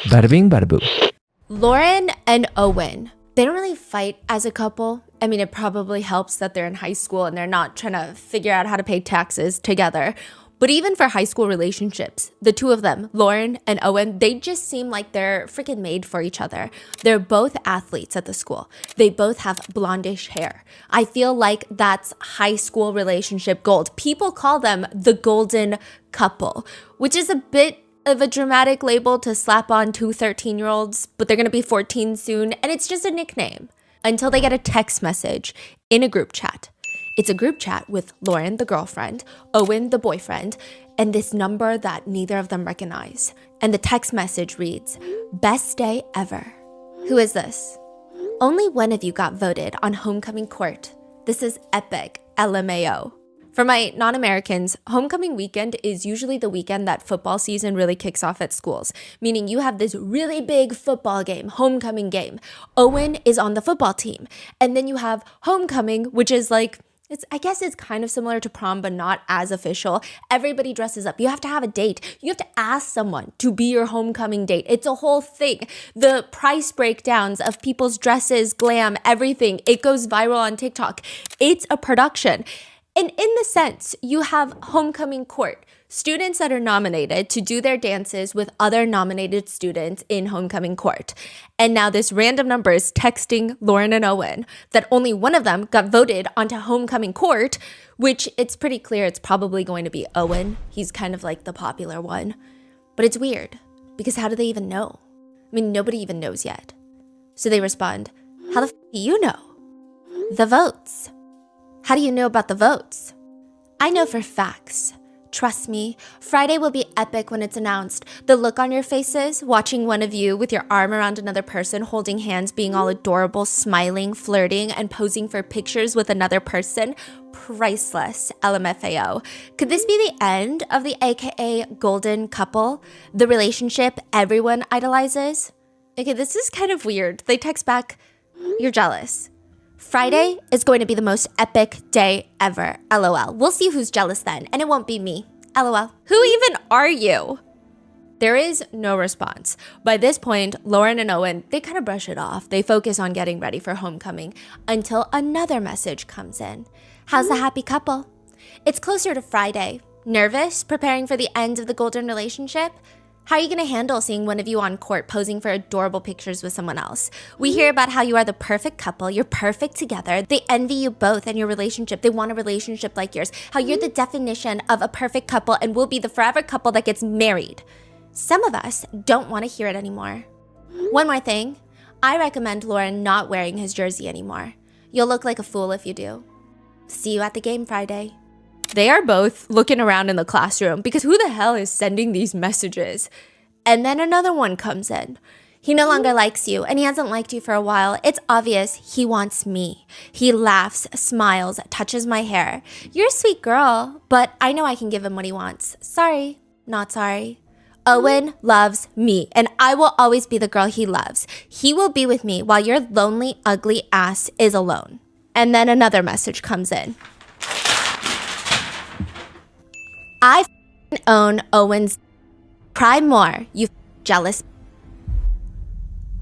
Bada bing, bada boom. Lauren and Owen, they don't really fight as a couple. I mean, it probably helps that they're in high school and they're not trying to figure out how to pay taxes together. But even for high school relationships, the two of them, Lauren and Owen, they just seem like they're freaking made for each other. They're both athletes at the school. They both have blondish hair. I feel like that's high school relationship gold. People call them the golden couple, which is a bit of a dramatic label to slap on two 13-year-olds, but they're going to be 14 soon, and it's just a nickname until they get a text message in a group chat. It's a group chat with Lauren, the girlfriend, Owen, the boyfriend, and this number that neither of them recognize. And the text message reads, "Best day ever." Who is this? Only one of you got voted on homecoming court. This is epic, LMAO. For my non-Americans, homecoming weekend is usually the weekend that football season really kicks off at schools, meaning you have this really big football game, homecoming game. Owen is on the football team. And then you have homecoming, which is like, I guess it's kind of similar to prom, but not as official. Everybody dresses up. You have to have a date. You have to ask someone to be your homecoming date. It's a whole thing. The price breakdowns of people's dresses, glam, everything, it goes viral on TikTok. It's a production. And in the sense, you have homecoming court, students that are nominated to do their dances with other nominated students in homecoming court. And now this random number is texting Lauren and Owen that only one of them got voted onto homecoming court, which it's pretty clear it's probably going to be Owen. He's kind of like the popular one. But it's weird because how do they even know? I mean, nobody even knows yet. So they respond, "How the f do you know?" "The votes." "How do you know about the votes?" "I know for facts. Trust me, Friday will be epic when it's announced. The look on your faces, watching one of you with your arm around another person, holding hands, being all adorable, smiling, flirting, and posing for pictures with another person. Priceless, LMFAO. Could this be the end of the AKA golden couple? The relationship everyone idolizes?" Okay, this is kind of weird. They text back, "You're jealous. Friday is going to be the most epic day ever. LOL. We'll see who's jealous then, and it won't be me. LOL. Who even are you?" There is no response. By this point, Lauren and Owen, they kind of brush it off. They focus on getting ready for homecoming until another message comes in. "How's the happy couple?" "It's closer to Friday. Nervous? Preparing for the end of the golden relationship? How are you going to handle seeing one of you on court posing for adorable pictures with someone else? We hear about how you are the perfect couple. You're perfect together. They envy you both and your relationship. They want a relationship like yours. How you're the definition of a perfect couple and will be the forever couple that gets married. Some of us don't want to hear it anymore. One more thing. I recommend Lauren not wearing his jersey anymore. You'll look like a fool if you do. See you at the game Friday." They are both looking around in the classroom because who the hell is sending these messages? And then another one comes in. "He no longer likes you and he hasn't liked you for a while. It's obvious he wants me. He laughs, smiles, touches my hair. You're a sweet girl, but I know I can give him what he wants. Sorry, not sorry. Owen loves me and I will always be the girl he loves. He will be with me while your lonely, ugly ass is alone." And then another message comes in. "I own Owen's. Cry more, you jealous."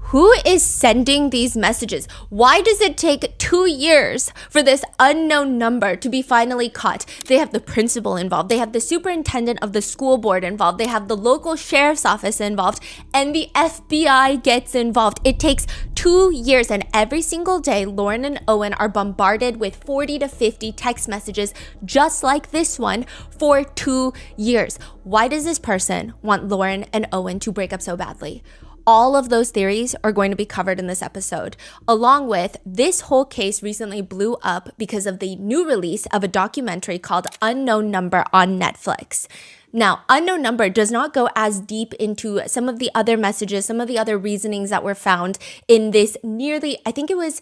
Who is sending these messages? Why does it take 2 years for this unknown number to be finally caught? They have the principal involved. They have the superintendent of the school board involved. They have the local sheriff's office involved. And the FBI gets involved. It takes 2 years. And every single day, Lauren and Owen are bombarded with 40 to 50 text messages just like this one for 2 years. Why does this person want Lauren and Owen to break up so badly? All of those theories are going to be covered in this episode, along with this whole case recently blew up because of the new release of a documentary called Unknown Number on Netflix. Now, Unknown Number does not go as deep into some of the other messages, some of the other reasonings that were found in this nearly, I think it was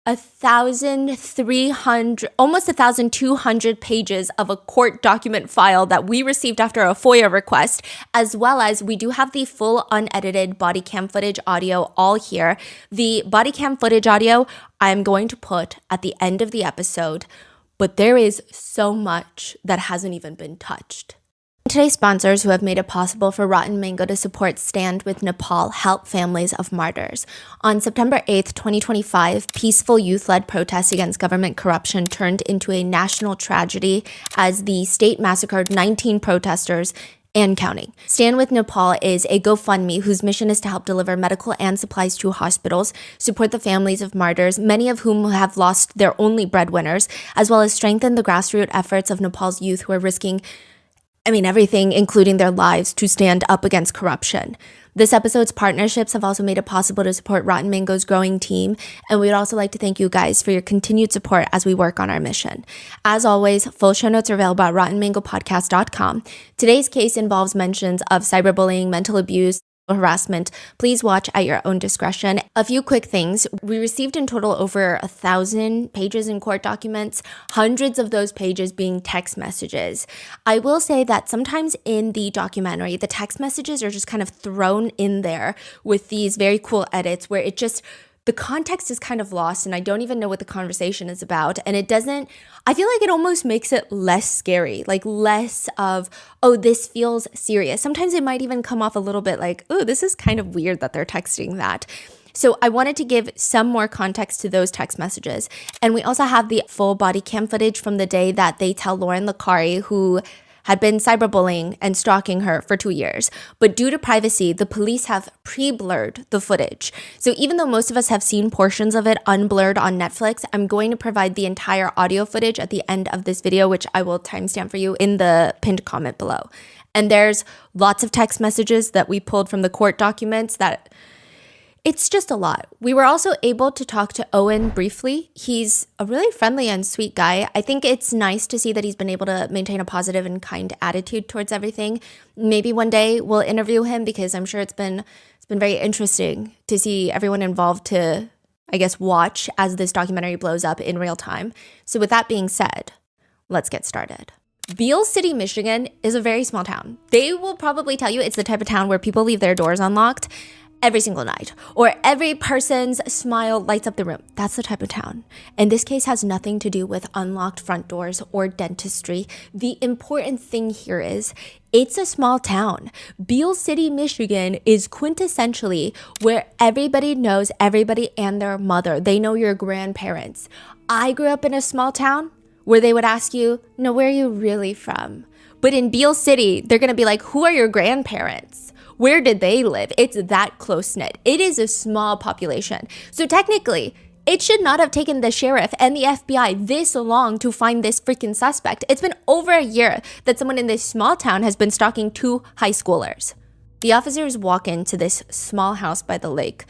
1,300, almost 1,200 pages of a court document file that we received after a FOIA request, as well as we do have the full unedited body cam footage audio all here. The body cam footage audio I'm going to put at the end of the episode, but there is so much that hasn't even been touched. Today's sponsors who have made it possible for Rotten Mango to support Stand with Nepal Help Families of Martyrs. On September 8th, 2025, peaceful youth-led protests against government corruption turned into a national tragedy as the state massacred 19 protesters and counting. Stand with Nepal is a GoFundMe whose mission is to help deliver medical and supplies to hospitals, support the families of martyrs, many of whom have lost their only breadwinners, as well as strengthen the grassroots efforts of Nepal's youth who are risking everything, including their lives, to stand up against corruption. This episode's partnerships have also made it possible to support Rotten Mango's growing team, and we'd also like to thank you guys for your continued support as we work on our mission. As always, full show notes are available at rottenmangopodcast.com. Today's case involves mentions of cyberbullying, mental abuse, harassment. Please watch at your own discretion. A few quick things. We received in total over 1,000 pages in court documents, hundreds of those pages being text messages. I will say that sometimes in the documentary, the text messages are just kind of thrown in there with these very cool edits where the context is kind of lost and I don't even know what the conversation is about. And I feel like it almost makes it less scary, like less of, oh, this feels serious. Sometimes it might even come off a little bit like, oh, this is kind of weird that they're texting that. So I wanted to give some more context to those text messages. And we also have the full body cam footage from the day that they tell Lauren Licari, who had been cyberbullying and stalking her for 2 years. But due to privacy, the police have pre-blurred the footage. So even though most of us have seen portions of it unblurred on Netflix, I'm going to provide the entire audio footage at the end of this video, which I will timestamp for you in the pinned comment below. And there's lots of text messages that we pulled from the court documents that it's just a lot. We were also able to talk to Owen briefly. He's a really friendly and sweet guy. I think it's nice to see that he's been able to maintain a positive and kind attitude towards everything. Maybe one day we'll interview him because I'm sure it's been very interesting to see everyone involved to, I guess, watch as this documentary blows up in real time. So with that being said, let's get started. Beale City, Michigan is a very small town. They will probably tell you it's the type of town where people leave their doors unlocked every single night, or every person's smile lights up the room. That's the type of town. And this case has nothing to do with unlocked front doors or dentistry. The important thing here is it's a small town. Beale City, Michigan is quintessentially where everybody knows everybody and their mother. They know your grandparents. I grew up in a small town where they would ask you, no, where are you really from? But in Beale City, they're going to be like, who are your grandparents? Where did they live? It's that close-knit. It is a small population. So technically, it should not have taken the sheriff and the FBI this long to find this freaking suspect. It's been over a year that someone in this small town has been stalking 2 high schoolers. The officers walk into this small house by the lake.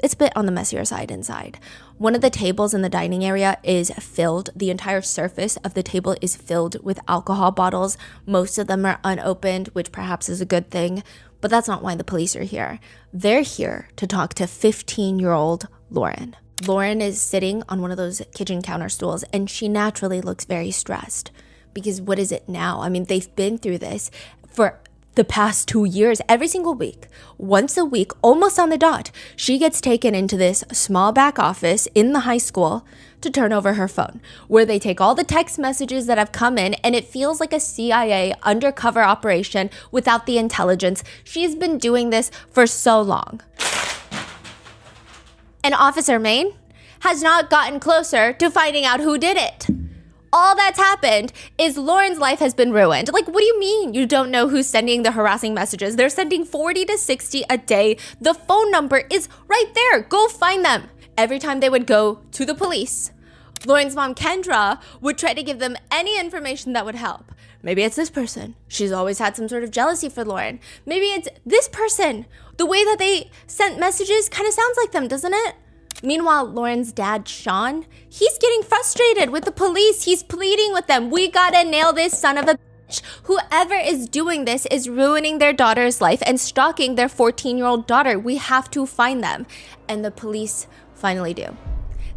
It's a bit on the messier side inside. One of the tables in the dining area is filled. The entire surface of the table is filled with alcohol bottles. Most of them are unopened, which perhaps is a good thing. But that's not why the police are here. They're here to talk to 15-year-old Lauren. Lauren is sitting on one of those kitchen counter stools, and she naturally looks very stressed. Because what is it now? They've been through this for the past 2 years, every single week. Once a week, almost on the dot, she gets taken into this small back office in the high school to turn over her phone, where they take all the text messages that have come in, and it feels like a CIA undercover operation without the intelligence. She's been doing this for so long. And Officer Maine has not gotten closer to finding out who did it. All that's happened is Lauren's life has been ruined. Like, what do you mean you don't know who's sending the harassing messages? They're sending 40 to 60 a day. The phone number is right there. Go find them. Every time they would go to the police, Lauren's mom, Kendra, would try to give them any information that would help. Maybe it's this person. She's always had some sort of jealousy for Lauren. Maybe it's this person. The way that they sent messages kind of sounds like them, doesn't it? Meanwhile, Lauren's dad, Sean, he's getting frustrated with the police. He's pleading with them. We gotta nail this son of a bitch. Whoever is doing this is ruining their daughter's life and stalking their 14-year-old daughter. We have to find them. And the police finally do.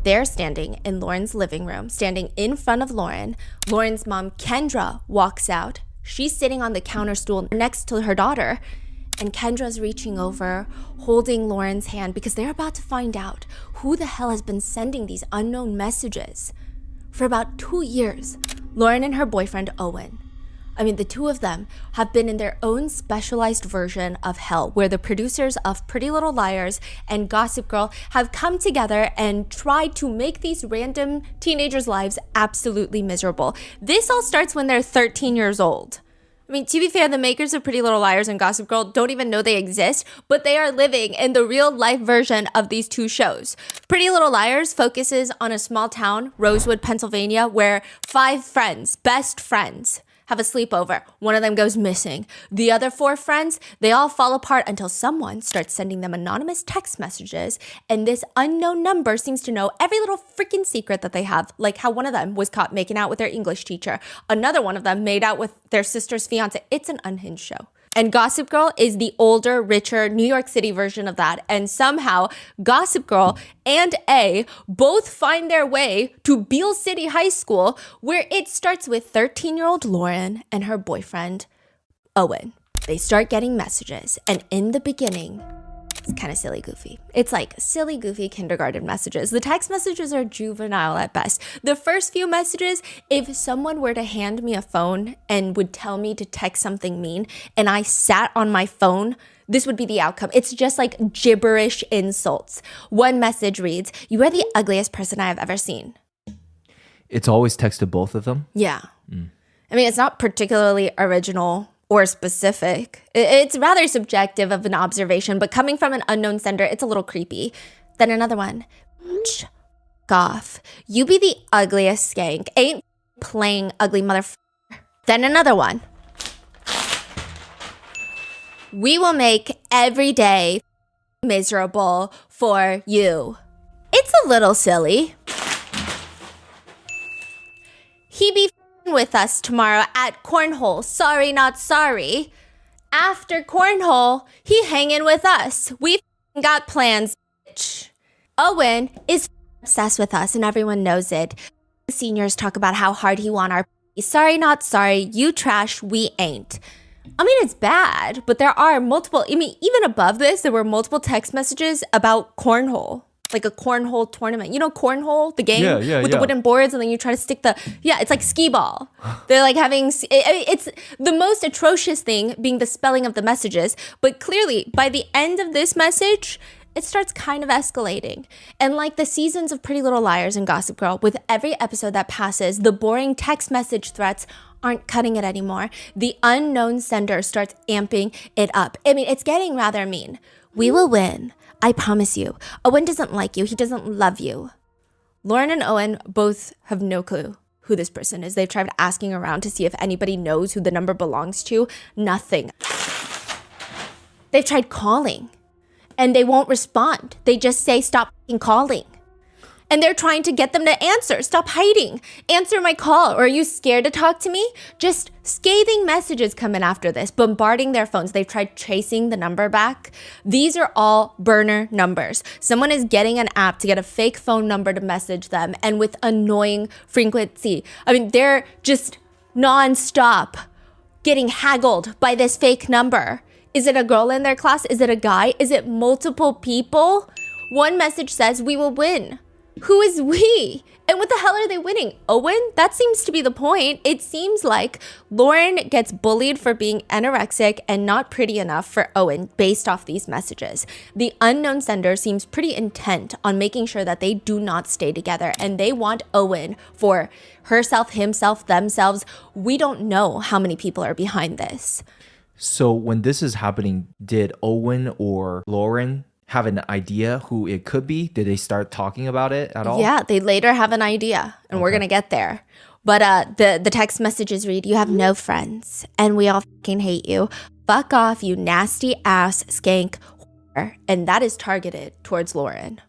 They're standing in Lauren's living room, standing in front of Lauren. Lauren's mom, Kendra, walks out. She's sitting on the counter stool next to her daughter. And Kendra's reaching over, holding Lauren's hand because they're about to find out who the hell has been sending these unknown messages. For about 2 years, Lauren and her boyfriend, Owen, I mean, the two of them have been in their own specialized version of hell, where the producers of Pretty Little Liars and Gossip Girl have come together and tried to make these random teenagers' lives absolutely miserable. This all starts when they're 13 years old. I mean, to be fair, the makers of Pretty Little Liars and Gossip Girl don't even know they exist, but they are living in the real life version of these two shows. Pretty Little Liars focuses on a small town, Rosewood, Pennsylvania, where 5 friends, best friends, have a sleepover. One of them goes missing. The other 4 friends, they all fall apart until someone starts sending them anonymous text messages, and this unknown number seems to know every little freaking secret that they have, like how one of them was caught making out with their English teacher. Another one of them made out with their sister's fiance. It's an unhinged show. And Gossip Girl is the older, richer New York City version of that. And somehow Gossip Girl and A both find their way to Beale City High School, where it starts with 13-year-old Lauren and her boyfriend, Owen. They start getting messages. And in the beginning, it's kind of silly goofy. It's like silly goofy kindergarten messages. The text messages are juvenile at best. The first few messages, if someone were to hand me a phone and would tell me to text something mean and I sat on my phone, this would be the outcome. It's just like gibberish insults. One message reads, "You are the ugliest person I have ever seen." It's always texted both of them? Yeah. I mean, it's not particularly original or specific. It's rather subjective of an observation, but coming from an unknown sender, it's a little creepy. Then another one. Off. You be the ugliest skank. Ain't playing ugly motherfucker. Then another one. We will make every day miserable for you. It's a little silly. He be with us tomorrow at Cornhole. Sorry, not sorry. After Cornhole, he hanging with us. We got plans, bitch. Owen is obsessed with us and everyone knows it. The seniors talk about how hard he want our sorry, not sorry. You trash, we ain't. I mean, it's bad, but there are multiple, I mean, even above this, there were multiple text messages about Cornhole. Like a cornhole tournament. You know cornhole, the game with the wooden boards, and then you try to stick it's like skee ball. They're like having, it's the most atrocious thing being the spelling of the messages. But clearly, by the end of this message, it starts kind of escalating. And like the seasons of Pretty Little Liars and Gossip Girl, with every episode that passes, the boring text message threats aren't cutting it anymore. The unknown sender starts amping it up. I mean, it's getting rather mean. We will win. I promise you. Owen doesn't like you. He doesn't love you. Lauren and Owen both have no clue who this person is. They've tried asking around to see if anybody knows who the number belongs to. Nothing. They've tried calling and they won't respond. They just say, stop calling. And they're trying to get them to answer. Stop hiding. Answer my call. Or are you scared to talk to me? Just scathing messages come in after this, bombarding their phones. They've tried tracing the number back. These are all burner numbers. Someone is getting an app to get a fake phone number to message them, and with annoying frequency. I mean, they're just nonstop getting haggled by this fake number. Is it a girl in their class? Is it a guy? Is it multiple people? One message says, we will win. Who is we? And what the hell are they winning? Owen? That seems to be the point. It seems like Lauren gets bullied for being anorexic and not pretty enough for Owen based off these messages. The unknown sender seems pretty intent on making sure that they do not stay together, and they want Owen for herself, himself, themselves. We don't know how many people are behind this. So when this is happening, did Owen or Lauren have an idea who it could be? Did they start talking about it at all? Yeah, they later have an idea, and we're gonna get there. But the text messages read, "You have no friends, and we all fucking hate you. Fuck off, you nasty ass skank whore." And that is targeted towards Lauren.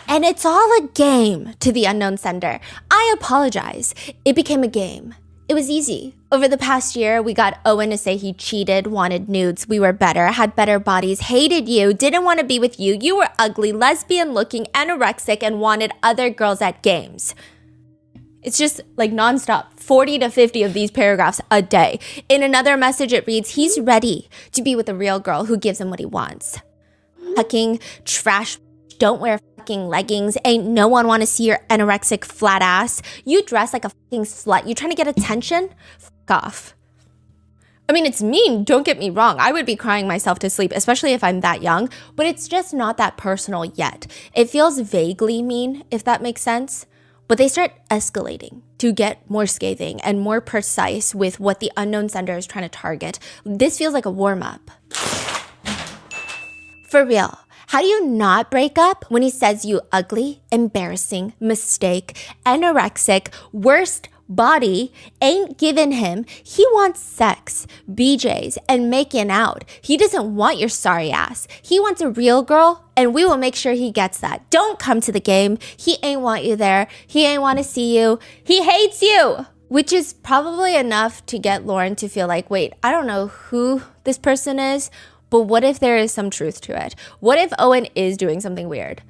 And it's all a game to the unknown sender. I apologize. It became a game. It was easy. Over the past year, we got Owen to say he cheated, wanted nudes, we were better, had better bodies, hated you, didn't want to be with you, you were ugly, lesbian looking, anorexic, and wanted other girls at games. It's just like nonstop, 40 to 50 of these paragraphs a day. In another message, it reads, he's ready to be with a real girl who gives him what he wants. Fucking trash, don't wear fucking leggings. Ain't no one want to see your anorexic flat ass. You dress like a fucking slut. You trying to get attention? Fuck off. I mean, it's mean, don't get me wrong. I would be crying myself to sleep, especially if I'm that young, but it's just not that personal yet. It feels vaguely mean, if that makes sense. But they start escalating to get more scathing and more precise with what the unknown sender is trying to target. This feels like a warm-up. For real, how do you not break up when he says you ugly, embarrassing, mistake, anorexic, worst body, ain't giving him? He wants sex, BJs, and making out. He doesn't want your sorry ass. He wants a real girl, and we will make sure he gets that. Don't come to the game. He ain't want you there. He ain't want to see you. He hates you. Which is probably enough to get Lauren to feel like, wait, I don't know who this person is, but what if there is some truth to it? What if Owen is doing something weird?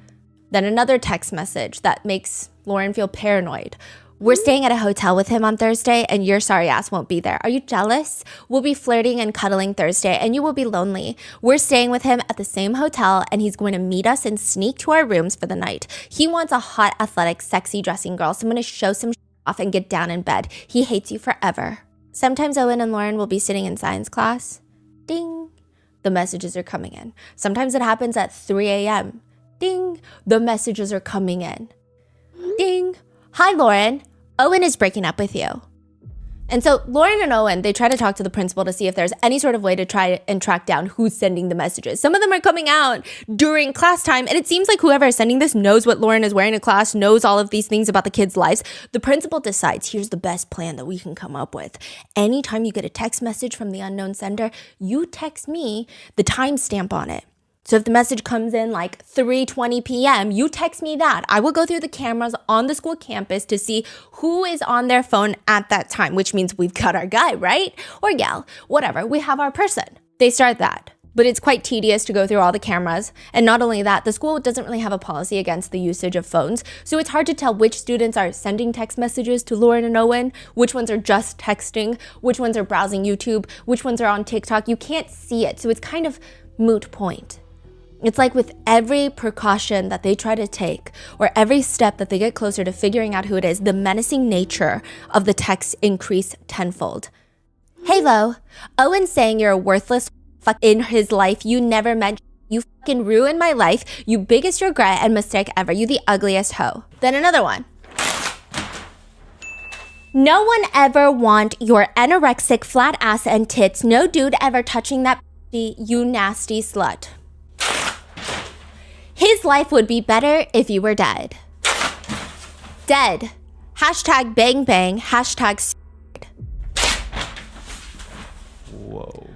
Then another text message that makes Lauren feel paranoid. We're staying at a hotel with him on Thursday and your sorry ass won't be there. Are you jealous? We'll be flirting and cuddling Thursday and you will be lonely. We're staying with him at the same hotel and he's going to meet us and sneak to our rooms for the night. He wants a hot, athletic, sexy dressing girl, someone to show some off and get down in bed. He hates you forever. Sometimes Owen and Lauren will be sitting in science class. Ding. The messages are coming in. Sometimes it happens at 3 a.m. Ding. The messages are coming in. Ding. Hi, Lauren. Owen is breaking up with you. And so Lauren and Owen, they try to talk to the principal to see if there's any sort of way to try and track down who's sending the messages. Some of them are coming out during class time, and it seems like whoever is sending this knows what Lauren is wearing in class, knows all of these things about the kids' lives. The principal decides, here's the best plan that we can come up with. Anytime you get a text message from the unknown sender, you text me the timestamp on it. So if the message comes in like 3:20 p.m., you text me that. I will go through the cameras on the school campus to see who is on their phone at that time, which means we've got our guy, right? Or gal, whatever. We have our person. They start that. But it's quite tedious to go through all the cameras. And not only that, the school doesn't really have a policy against the usage of phones. So it's hard to tell which students are sending text messages to Lauren and Owen, which ones are just texting, which ones are browsing YouTube, which ones are on TikTok. You can't see it. So it's kind of moot point. It's like with every precaution that they try to take or every step that they get closer to figuring out who it is, the menacing nature of the texts increase tenfold. Hey, Lo, Owen's saying you're a worthless fuck in his life. You never meant. You fucking ruined my life. You biggest regret and mistake ever. You the ugliest hoe. Then another one. No one ever want your anorexic flat ass and tits. No dude ever touching that you nasty slut. His life would be better if you were dead. Dead. Hashtag bang bang. Hashtag Whoa.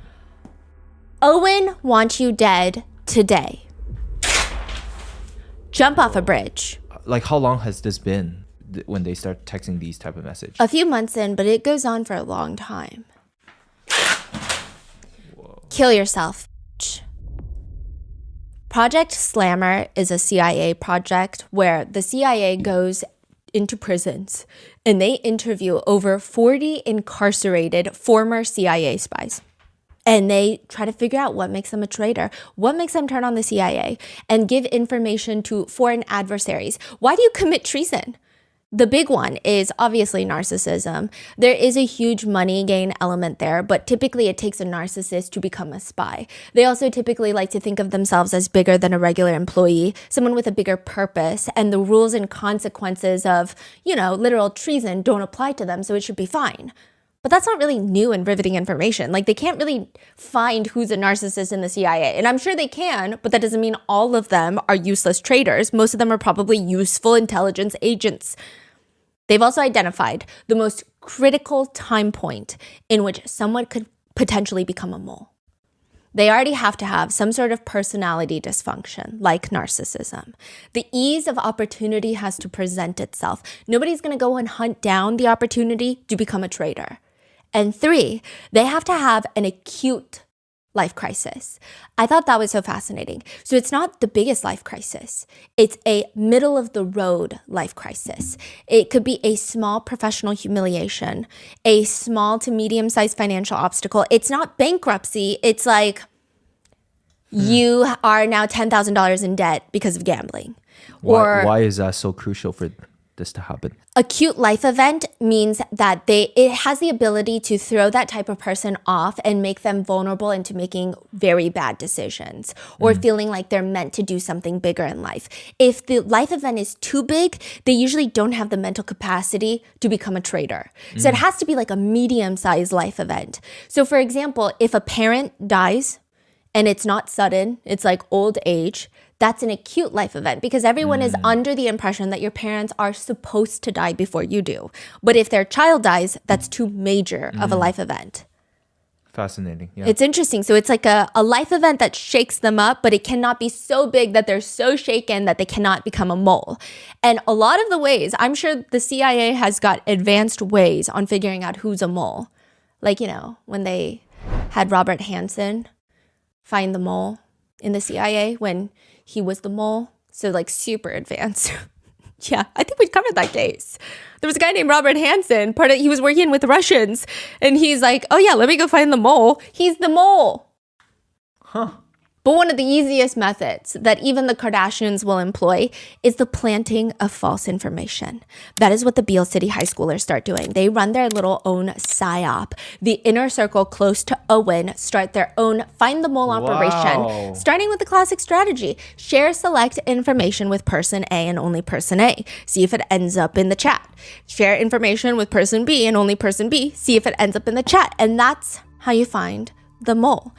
Owen wants you dead today. Jump off a bridge. Like, how long has this been when they start texting these type of messages? A few months in, but it goes on for a long time. Whoa. Kill yourself. Project Slammer is a CIA project where the CIA goes into prisons and they interview over 40 incarcerated former CIA spies. And they try to figure out what makes them a traitor, what makes them turn on the CIA and give information to foreign adversaries. Why do you commit treason? The big one is obviously narcissism. There is a huge money gain element there, but typically it takes a narcissist to become a spy. They also typically like to think of themselves as bigger than a regular employee, someone with a bigger purpose, and the rules and consequences of, literal treason don't apply to them, so it should be fine. But that's not really new and riveting information. Like, they can't really find who's a narcissist in the CIA. And I'm sure they can, but that doesn't mean all of them are useless traitors. Most of them are probably useful intelligence agents. They've also identified the most critical time point in which someone could potentially become a mole. They already have to have some sort of personality dysfunction, like narcissism. The ease of opportunity has to present itself. Nobody's going to go and hunt down the opportunity to become a traitor. And 3, they have to have an acute life crisis. I thought that was so fascinating. So it's not the biggest life crisis. It's a middle of the road life crisis. It could be a small professional humiliation, a small to medium-sized financial obstacle. It's not bankruptcy. It's like You are now $10,000 in debt because of gambling. Why is that so crucial for this to happen? Acute life event means that it has the ability to throw that type of person off and make them vulnerable into making very bad decisions or feeling like they're meant to do something bigger in life. If the life event is too big, they usually don't have the mental capacity to become a traitor. So it has to be like a medium-sized life event. So for example, if a parent dies and it's not sudden, it's like old age, that's an acute life event because everyone is under the impression that your parents are supposed to die before you do. But if their child dies, that's too major of a life event. Fascinating. Yeah. It's interesting. So it's like a life event that shakes them up, but it cannot be so big that they're so shaken that they cannot become a mole. And a lot of the ways, I'm sure the CIA has got advanced ways on figuring out who's a mole. Like, when they had Robert Hansen find the mole in the CIA when he was the mole. So like super advanced. Yeah, I think we covered that case. There was a guy named Robert Hansen. He was working with Russians. And he's like, oh yeah, let me go find the mole. He's the mole. Huh. But one of the easiest methods that even the Kardashians will employ is the planting of false information. That is what the Beale City high schoolers start doing. They run their little own psyop. The inner circle close to Owen start their own find the mole operation, starting with the classic strategy. Share select information with person A and only person A. See if it ends up in the chat. Share information with person B and only person B. See if it ends up in the chat. And that's how you find the mole.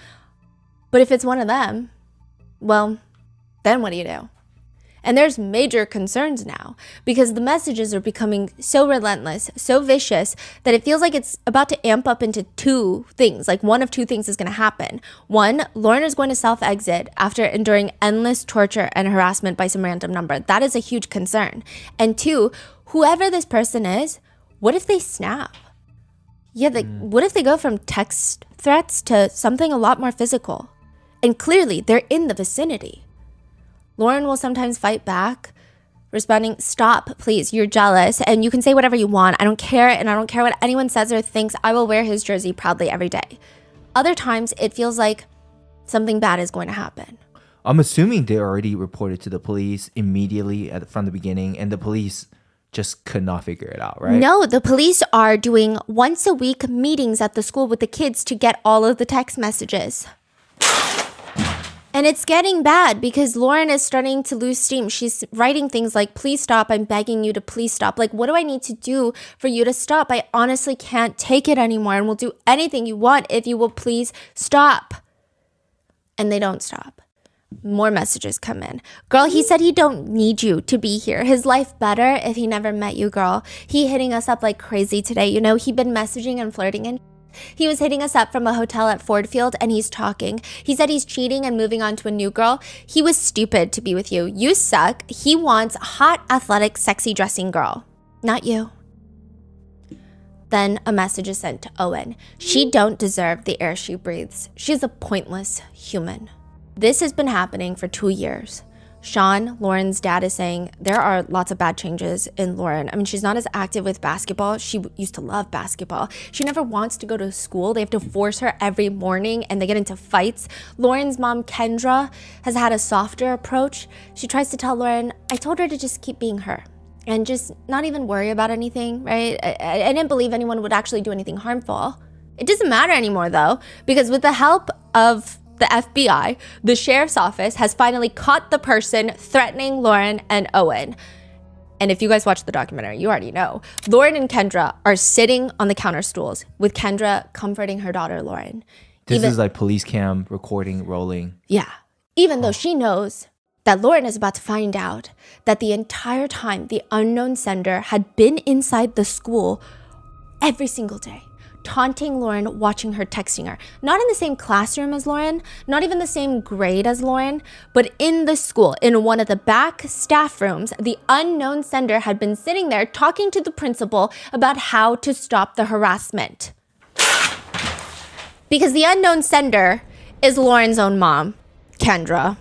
But if it's one of them, well, then what do you do? And there's major concerns now because the messages are becoming so relentless, so vicious that it feels like it's about to amp up into two things. Like one of two things is going to happen. One, Lauren is going to self-exit after enduring endless torture and harassment by some random number. That is a huge concern. And two, whoever this person is, what if they snap? Yeah, what if they go from text threats to something a lot more physical? And clearly, they're in the vicinity. Lauren will sometimes fight back, responding, stop, please, you're jealous, and you can say whatever you want. I don't care, and I don't care what anyone says or thinks. I will wear his jersey proudly every day. Other times, it feels like something bad is going to happen. I'm assuming they already reported to the police immediately from the beginning, and the police just could not figure it out, right? No, the police are doing once-a-week meetings at the school with the kids to get all of the text messages. And it's getting bad because Lauren is starting to lose steam. She's writing things like, please stop. I'm begging you to please stop. Like, what do I need to do for you to stop? I honestly can't take it anymore and will do anything you want if you will please stop. And they don't stop. More messages come in. Girl, he said he don't need you to be here. His life better if he never met you, girl. He hitting us up like crazy today. He'd been messaging and flirting and he was hitting us up from a hotel at Ford Field and he's talking. He said he's cheating and moving on to a new girl. He was stupid to be with you. You suck. He wants hot, athletic, sexy dressing girl. Not you. Then a message is sent to Owen. She don't deserve the air she breathes. She's a pointless human. This has been happening for 2 years. Sean, Lauren's dad, is saying there are lots of bad changes in Lauren. I mean, she's not as active with basketball. She used to love basketball. She never wants to go to school. They have to force her every morning and they get into fights. Lauren's mom, Kendra, has had a softer approach. She tries to tell Lauren, I told her to just keep being her and just not even worry about anything, right? I didn't believe anyone would actually do anything harmful. It doesn't matter anymore, though, because with the help of the FBI, the sheriff's office has finally caught the person threatening Lauren and Owen. And if you guys watch the documentary, you already know. Lauren and Kendra are sitting on the counter stools with Kendra comforting her daughter, Lauren. This is like police cam recording, rolling. Yeah. Even though she knows that Lauren is about to find out that the entire time the unknown sender had been inside the school every single day, taunting Lauren, watching her, texting her. Not in the same classroom as Lauren, not even the same grade as Lauren, but in the school, in one of the back staff rooms, the unknown sender had been sitting there talking to the principal about how to stop the harassment. Because the unknown sender is Lauren's own mom, Kendra.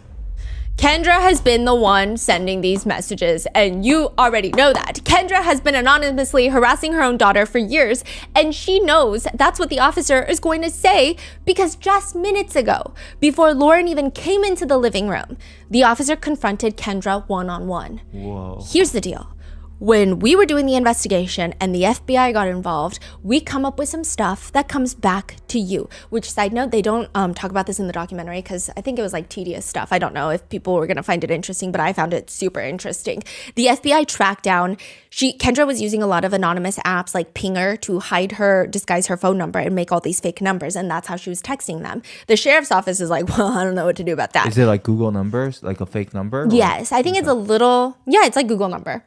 Kendra has been the one sending these messages, and you already know that. Kendra has been anonymously harassing her own daughter for years, and she knows that's what the officer is going to say because just minutes ago, before Lauren even came into the living room, the officer confronted Kendra one-on-one. Whoa. Here's the deal. When we were doing the investigation and the FBI got involved, we come up with some stuff that comes back to you. Which, side note, they don't talk about this in the documentary because I think it was like tedious stuff. I don't know if people were going to find it interesting, but I found it super interesting. The FBI tracked down, Kendra was using a lot of anonymous apps like Pinger to disguise her phone number and make all these fake numbers, and that's how she was texting them. The sheriff's office is like, well, I don't know what to do about that. Is it like Google numbers, like a fake number? Yes, I think it's a little, it's like Google number.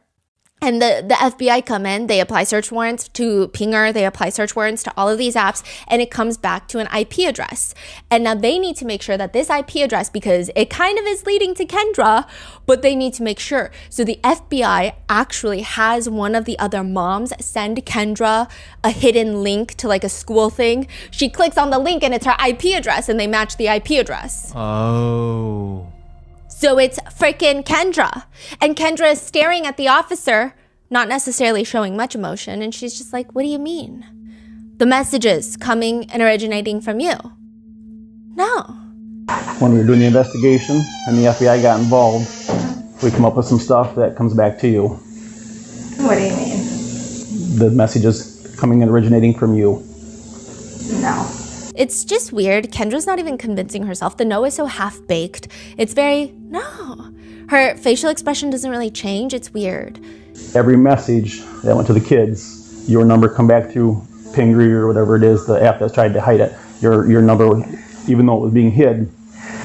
And the FBI come in, they apply search warrants to Pinger, they apply search warrants to all of these apps, and it comes back to an IP address. And now they need to make sure that this IP address, because it kind of is leading to Kendra, but they need to make sure. So the FBI actually has one of the other moms send Kendra a hidden link to like a school thing. She clicks on the link and it's her IP address, and they match the IP address. Oh. So it's freaking Kendra. And Kendra is staring at the officer, not necessarily showing much emotion. And she's just like, what do you mean? The messages coming and originating from you. No. When we were doing the investigation and the FBI got involved, we come up with some stuff that comes back to you. What do you mean? The messages coming and originating from you. No. It's just weird. Kendra's not even convincing herself. The no is so half-baked. It's very, no. Her facial expression doesn't really change. It's weird. Every message that went to the kids, your number come back through Pingree or whatever it is, the app that's tried to hide it. Your number, even though it was being hid,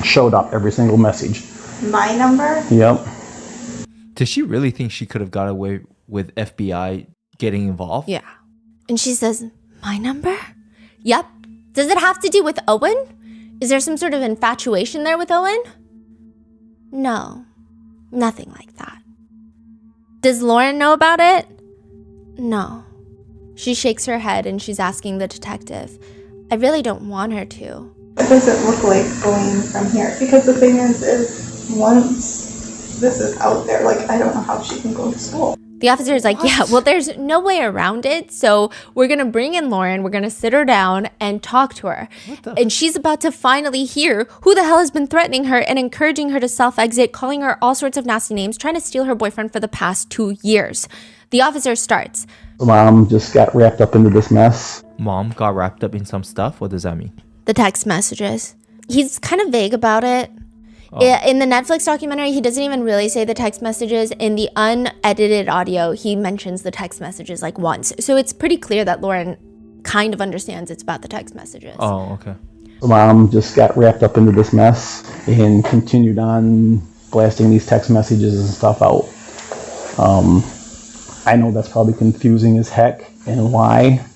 showed up every single message. My number? Yep. Does she really think she could have got away with FBI getting involved? Yeah. And she says, my number? Yep. Does it have to do with Owen? Is there some sort of infatuation there with Owen? No, nothing like that. Does Lauren know about it? No. She shakes her head and she's asking the detective. I really don't want her to. It doesn't look like going from here, because the thing is once this is out there, like, I don't know how she can go to school. The officer is like, yeah, well, there's no way around it. So we're going to bring in Lauren. We're going to sit her down and talk to her. And she's about to finally hear who the hell has been threatening her and encouraging her to self-exit, calling her all sorts of nasty names, trying to steal her boyfriend for the past 2 years. The officer starts. Mom just got wrapped up into this mess. Mom got wrapped up in some stuff? What does that mean? The text messages. He's kind of vague about it. In the Netflix documentary, he doesn't even really say the text messages. In the unedited audio, he mentions the text messages like once. So it's pretty clear that Lauren kind of understands it's about the text messages. Oh, okay. Mom just got wrapped up into this mess and continued on blasting these text messages and stuff out. I know that's probably confusing as heck and why,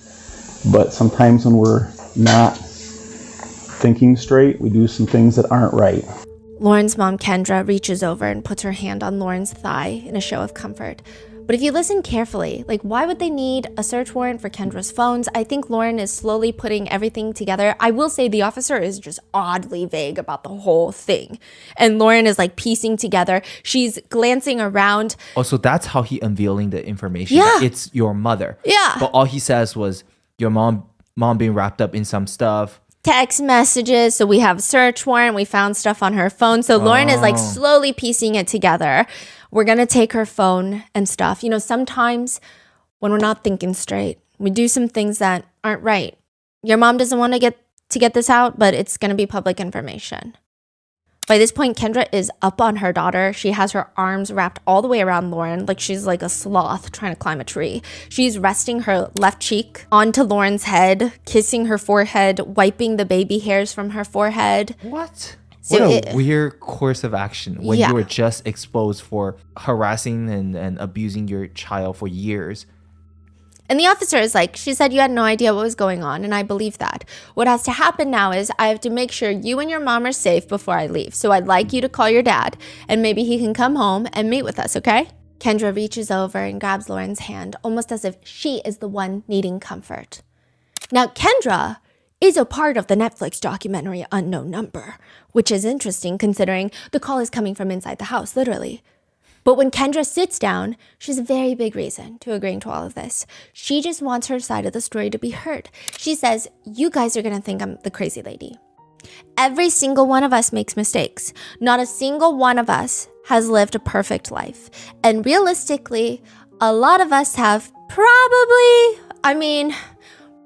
but sometimes when we're not thinking straight, we do some things that aren't right. Lauren's mom, Kendra, reaches over and puts her hand on Lauren's thigh in a show of comfort. But if you listen carefully, like, why would they need a search warrant for Kendra's phones? I think Lauren is slowly putting everything together. I will say the officer is just oddly vague about the whole thing. And Lauren is like piecing together. She's glancing around. Oh, so that's how he unveiling the information. Yeah. That it's your mother. Yeah. But all he says was your mom being wrapped up in some stuff. Text messages. So we have a search warrant. We found stuff on her phone. So Lauren is like slowly piecing it together. We're going to take her phone and stuff. You know, sometimes when we're not thinking straight, we do some things that aren't right. Your mom doesn't want to get this out, but it's going to be public information. By this point, Kendra is up on her daughter. She has her arms wrapped all the way around Lauren, like she's like a sloth trying to climb a tree. She's resting her left cheek onto Lauren's head, kissing her forehead, wiping the baby hairs from her forehead. What? So what a weird course of action when Yeah. you were just exposed for harassing and abusing your child for years. And the officer is like, she said you had no idea what was going on, and I believe that. What has to happen now is I have to make sure you and your mom are safe before I leave. So I'd like you to call your dad, and maybe he can come home and meet with us, okay? Kendra reaches over and grabs Lauren's hand, almost as if she is the one needing comfort. Now, Kendra is a part of the Netflix documentary Unknown Number, which is interesting considering the call is coming from inside the house, literally. But when Kendra sits down, she has a very big reason to agreeing to all of this. She just wants her side of the story to be heard. She says, you guys are going to think I'm the crazy lady. Every single one of us makes mistakes. Not a single one of us has lived a perfect life. And realistically, a lot of us have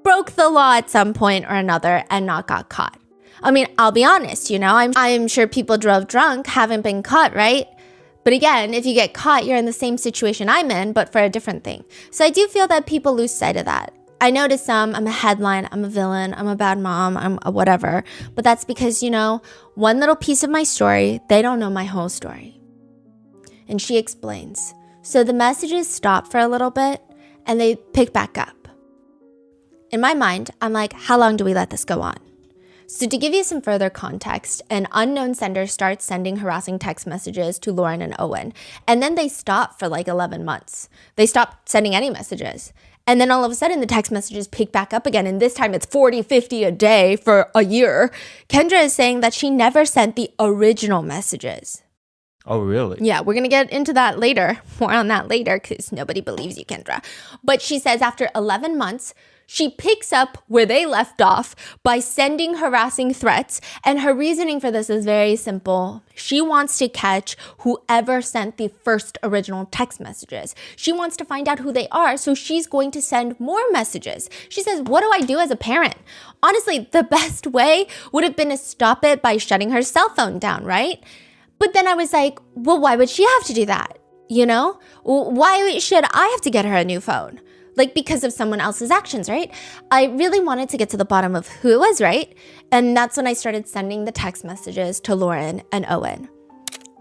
broke the law at some point or another and not got caught. I mean, I'll be honest, I'm sure people drove drunk, haven't been caught, right? But again, if you get caught, you're in the same situation I'm in, but for a different thing. So I do feel that people lose sight of that. I know to some, I'm a headline, I'm a villain, I'm a bad mom, I'm a whatever. But that's because, one little piece of my story, they don't know my whole story. And she explains. So the messages stop for a little bit and they pick back up. In my mind, I'm like, how long do we let this go on? So to give you some further context, an unknown sender starts sending harassing text messages to Lauren and Owen. And then they stop for like 11 months. They stop sending any messages. And then all of a sudden the text messages pick back up again. And this time it's 40, 50 a day for a year. Kendra is saying that she never sent the original messages. Oh, really? Yeah, we're going to get into that later. More on that later because nobody believes you, Kendra. But she says after 11 months, she picks up where they left off by sending harassing threats. And her reasoning for this is very simple. She wants to catch whoever sent the first original text messages. She wants to find out who they are, so she's going to send more messages. She says, what do I do as a parent? Honestly, the best way would have been to stop it by shutting her cell phone down, right? But then I was like, well, why would she have to do that? Why should I have to get her a new phone? Like because of someone else's actions, right? I really wanted to get to the bottom of who it was, right? And that's when I started sending the text messages to Lauren and Owen.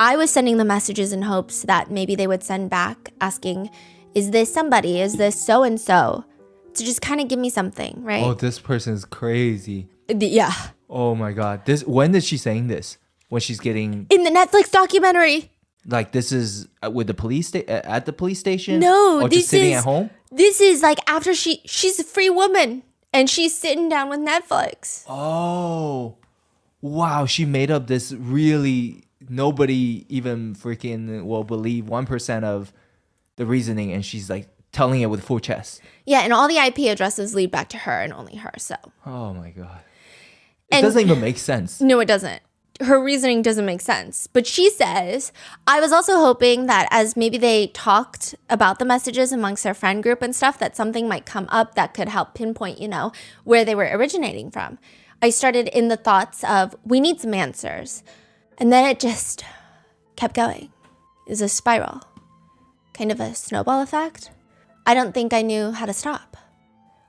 I was sending the messages in hopes that maybe they would send back asking, is this somebody? Is this so-and-so? To just kind of give me something, right? Oh, this person is crazy. Yeah. Oh my God. When is she saying this? When she's getting... In the Netflix documentary. Like this is with the police at the police station? No, or just sitting at home? This is like after she's a free woman and she's sitting down with Netflix. Oh, wow. She made up this really, nobody even freaking will believe 1% of the reasoning. And she's like telling it with full chest. Yeah. And all the IP addresses lead back to her and only her. So. Oh my God. It doesn't even make sense. No, it doesn't. Her reasoning doesn't make sense. But she says, I was also hoping that as maybe they talked about the messages amongst their friend group and stuff, that something might come up that could help pinpoint, where they were originating from. I started in the thoughts of, we need some answers. And then it just kept going. It was a spiral. Kind of a snowball effect. I don't think I knew how to stop.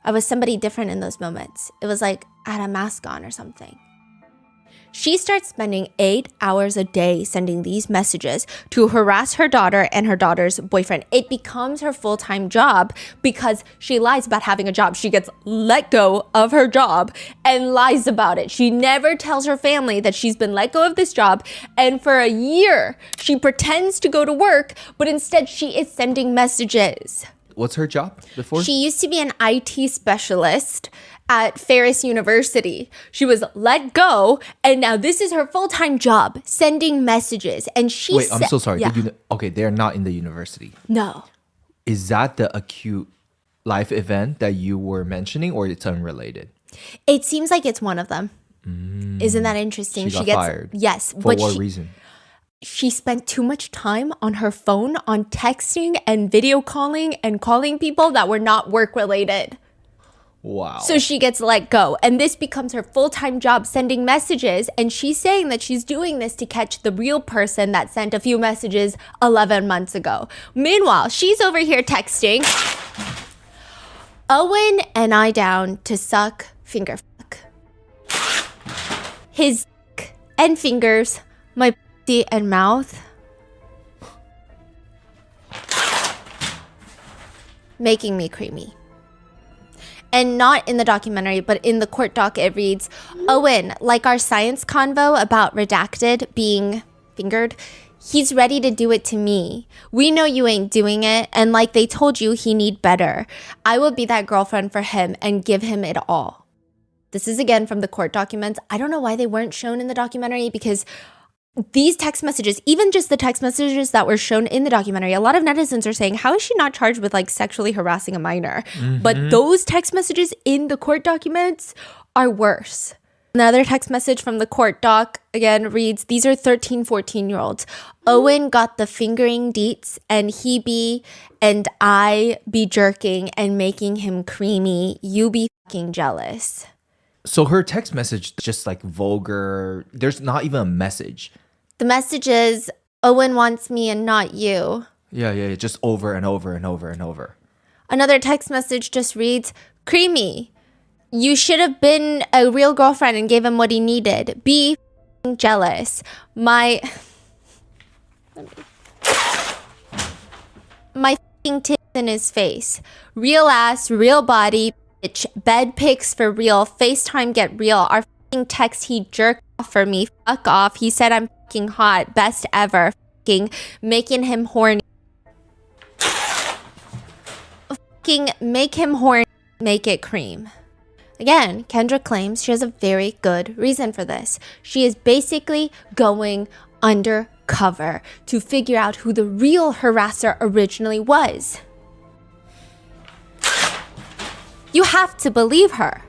I was somebody different in those moments. It was like I had a mask on or something. She starts spending 8 hours a day sending these messages to harass her daughter and her daughter's boyfriend. It becomes her full-time job because she lies about having a job. She gets let go of her job and lies about it. She never tells her family that she's been let go of this job. And for a year, she pretends to go to work, but instead she is sending messages. What's her job before? She used to be an IT specialist at Ferris University. She was let go, and now this is her full-time job, sending messages. And she Wait, I'm so sorry. Yeah. Okay, they're not in the university. No. Is that the acute life event that you were mentioning, or it's unrelated? It seems like it's one of them. Isn't that interesting? She got fired. Yes. For what reason? She spent too much time on her phone, on texting and video calling and calling people that were not work-related. Wow. So she gets let go. And this becomes her full-time job, sending messages. And she's saying that she's doing this to catch the real person that sent a few messages 11 months ago. Meanwhile, she's over here texting Owen and I down to suck finger fuck. His dick and fingers, my pussy and mouth. Making me creamy. And not in the documentary, but in the court doc, it reads, Owen, like our science convo about redacted being fingered, he's ready to do it to me. We know you ain't doing it, and like they told you, he need better. I will be that girlfriend for him and give him it all. This is again from the court documents. I don't know why they weren't shown in the documentary, because these text messages, even just the text messages that were shown in the documentary, a lot of netizens are saying, how is she not charged with like sexually harassing a minor? But those text messages in the court documents are worse. Another text message from the court doc, again, reads, these are 13, 14-year-olds. Owen got the fingering deets, and he be and I be jerking and making him creamy. You be fucking jealous. So her text message just like vulgar. There's not even a message. The message is, Owen wants me and not you. Yeah. Just over and over and over and over. Another text message just reads, creamy. You should have been a real girlfriend and gave him what he needed. Be f***ing jealous. My f***ing tits in his face. Real ass, real body, bitch. Bed pics for real. FaceTime get real. Our f***ing text, he jerked off for me. Fuck off. He said I'm f***ing hot. Best ever. F***ing making him horny. F***ing make him horny. Make it cream. Again, Kendra claims she has a very good reason for this. She is basically going undercover to figure out who the real harasser originally was. You have to believe her.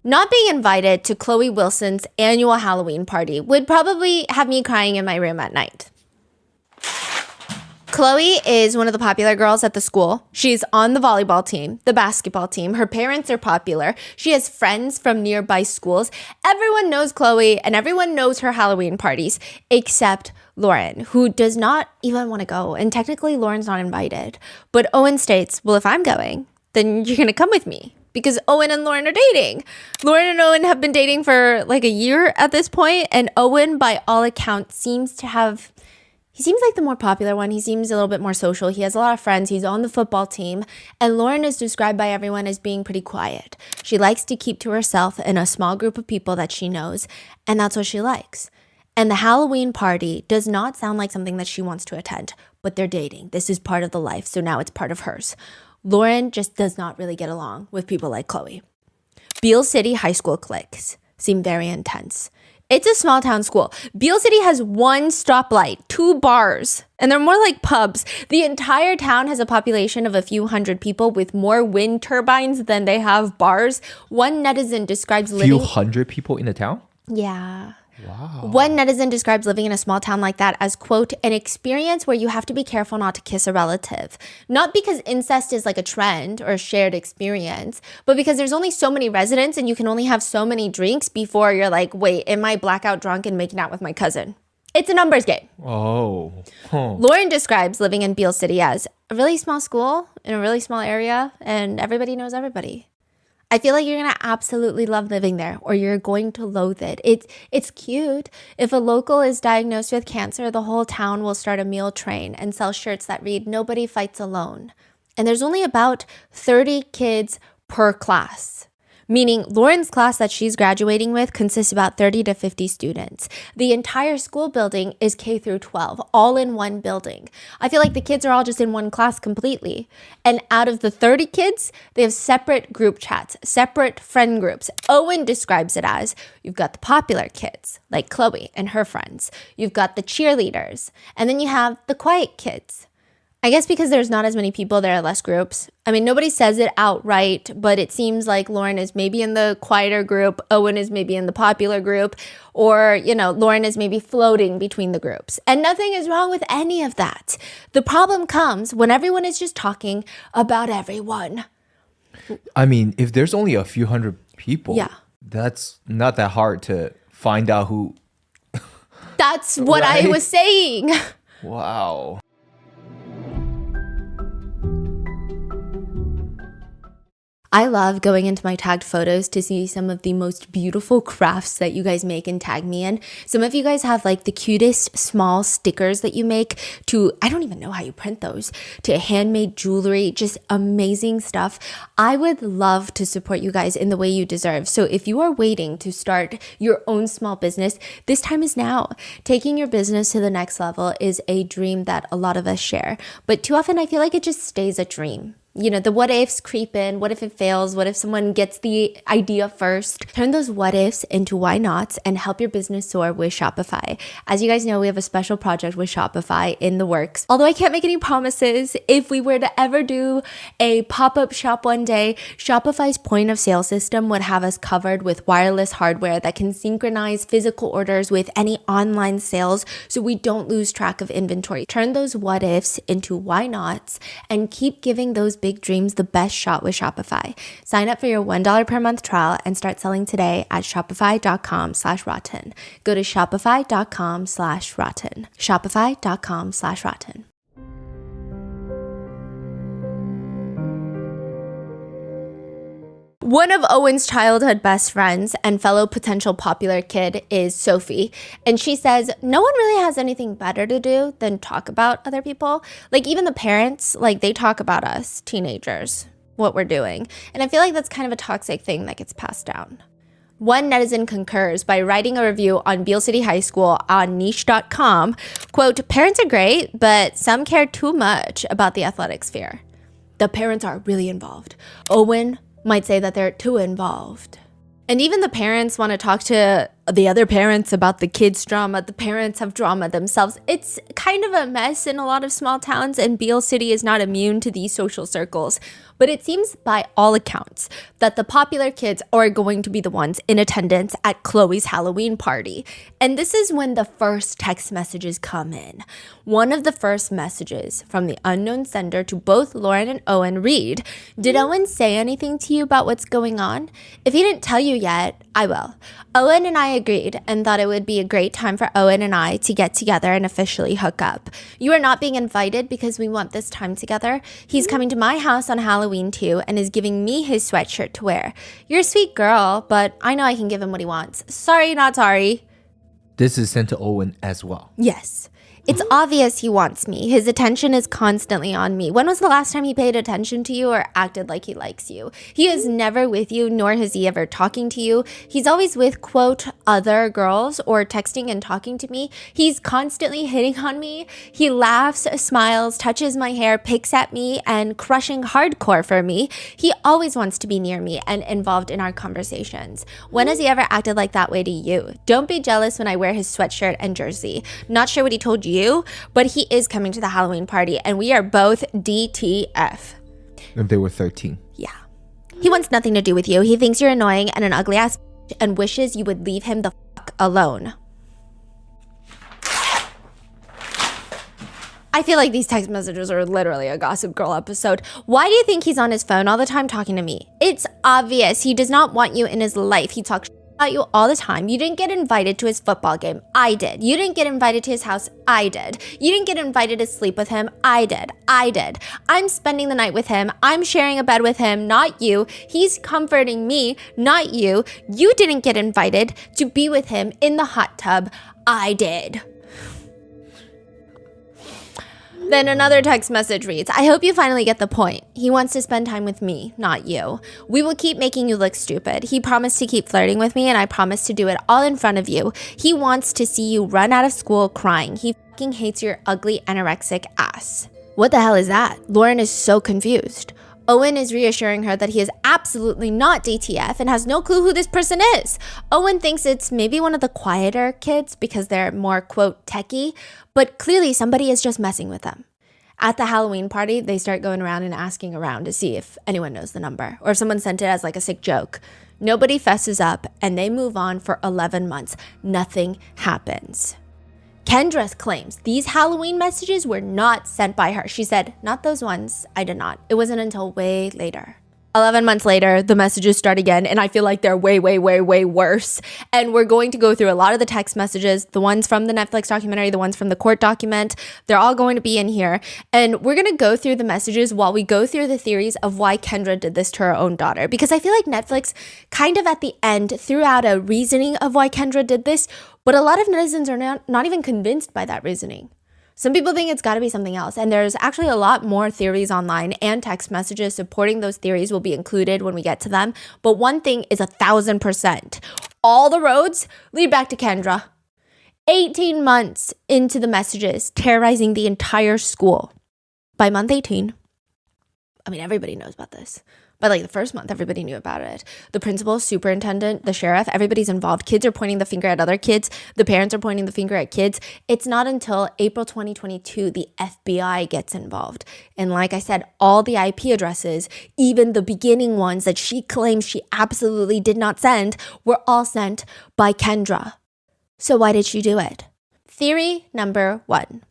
Not being invited to Chloe Wilson's annual Halloween party would probably have me crying in my room at night. Chloe is one of the popular girls at the school. She's on the volleyball team, the basketball team. Her parents are popular. She has friends from nearby schools. Everyone knows Chloe and everyone knows her Halloween parties, except Lauren, who does not even want to go. And technically, Lauren's not invited. But Owen states, well, if I'm going, then you're going to come with me. Because Owen and Lauren are dating. Lauren and Owen have been dating for like a year at this point. And Owen, by all accounts, seems like the more popular one. He seems a little bit more social. He has a lot of friends. He's on the football team. And Lauren is described by everyone as being pretty quiet. She likes to keep to herself in a small group of people that she knows. And that's what she likes. And the Halloween party does not sound like something that she wants to attend. But they're dating. This is part of the life. So now it's part of hers. Lauren just does not really get along with people like Chloe. Beale City high school cliques seem very intense. It's a small town school. Beale City has one stoplight, 2 bars, and they're more like pubs. The entire town has a population of a few hundred people with more wind turbines than they have bars. One netizen describes living... Few hundred people in the town? Yeah. Wow. One netizen describes living in a small town like that as, quote, an experience where you have to be careful not to kiss a relative. Not because incest is like a trend or a shared experience, but because there's only so many residents and you can only have so many drinks before you're like, wait, am I blackout drunk and making out with my cousin? It's a numbers game. Oh. Huh. Lauren describes living in Beale City as a really small school in a really small area and everybody knows everybody. I feel like you're going to absolutely love living there or you're going to loathe it. It's cute. If a local is diagnosed with cancer, the whole town will start a meal train and sell shirts that read, "Nobody fights alone." And there's only about 30 kids per class. Meaning Lauren's class that she's graduating with consists of about 30 to 50 students. The entire school building is K through 12, all in one building. I feel like the kids are all just in one class completely. And out of the 30 kids, they have separate group chats, separate friend groups. Owen describes it as, you've got the popular kids, like Chloe and her friends. You've got the cheerleaders. And then you have the quiet kids. I guess because there's not as many people, there are less groups. I mean, nobody says it outright, but it seems like Lauren is maybe in the quieter group, Owen is maybe in the popular group, or, Lauren is maybe floating between the groups. And nothing is wrong with any of that. The problem comes when everyone is just talking about everyone. I mean, if there's only a few hundred people, Yeah. that's not that hard to find out who. That's what I Right? was saying. Wow. I love going into my tagged photos to see some of the most beautiful crafts that you guys make and tag me in. Some of you guys have like the cutest small stickers that you make to, I don't even know how you print those, to handmade jewelry, just amazing stuff. I would love to support you guys in the way you deserve. So if you are waiting to start your own small business, this time is now. Taking your business to the next level is a dream that a lot of us share. But too often I feel like it just stays a dream. the what ifs creep in. What if it fails? What if someone gets the idea first? Turn those what ifs into why nots and help your business soar with Shopify. As you guys know, we have a special project with Shopify in the works. Although I can't make any promises, if we were to ever do a pop-up shop one day, Shopify's point of sale system would have us covered with wireless hardware that can synchronize physical orders with any online sales so we don't lose track of inventory. Turn those what ifs into why nots and keep giving those big dreams the best shot with Shopify. Sign up for your $1 per month trial and start selling today at shopify.com/rotten. Go to shopify.com/rotten. Shopify.com/rotten. One of Owen's childhood best friends and fellow potential popular kid is Sophie. And she says, no one really has anything better to do than talk about other people. Like even the parents, like they talk about us, teenagers, what we're doing. And I feel like that's kind of a toxic thing that gets passed down. One netizen concurs by writing a review on Beale City High School on niche.com. Quote, parents are great, but some care too much about the athletic sphere. The parents are really involved. Owen might say that they're too involved. And even the parents want to talk to the other parents about the kids' drama. The parents have drama themselves. It's kind of a mess in a lot of small towns, and Beale City is not immune to these social circles. But it seems by all accounts that the popular kids are going to be the ones in attendance at Chloe's Halloween party. And this is when the first text messages come in. One of the first messages from the unknown sender to both Lauren and Owen read, did Owen say anything to you about what's going on? If he didn't tell you yet, I will. Owen and I agreed and thought it would be a great time for Owen and I to get together and officially hook up. You are not being invited because we want this time together. He's coming to my house on Halloween too and is giving me his sweatshirt to wear. You're a sweet girl, but I know I can give him what he wants. Sorry, not sorry. This is sent to Owen as well. Yes. It's obvious he wants me. His attention is constantly on me. When was the last time he paid attention to you or acted like he likes you? He is never with you, nor is he ever talking to you. He's always with, quote, other girls or texting and talking to me. He's constantly hitting on me. He laughs, smiles, touches my hair, picks at me, and crushing hardcore for me. He always wants to be near me and involved in our conversations. When has he ever acted like that way to you? Don't be jealous when I wear his sweatshirt and jersey. Not sure what he told you, but he is coming to the Halloween party and we are both DTF. If they were 13. Yeah. He wants nothing to do with you. He thinks you're annoying and an ugly ass and wishes you would leave him the fuck alone. I feel like these text messages are literally a Gossip Girl episode. Why do you think he's on his phone all the time talking to me? It's obvious. He does not want you in his life. He talks about you all the time. You didn't get invited to his football game. I did. You didn't get invited to his house. I did. You didn't get invited to sleep with him. I did. I did. I'm spending the night with him. I'm sharing a bed with him, not you. He's comforting me, not you. You didn't get invited to be with him in the hot tub. I did. Then another text message reads, I hope you finally get the point. He wants to spend time with me, not you. We will keep making you look stupid. He promised to keep flirting with me and I promised to do it all in front of you. He wants to see you run out of school crying. He fucking hates your ugly anorexic ass. What the hell is that? Lauren is so confused. Owen is reassuring her that he is absolutely not DTF and has no clue who this person is. Owen thinks it's maybe one of the quieter kids because they're more, quote, techie, but clearly somebody is just messing with them. At the Halloween party, they start going around and asking around to see if anyone knows the number or if someone sent it as like a sick joke. Nobody fesses up and they move on for 11 months. Nothing happens. Kendra claims these Halloween messages were not sent by her. She said, not those ones. I did not. It wasn't until way later. 11 months later, the messages start again, and I feel like they're way, way, way, way worse. And we're going to go through a lot of the text messages, the ones from the Netflix documentary, the ones from the court document. They're all going to be in here. And we're going to go through the messages while we go through the theories of why Kendra did this to her own daughter. Because I feel like Netflix kind of at the end threw out a reasoning of why Kendra did this, but a lot of netizens are not even convinced by that reasoning. Some people think it's got to be something else, and there's actually a lot more theories online and text messages supporting those theories will be included when we get to them. But one thing is 1,000%. All the roads lead back to Kendra. 18 months into the messages, terrorizing the entire school. By month 18, I mean, everybody knows about this. But like the first month, everybody knew about it. The principal, superintendent, the sheriff, everybody's involved. Kids are pointing the finger at other kids. The parents are pointing the finger at kids. It's not until April 2022 the FBI gets involved. And like I said, all the IP addresses, even the beginning ones that she claims she absolutely did not send, were all sent by Kendra. So why did she do it? Theory number 1.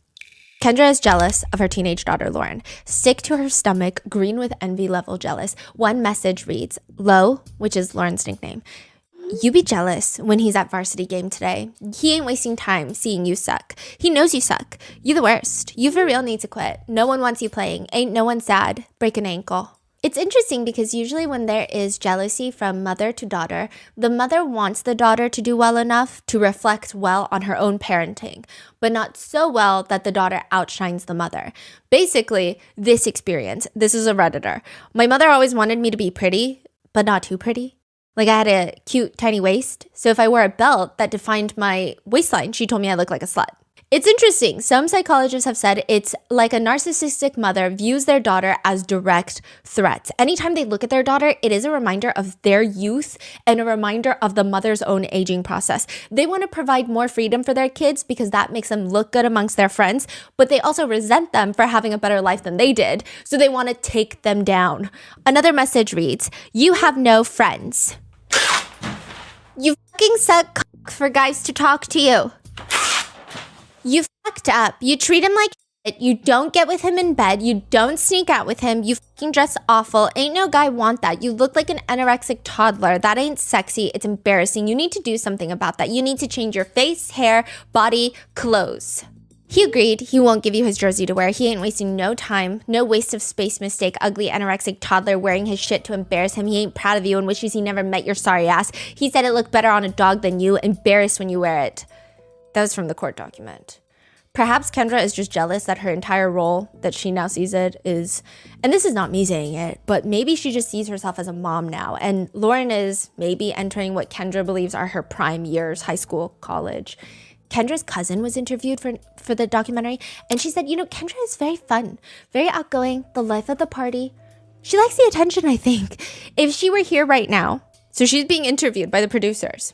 Kendra is jealous of her teenage daughter, Lauren. Sick to her stomach, green with envy level jealous. One message reads, Lo, which is Lauren's nickname, you be jealous when he's at varsity game today. He ain't wasting time seeing you suck. He knows you suck. You the worst. You for real need to quit. No one wants you playing. Ain't no one sad. Break an ankle. It's interesting because usually when there is jealousy from mother to daughter, the mother wants the daughter to do well enough to reflect well on her own parenting, but not so well that the daughter outshines the mother. Basically, this experience, this is a Redditor. My mother always wanted me to be pretty, but not too pretty. Like I had a cute, tiny waist. So if I wore a belt that defined my waistline, she told me I looked like a slut. It's interesting. Some psychologists have said it's like a narcissistic mother views their daughter as direct threats. Anytime they look at their daughter, it is a reminder of their youth and a reminder of the mother's own aging process. They want to provide more freedom for their kids because that makes them look good amongst their friends, but they also resent them for having a better life than they did, so they want to take them down. Another message reads, you have no friends. You fucking suck cock for guys to talk to you. You fucked up. You treat him like shit. You don't get with him in bed. You don't sneak out with him. You fucking dress awful. Ain't no guy want that. You look like an anorexic toddler. That ain't sexy. It's embarrassing. You need to do something about that. You need to change your face, hair, body, clothes. He agreed. He won't give you his jersey to wear. He ain't wasting no time. No waste of space mistake. Ugly anorexic toddler wearing his shit to embarrass him. He ain't proud of you and wishes he never met your sorry ass. He said it looked better on a dog than you. Embarrassed when you wear it. That was from the court document. Perhaps Kendra is just jealous that her entire role that she now sees it is, and this is not me saying it, but maybe she just sees herself as a mom now. And Lauren is maybe entering what Kendra believes are her prime years, high school, college. Kendra's cousin was interviewed for the documentary, and she said, Kendra is very fun, very outgoing, the life of the party. She likes the attention, I think. If she were here right now, so she's being interviewed by the producers.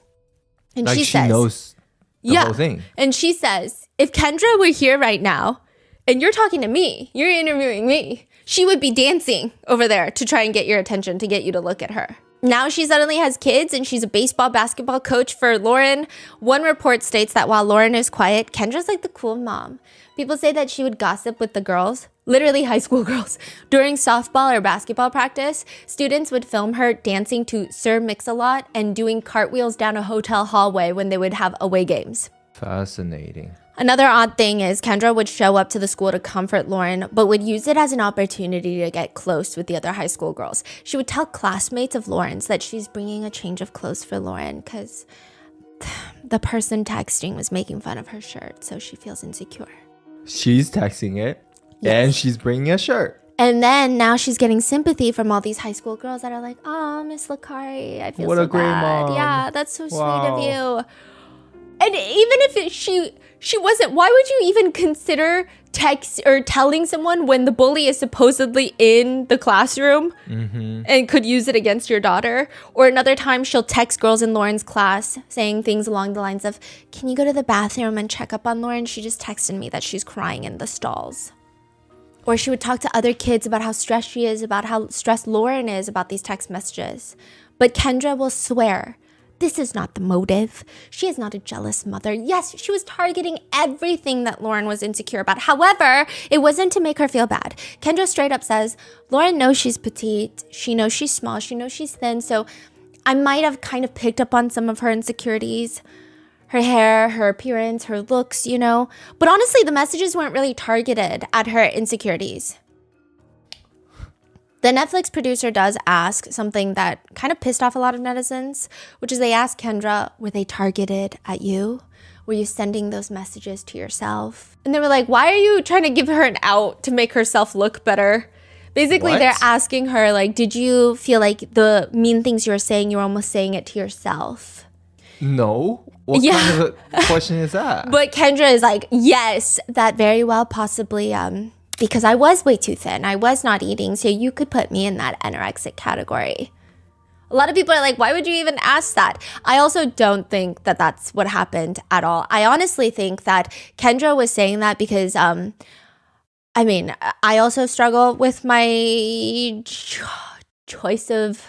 And Like she she says, knows the whole thing. And she says, if Kendra were here right now and you're talking to me, you're interviewing me, she would be dancing over there to try and get your attention, to get you to look at her. Now she suddenly has kids and she's a baseball, basketball coach for Lauren. One report states that while Lauren is quiet, Kendra's like the cool mom. People say that she would gossip with the girls, literally high school girls. During softball or basketball practice, students would film her dancing to Sir Mix-a-Lot and doing cartwheels down a hotel hallway when they would have away games. Fascinating. Another odd thing is Kendra would show up to the school to comfort Lauren, but would use it as an opportunity to get close with the other high school girls. She would tell classmates of Lauren's that she's bringing a change of clothes for Lauren because the person texting was making fun of her shirt, so she feels insecure. She's texting it, and she's bringing a shirt. And then now she's getting sympathy from all these high school girls that are like, oh, Miss Lakari, I feel What so a great bad. mom. Yeah, that's so sweet Wow. of you. And even if she wasn't, why would you even consider text or telling someone when the bully is supposedly in the classroom and could use it against your daughter? Or another time she'll text girls in Lauren's class saying things along the lines of, can you go to the bathroom and check up on Lauren? She just texted me that she's crying in the stalls. Or she would talk to other kids about how stressed she is, about how stressed Lauren is about these text messages. But Kendra will swear, this is not the motive. She is not a jealous mother. Yes, she was targeting everything that Lauren was insecure about. However, it wasn't to make her feel bad. Kendra straight up says, Lauren knows she's petite. She knows she's small. She knows she's thin. So I might have kind of picked up on some of her insecurities. Her hair, her appearance, her looks, But honestly, the messages weren't really targeted at her insecurities. The Netflix producer does ask something that kind of pissed off a lot of netizens, which is they asked Kendra, were they targeted at you? Were you sending those messages to yourself? And they were like, why are you trying to give her an out to make herself look better? Basically, What? they're asking her, like, did you feel like the mean things you were saying, you were almost saying it to yourself? No. What kind of a question is that? But Kendra is like, yes, that very well possibly because I was way too thin. I was not eating, so you could put me in that anorexic category. A lot of people are like, why would you even ask that? I also don't think that that's what happened at all. I honestly think that Kendra was saying that because, I also struggle with my choice of...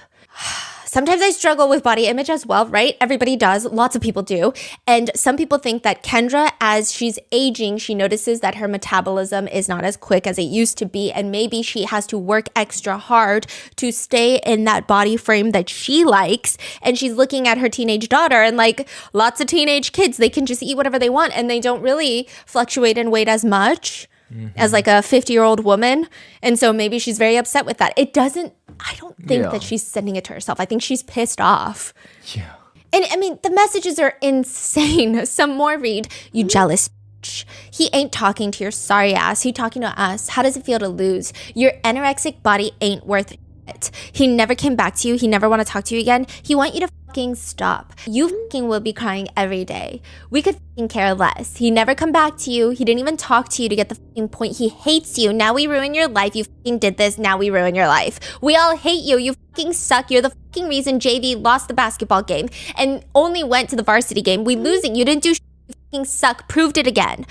Sometimes I struggle with body image as well, right? Everybody does. Lots of people do. And some people think that Kendra, as she's aging, she notices that her metabolism is not as quick as it used to be. And maybe she has to work extra hard to stay in that body frame that she likes. And she's looking at her teenage daughter, and like lots of teenage kids, they can just eat whatever they want and they don't really fluctuate in weight as much as like a 50-year-old woman. And so maybe she's very upset with that. I don't think that she's sending it to herself. I think she's pissed off. Yeah. And I mean, the messages are insane. Some more read, you jealous bitch. He ain't talking to your sorry ass. He talking to us. How does it feel to lose? Your anorexic body ain't worth it. He never came back to you. He never want to talk to you again. He want you to fucking stop. You fucking will be crying every day. We could fucking care less. He never come back to you. He didn't even talk to you to get the fucking point. He hates you. Now we ruin your life. You fucking did this. Now we ruin your life. We all hate you. You fucking suck. You're the fucking reason JV lost the basketball game and only went to the varsity game. We losing. You didn't do shit. You fucking suck. Proved it again.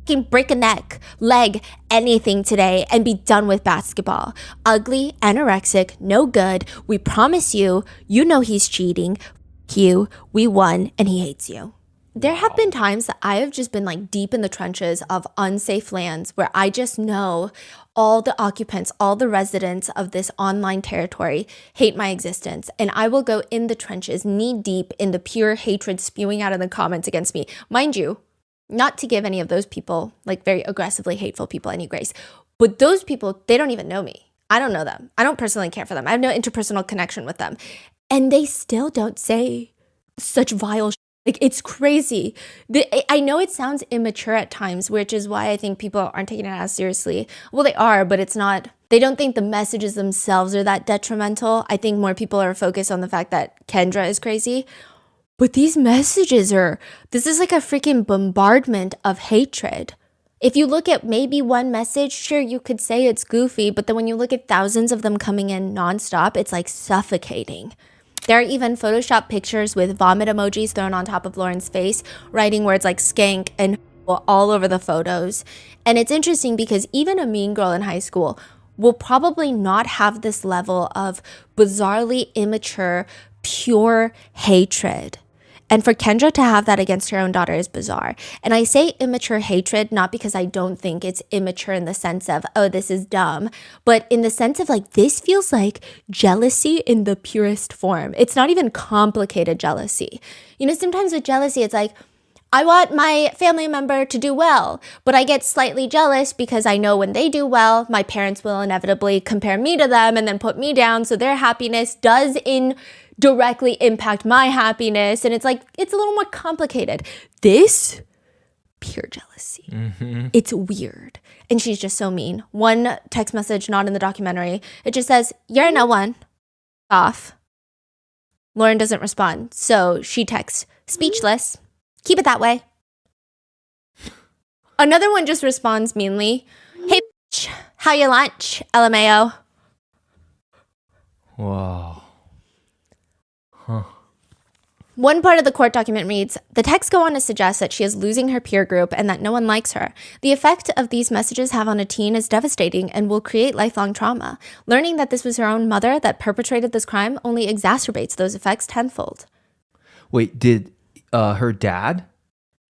Fucking break a neck, leg, anything today and be done with basketball. Ugly, anorexic, no good. We promise you, you know he's cheating. F you, we won, and he hates you. There have been times that I have just been like deep in the trenches of unsafe lands where I just know all the occupants, all the residents of this online territory hate my existence. And I will go in the trenches, knee deep in the pure hatred spewing out in the comments against me. Mind you, not to give any of those people, like very aggressively hateful people, any grace. But those people, they don't even know me. I don't know them. I don't personally care for them. I have no interpersonal connection with them. And they still don't say such vile shit. Like, it's crazy. I know it sounds immature at times, which is why I think people aren't taking it as seriously. Well, they are, but it's not. They don't think the messages themselves are that detrimental. I think more people are focused on the fact that Kendra is crazy. But these messages this is like a freaking bombardment of hatred. If you look at maybe one message, sure, you could say it's goofy, but then when you look at thousands of them coming in nonstop, it's like suffocating. There are even Photoshop pictures with vomit emojis thrown on top of Lauren's face, writing words like skank and all over the photos. And it's interesting because even a mean girl in high school will probably not have this level of bizarrely immature, pure hatred. And for Kendra to have that against her own daughter is bizarre. And I say immature hatred, not because I don't think it's immature in the sense of, oh, this is dumb, but in the sense of like, this feels like jealousy in the purest form. It's not even complicated jealousy. You know, sometimes with jealousy, it's like, I want my family member to do well, but I get slightly jealous because I know when they do well, my parents will inevitably compare me to them and then put me down. So their happiness does directly impact my happiness. And it's like, it's a little more complicated. This, pure jealousy. It's weird. And she's just so mean. One text message, not in the documentary, it just says, you're no one. Off. Lauren doesn't respond. So she texts, speechless. Keep it that way. Another one just responds meanly, hey, bitch, how your lunch? LMAO. Wow. Huh. One part of the court document reads, the texts go on to suggest that she is losing her peer group and that no one likes her. The effect of these messages have on a teen is devastating and will create lifelong trauma. Learning that this was her own mother that perpetrated this crime only exacerbates those effects tenfold. Wait, did her dad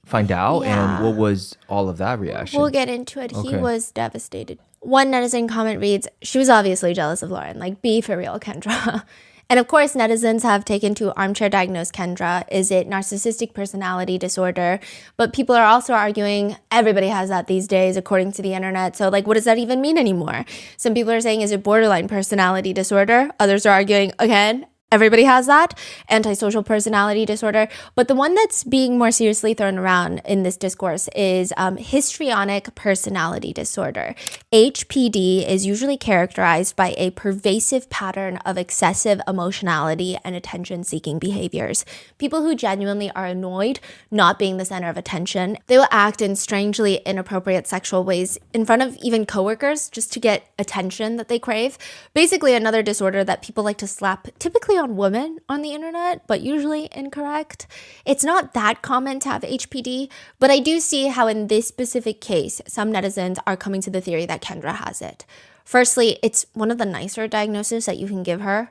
find out? Yeah. And what was all of that reaction? We'll get into it. Okay. He was devastated. One netizen comment reads, she was obviously jealous of Lauren. Like, be for real, Kendra. And of course, netizens have taken to armchair diagnose Kendra. Is it narcissistic personality disorder? But people are also arguing everybody has that these days, according to the internet. So like, what does that even mean anymore? Some people are saying, is it borderline personality disorder? Others are arguing, again, Everybody has that, antisocial personality disorder. But the one that's being more seriously thrown around in this discourse is histrionic personality disorder. HPD is usually characterized by a pervasive pattern of excessive emotionality and attention-seeking behaviors. People who genuinely are annoyed not being the center of attention, they will act in strangely inappropriate sexual ways in front of even coworkers just to get attention that they crave. Basically, another disorder that people like to slap typically on women on the internet, but usually incorrect. It's not that common to have HPD, but I do see how in this specific case, some netizens are coming to the theory that Kendra has it. Firstly, it's one of the nicer diagnoses that you can give her.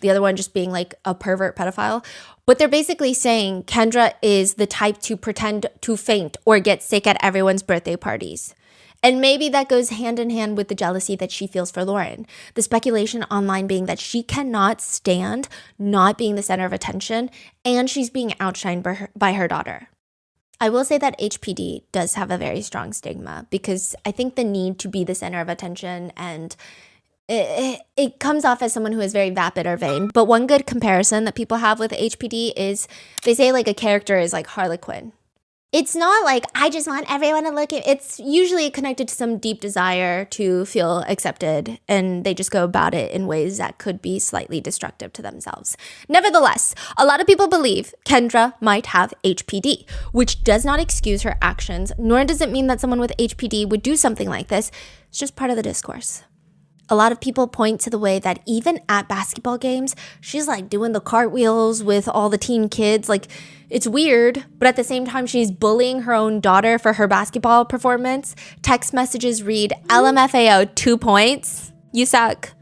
The other one just being like a pervert pedophile. But they're basically saying Kendra is the type to pretend to faint or get sick at everyone's birthday parties. And maybe that goes hand in hand with the jealousy that she feels for Lauren. The speculation online being that she cannot stand not being the center of attention and she's being outshined by her daughter. I will say that HPD does have a very strong stigma because I think the need to be the center of attention and it comes off as someone who is very vapid or vain. But one good comparison that people have with HPD is they say like a character is like Harley Quinn. It's not like, I just want everyone to look at, it's usually connected to some deep desire to feel accepted, and they just go about it in ways that could be slightly destructive to themselves. Nevertheless, a lot of people believe Kendra might have HPD, which does not excuse her actions, nor does it mean that someone with HPD would do something like this. It's just part of the discourse. A lot of people point to the way that even at basketball games, she's like doing the cartwheels with all the teen kids. Like, it's weird, but at the same time, she's bullying her own daughter for her basketball performance. Text messages read, LMFAO, 2 points. You suck.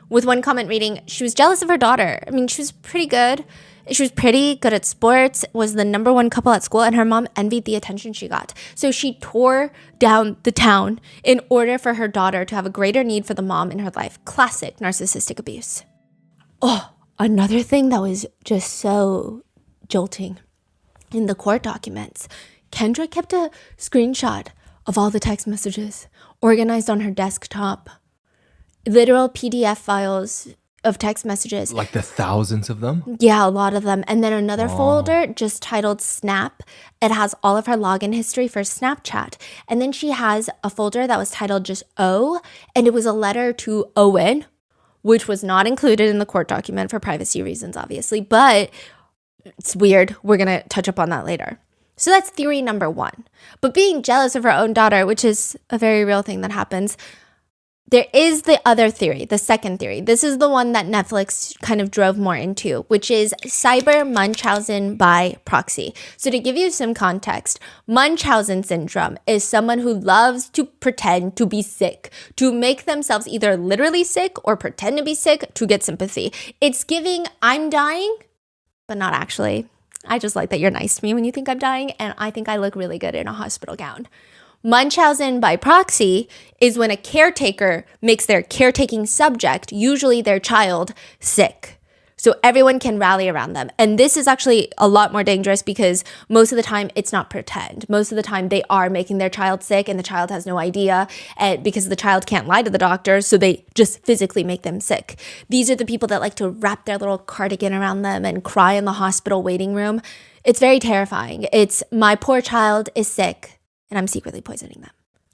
With one comment reading, she was jealous of her daughter. I mean, she was pretty good. She was pretty good at sports, was the number one couple at school, and her mom envied the attention she got. So she tore down the town in order for her daughter to have a greater need for the mom in her life. Classic narcissistic abuse. Oh, another thing that was just so jolting in the court documents, Kendra kept a screenshot of all the text messages organized on her desktop. Literal PDF files of text messages. Like the thousands of them? Yeah, a lot of them. And then another folder just titled Snap. It has all of her login history for Snapchat. And then she has a folder that was titled just O, and it was a letter to Owen, which was not included in the court document for privacy reasons, obviously. But it's weird. We're going to touch up on that later. So that's theory number one. But being jealous of her own daughter, which is a very real thing that happens, there is the other theory, the second theory. This is the one that Netflix kind of drove more into, which is cyber Munchausen by proxy. So to give you some context, Munchausen syndrome is someone who loves to pretend to be sick, to make themselves either literally sick or pretend to be sick to get sympathy. It's giving, I'm dying, but not actually. I just like that you're nice to me when you think I'm dying, and I think I look really good in a hospital gown. Munchausen by proxy is when a caretaker makes their caretaking subject, usually their child, sick. So everyone can rally around them. And this is actually a lot more dangerous because most of the time it's not pretend. Most of the time they are making their child sick and the child has no idea, and because the child can't lie to the doctor, so they just physically make them sick. These are the people that like to wrap their little cardigan around them and cry in the hospital waiting room. It's very terrifying. It's, my poor child is sick, and I'm secretly poisoning them.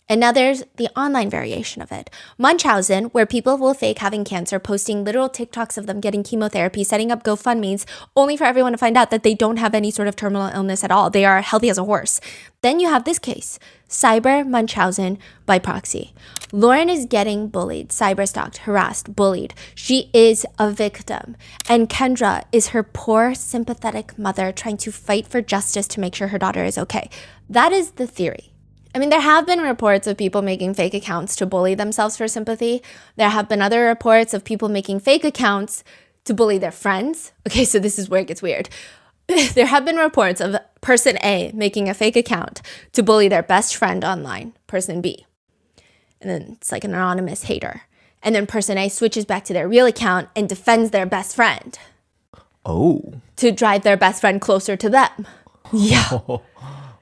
And now there's the online variation of it. Munchausen, where people will fake having cancer, posting literal TikToks of them getting chemotherapy, setting up GoFundMes, only for everyone to find out that they don't have any sort of terminal illness at all. They are healthy as a horse. Then you have this case, cyber Munchausen by proxy. Lauren is getting bullied, cyberstalked, harassed, bullied. She is a victim. And Kendra is her poor, sympathetic mother trying to fight for justice to make sure her daughter is okay. That is the theory. I mean, there have been reports of people making fake accounts to bully themselves for sympathy. There have been other reports of people making fake accounts to bully their friends. Okay, so this is where it gets weird. There have been reports of person A making a fake account to bully their best friend online, person B. And then it's like an anonymous hater. And then person A switches back to their real account and defends their best friend. Oh. To drive their best friend closer to them. Yeah.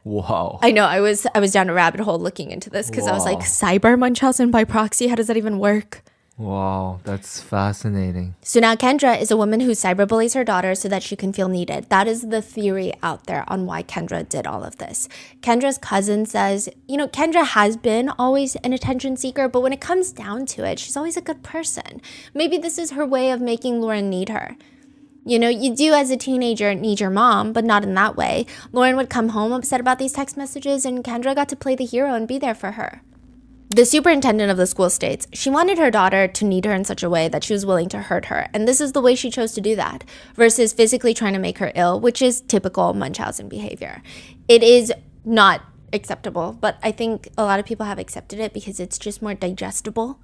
Wow. I know. I was down a rabbit hole looking into this because I was like, cyber Munchausen by proxy? How does that even work? Wow, that's fascinating. So now Kendra is a woman who cyberbullies her daughter so that she can feel needed. That is the theory out there on why Kendra did all of this. Kendra's cousin says, Kendra has been always an attention seeker, but when it comes down to it, she's always a good person. Maybe this is her way of making Lauren need her. You do as a teenager need your mom, but not in that way. Lauren would come home upset about these text messages, and Kendra got to play the hero and be there for her. The superintendent of the school states she wanted her daughter to need her in such a way that she was willing to hurt her, and this is the way she chose to do that, versus physically trying to make her ill, which is typical Munchausen behavior. It is not acceptable, but I think a lot of people have accepted it because it's just more digestible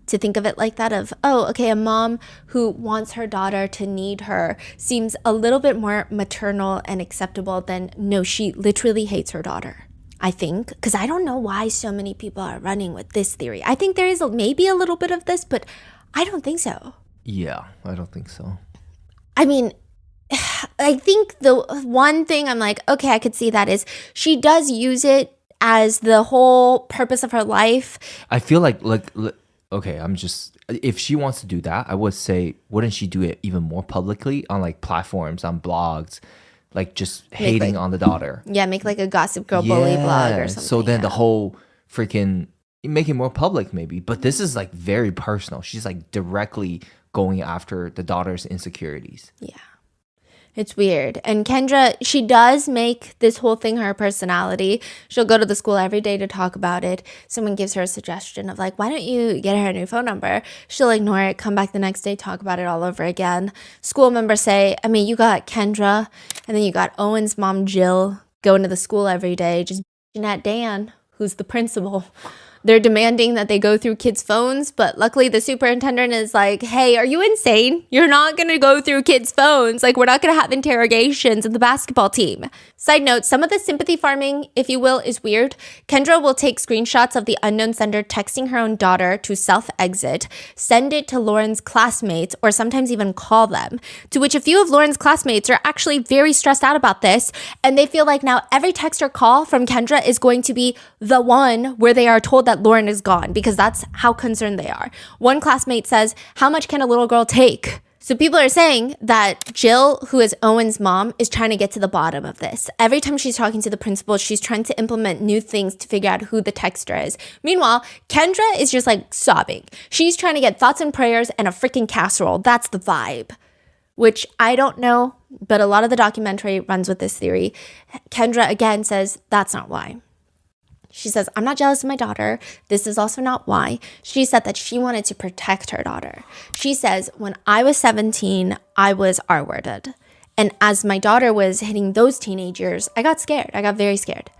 to think of it like that of, oh, okay, a mom who wants her daughter to need her seems a little bit more maternal and acceptable than, no, she literally hates her daughter. I think, because I don't know why so many people are running with this theory. I think there is maybe a little bit of this, but I don't think so. Yeah, I don't think so. I mean, I think the one thing I'm like, okay, I could see that is she does use it as the whole purpose of her life. I feel like okay, if she wants to do that, I would say, wouldn't she do it even more publicly on like platforms, on blogs? Like just hating on the daughter. Yeah, make like a Gossip Girl bully blog or something. So then the whole freaking make it more public maybe. But this is like very personal. She's like directly going after the daughter's insecurities. Yeah. It's weird. And Kendra, she does make this whole thing her personality. She'll go to the school every day to talk about it. Someone gives her a suggestion of like, why don't you get her a new phone number? She'll ignore it, come back the next day, talk about it all over again. School members say, I mean, you got Kendra, and then you got Owen's mom, Jill, going to the school every day, just bitching at Dan, who's the principal. They're demanding that they go through kids' phones, but luckily the superintendent is like, hey, are you insane? You're not going to go through kids' phones. Like, we're not going to have interrogations of the basketball team. Side note, some of the sympathy farming, if you will, is weird. Kendra will take screenshots of the unknown sender texting her own daughter to self-exit, send it to Lauren's classmates, or sometimes even call them, to which a few of Lauren's classmates are actually very stressed out about this, and they feel like now every text or call from Kendra is going to be the one where they are told that Lauren is gone, because that's how concerned they are. One classmate says, how much can a little girl take? So people are saying that Jill, who is Owen's mom, is trying to get to the bottom of this. Every time she's talking to the principal, she's trying to implement new things to figure out who the texter is. Meanwhile, Kendra is just like sobbing. She's trying to get thoughts and prayers and a freaking casserole. That's the vibe. Which I don't know, but a lot of the documentary runs with this theory. Kendra again says that's not why. She says, I'm not jealous of my daughter. This is also not why. She said that she wanted to protect her daughter. She says, when I was 17, I was R-worded. And as my daughter was hitting those teenage years, I got scared. I got very scared.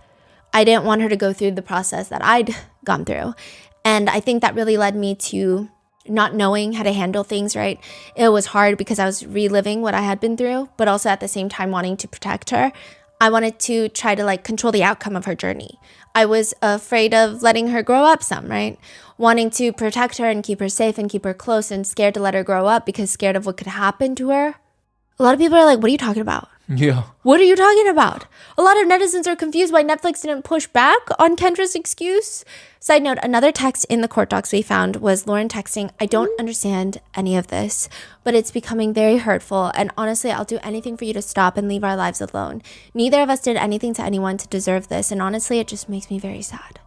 I didn't want her to go through the process that I'd gone through. And I think that really led me to not knowing how to handle things, right? It was hard because I was reliving what I had been through, but also at the same time wanting to protect her. I wanted to try to like control the outcome of her journey. I was afraid of letting her grow up some, right? Wanting to protect her and keep her safe and keep her close, and scared to let her grow up because scared of what could happen to her. A lot of people are like, what are you talking about? Yeah. What are you talking about? A lot of netizens are confused why Netflix didn't push back on Kendra's excuse. Side note, another text in the court docs we found was Lauren texting, I don't understand any of this, but it's becoming very hurtful, and honestly, I'll do anything for you to stop and leave our lives alone. Neither of us did anything to anyone to deserve this, and honestly, it just makes me very sad.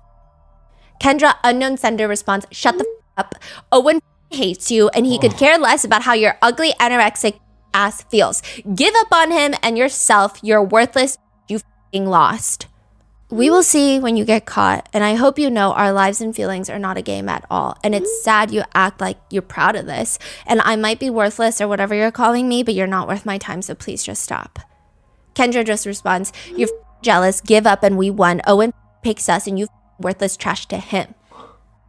Kendra, unknown sender, responds, shut the up. Owen hates you, and he could care less about how your ugly anorexic ass feels. Give up on him and yourself. You're worthless. You f***ing lost. We will see when you get caught, and I hope you know our lives and feelings are not a game at all, and it's sad you act like you're proud of this, and I might be worthless or whatever you're calling me, but you're not worth my time, so please just stop. Kendra just responds, you're jealous, give up, and we won. Owen picks us, and you worthless trash to him.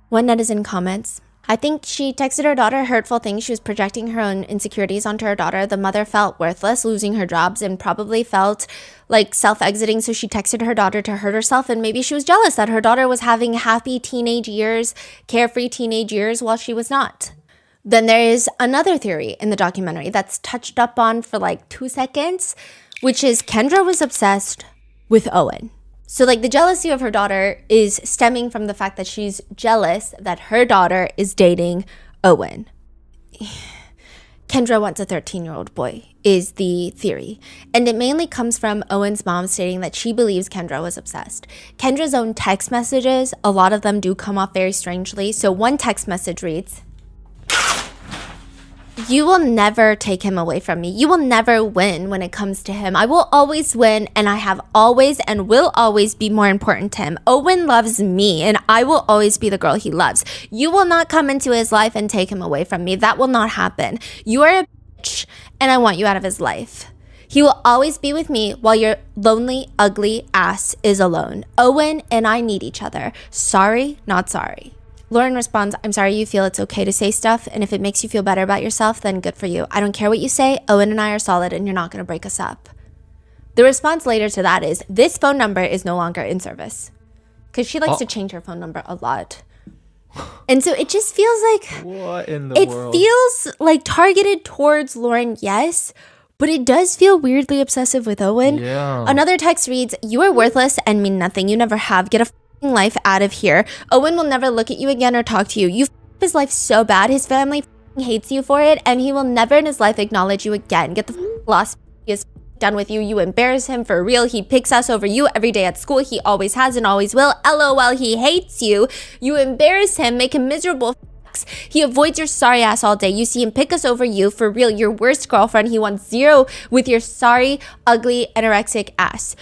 One netizen comments, I think she texted her daughter hurtful things. She was projecting her own insecurities onto her daughter. The mother felt worthless, losing her jobs, and probably felt like self-exiting. So she texted her daughter to hurt herself. And maybe she was jealous that her daughter was having happy teenage years, carefree teenage years, while she was not. Then there is another theory in the documentary that's touched up on for like 2 seconds, which is Kendra was obsessed with Owen. So like the jealousy of her daughter is stemming from the fact that she's jealous that her daughter is dating Owen. Kendra wants a 13-year-old boy, is the theory. And it mainly comes from Owen's mom stating that she believes Kendra was obsessed. Kendra's own text messages, a lot of them do come off very strangely. So one text message reads, "You will never take him away from me. You will never win when it comes to him. I will always win, and I have always and will always be more important to him. Owen loves me, and I will always be the girl he loves. You will not come into his life and take him away from me. That will not happen. You are a bitch, and I want you out of his life. He will always be with me while your lonely, ugly ass is alone. Owen and I need each other. Sorry, not sorry." Lauren responds, "I'm sorry you feel it's okay to say stuff, and if it makes you feel better about yourself, then good for you. I don't care what you say. Owen and I are solid, and you're not going to break us up." The response later to that is, "This phone number is no longer in service." Because she likes to change her phone number a lot. And so it just feels like... What in the world? It feels like targeted towards Lauren, yes, but it does feel weirdly obsessive with Owen. Yeah. Another text reads, "You are worthless and mean nothing. You never have. Get a life out of here. Owen will never look at you again or talk to you. You f***ed his life so bad. His family hates you for it, and he will never in his life acknowledge you again. Get the lost. He is done with you. You embarrass him for real. He picks us over you every day at school. He always has and always will. LOL, he hates you. You embarrass him, make him miserable. He avoids your sorry ass all day. You see him pick us over you for real. Your worst girlfriend. He wants zero with your sorry, ugly, anorexic ass."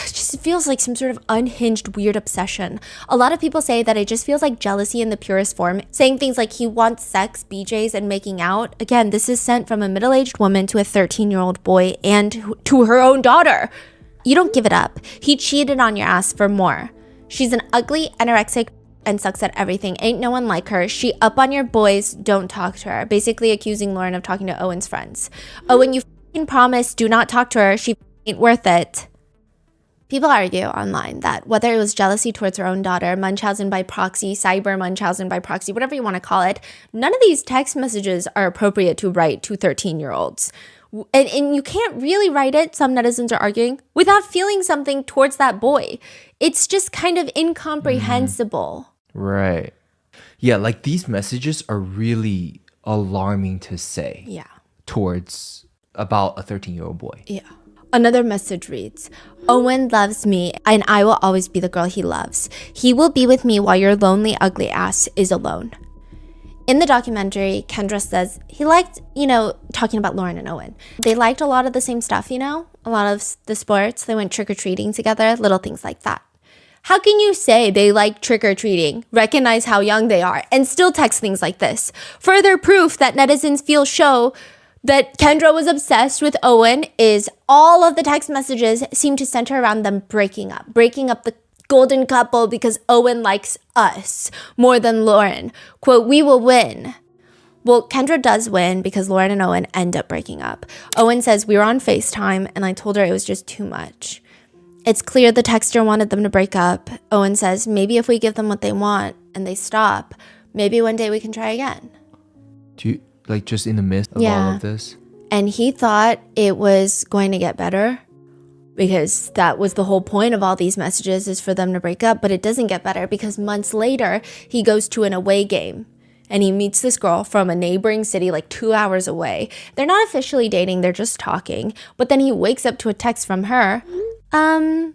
It just feels like some sort of unhinged weird obsession. A lot of people say that it just feels like jealousy in the purest form, saying things like he wants sex, BJs, and making out. Again, this is sent from a middle-aged woman to a 13-year-old boy and to her own daughter. You don't give it up. He cheated on your ass for more. She's an ugly, anorexic, and sucks at everything. Ain't no one like her. She up on your boys. Don't talk to her. Basically accusing Lauren of talking to Owen's friends. Owen, you f***ing promise, do not talk to her. She ain't worth it. People argue online that whether it was jealousy towards her own daughter, Munchausen by proxy, cyber Munchausen by proxy, whatever you want to call it, none of these text messages are appropriate to write to 13-year-olds. And you can't really write it, some netizens are arguing, without feeling something towards that boy. It's just kind of incomprehensible. Right. Yeah, like these messages are really alarming to say. Yeah. Towards about a 13-year-old boy. Yeah. Another message reads, "Owen loves me, and I will always be the girl he loves. He will be with me while your lonely, ugly ass is alone." In the documentary, Kendra says he liked, talking about Lauren and Owen. They liked a lot of the same stuff, a lot of the sports. They went trick-or-treating together, little things like that. How can you say they like trick-or-treating, recognize how young they are, and still text things like this? Further proof that netizens feel show that Kendra was obsessed with Owen is all of the text messages seem to center around them breaking up the golden couple because Owen likes us more than Lauren. Quote, "We will win." Well, Kendra does win because Lauren and Owen end up breaking up. Owen says, "We were on FaceTime and I told her it was just too much." It's clear the texter wanted them to break up. Owen says, "Maybe if we give them what they want and they stop, maybe one day we can try again." Do you, like, just in the midst of all of this? And he thought it was going to get better because that was the whole point of all these messages, is for them to break up. But it doesn't get better because months later, he goes to an away game and he meets this girl from a neighboring city like 2 hours away. They're not officially dating, they're just talking. But then he wakes up to a text from her.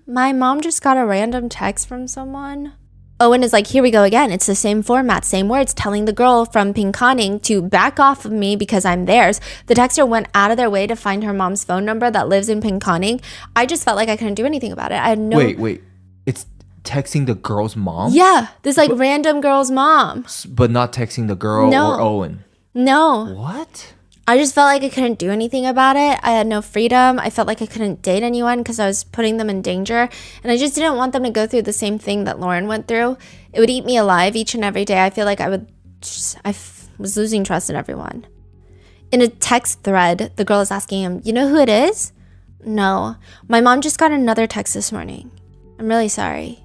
My mom just got a random text from someone. Owen is like, here we go again. It's the same format, same words, telling the girl from Pinconning to back off of me because I'm theirs. The texter went out of their way to find her mom's phone number that lives in Pinconning. I just felt like I couldn't do anything about it. I had no... Wait. It's texting the girl's mom? Yeah, this random girl's mom. But not texting the girl or Owen? No. What? I just felt like I couldn't do anything about it. I had no freedom. I felt like I couldn't date anyone because I was putting them in danger. And I just didn't want them to go through the same thing that Lauren went through. It would eat me alive each and every day. I feel like I was losing trust in everyone. In a text thread, the girl is asking him, "You know who it is?" "No. My mom just got another text this morning. I'm really sorry."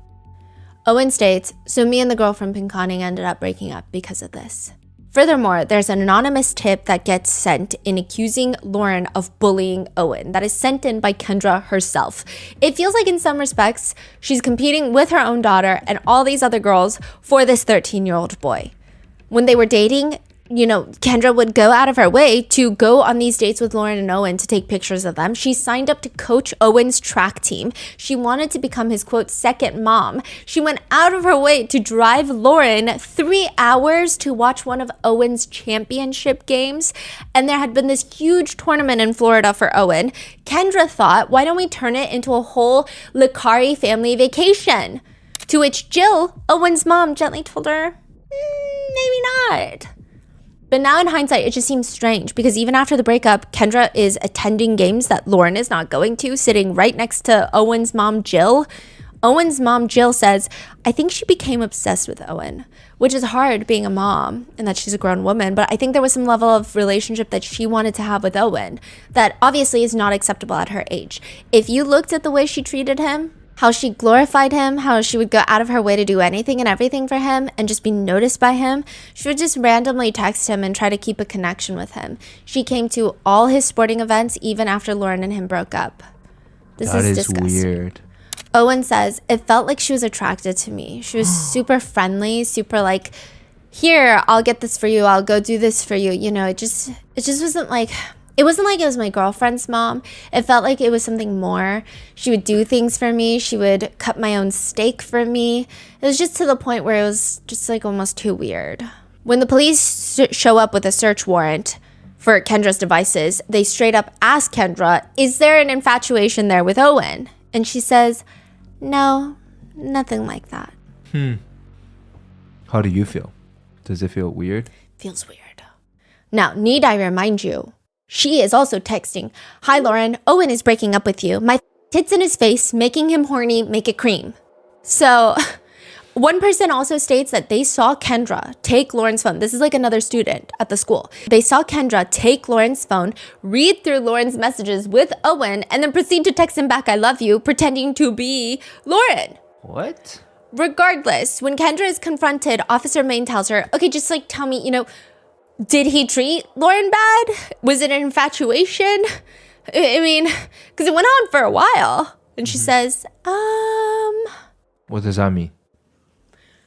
Owen states, "So me and the girl from Pinconning ended up breaking up because of this." Furthermore, there's an anonymous tip that gets sent in accusing Lauren of bullying Owen that is sent in by Kendra herself. It feels like in some respects, she's competing with her own daughter and all these other girls for this 13-year-old boy. when they were dating, you know, Kendra would go out of her way to go on these dates with Lauren and Owen to take pictures of them. She signed up to coach Owen's track team. She wanted to become his, quote, second mom. She went out of her way to drive Lauren 3 hours to watch one of Owen's championship games. And there had been this huge tournament in Florida for Owen. Kendra thought, why don't we turn it into a whole Licari family vacation? To which Jill, Owen's mom, gently told her, maybe not. But now in hindsight, it just seems strange because even after the breakup, Kendra is attending games that Lauren is not going to, sitting right next to Owen's mom, Jill. Owen's mom, Jill, says, I think she became obsessed with Owen, which is hard being a mom and that she's a grown woman. But I think there was some level of relationship that she wanted to have with Owen that obviously is not acceptable at her age. If you looked at the way she treated him, how she glorified him, how she would go out of her way to do anything and everything for him and just be noticed by him. She would just randomly text him and try to keep a connection with him. She came to all his sporting events even after Lauren and him broke up. This is disgusting. Weird. Owen says, it felt like she was attracted to me. She was super friendly, super like, here, I'll get this for you. I'll go do this for you. You know, it just wasn't like... It wasn't like it was my girlfriend's mom. It felt like it was something more. She would do things for me. She would cut my own steak for me. It was just to the point where it was just like almost too weird. When the police show up with a search warrant for Kendra's devices, they straight up ask Kendra, is there an infatuation there with Owen? And she says, no, nothing like that. How do you feel? Does it feel weird? Feels weird. Now, need I remind you, she is also texting, hi Lauren, Owen is breaking up with you. My tits in his face, making him horny, make it cream. So one person also states that they saw Kendra take Lauren's phone. This is like another student at the school. They saw Kendra take Lauren's phone, read through Lauren's messages with Owen, and then proceed to text him back, I love you, pretending to be Lauren. What? Regardless, when Kendra is confronted, Officer Main tells her, okay, just like tell me, you know, did he treat Lauren bad? Was it an infatuation? I mean, because it went on for a while. And she says, What does that mean?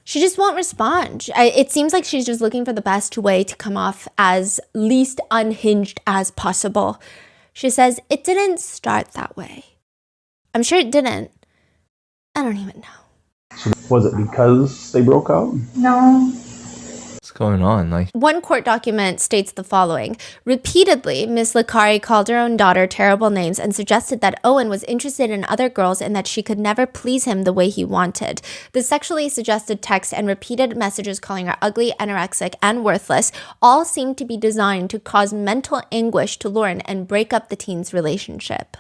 She just won't respond. It seems like she's just looking for the best way to come off as least unhinged as possible. She says, it didn't start that way. I'm sure it didn't. I don't even know. So was it because they broke up? No. What's going on? Like, one court document states the following. Repeatedly, Miss Licari called her own daughter terrible names and suggested that Owen was interested in other girls and that she could never please him the way he wanted. The sexually suggested text and repeated messages calling her ugly, anorexic, and worthless all seemed to be designed to cause mental anguish to Lauren and break up the teen's relationship.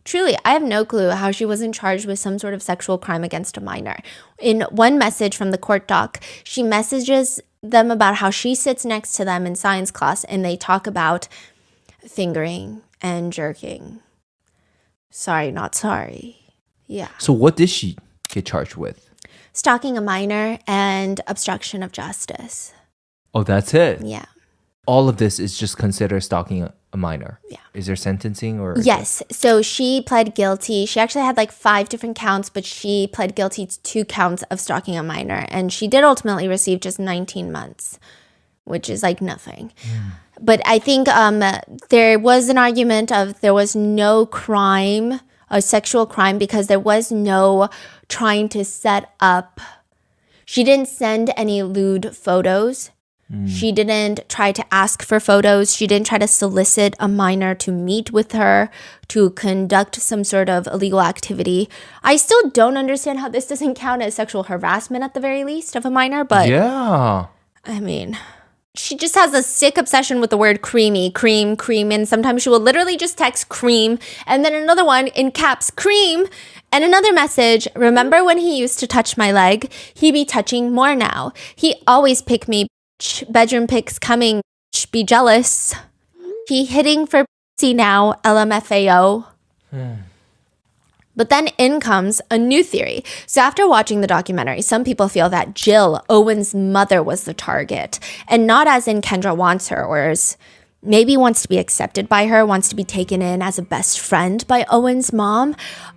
Truly, I have no clue how she wasn't charged with some sort of sexual crime against a minor. In one message from the court doc, she messages them about how she sits next to them in science class and they talk about fingering and jerking. Sorry, not sorry. Yeah. so what did she get charged with? Stalking a minor and obstruction of justice. Oh, that's it? Yeah. All of this is just considered stalking a minor? Yeah. Is there sentencing or? Yes. So she pled guilty. She actually had like 5 different counts, but she pled guilty to 2 counts of stalking a minor. And she did ultimately receive just 19 months, which is like nothing. But I think there was an argument of there was no crime, a sexual crime, because there was no trying to set up. She didn't send any lewd photos. She didn't try to ask for photos. She didn't try to solicit a minor to meet with her, to conduct some sort of illegal activity. I still don't understand how this doesn't count as sexual harassment at the very least of a minor, but Yeah. I mean, she just has a sick obsession with the word creamy, cream, and sometimes she will literally just text cream and then another one in caps, cream, and another message, remember when he used to touch my leg? He be touching more now. He always pick me. Bedroom pics coming, be jealous. He hitting for pussy now, LMFAO. But then in comes a new theory. So after watching the documentary, some people feel that Jill, Owen's mother, was the target. And not as in Kendra wants her or as maybe wants to be accepted by her, wants to be taken in as a best friend by Owen's mom.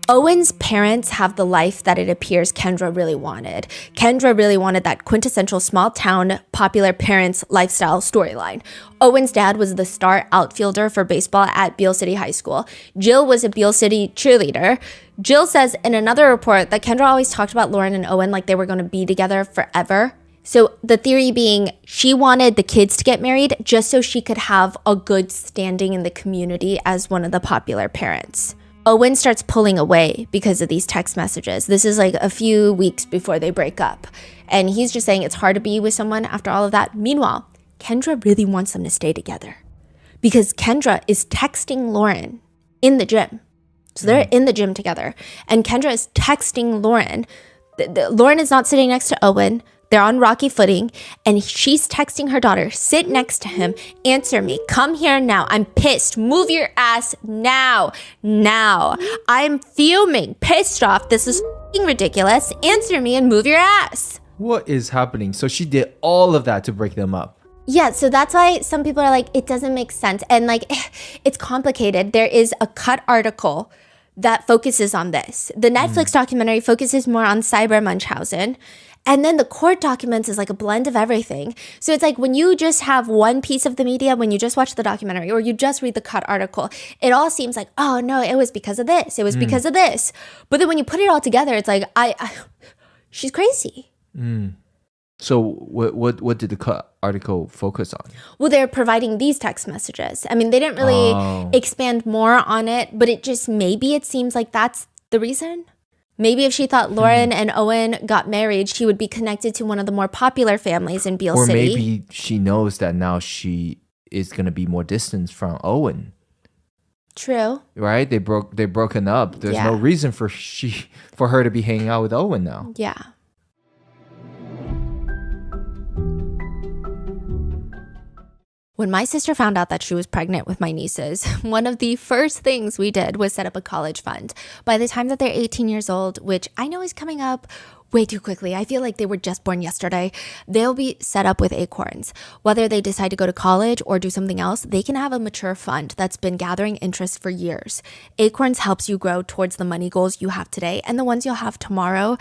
Owen's parents have the life that it appears Kendra really wanted. Kendra really wanted that quintessential small town popular parents lifestyle storyline. Owen's dad was the star outfielder for baseball at Beale City High School. Jill was a Beale City cheerleader. Jill says in another report that Kendra always talked about Lauren and Owen like they were going to be together forever. So the theory being she wanted the kids to get married just so she could have a good standing in the community as one of the popular parents. Owen starts pulling away because of these text messages. This is like a few weeks before they break up. And he's just saying it's hard to be with someone after all of that. Meanwhile, Kendra really wants them to stay together because Kendra is texting Lauren in the gym. So they're in the gym together. And Kendra is texting Lauren. Lauren is not sitting next to Owen. They're on rocky footing, and she's texting her daughter, sit next to him, answer me, come here now, I'm pissed, move your ass now, I'm fuming, pissed off, this is f***ing ridiculous, answer me and move your ass. What is happening? So she did all of that to break them up. Yeah, so that's why some people are like, it doesn't make sense, and like, it's complicated. There is a cut article that focuses on this. The Netflix documentary focuses more on Cyber Munchausen. And then the court documents is like a blend of everything. So it's like when you just have one piece of the media, when you just watch the documentary or you just read the cut article, it all seems like, oh no, it was because of this. It was because of this. But then when you put it all together, it's like, she's crazy. So what did the cut article focus on? Well, they're providing these text messages. I mean, they didn't really expand more on it, but it just, maybe it seems like that's the reason. Maybe if she thought Lauren and Owen got married, she would be connected to one of the more popular families in Beale City. Or maybe she knows that now she is going to be more distant from Owen. True. Right? They're broken up. There's no reason for her to be hanging out with Owen now. Yeah. When my sister found out that she was pregnant with my nieces, one of the first things we did was set up a college fund. By the time that they're 18 years old, which I know is coming up way too quickly, I feel like they were just born yesterday, they'll be set up with Acorns. Whether they decide to go to college or do something else, they can have a mature fund that's been gathering interest for years. Acorns helps you grow towards the money goals you have today and the ones you'll have tomorrow.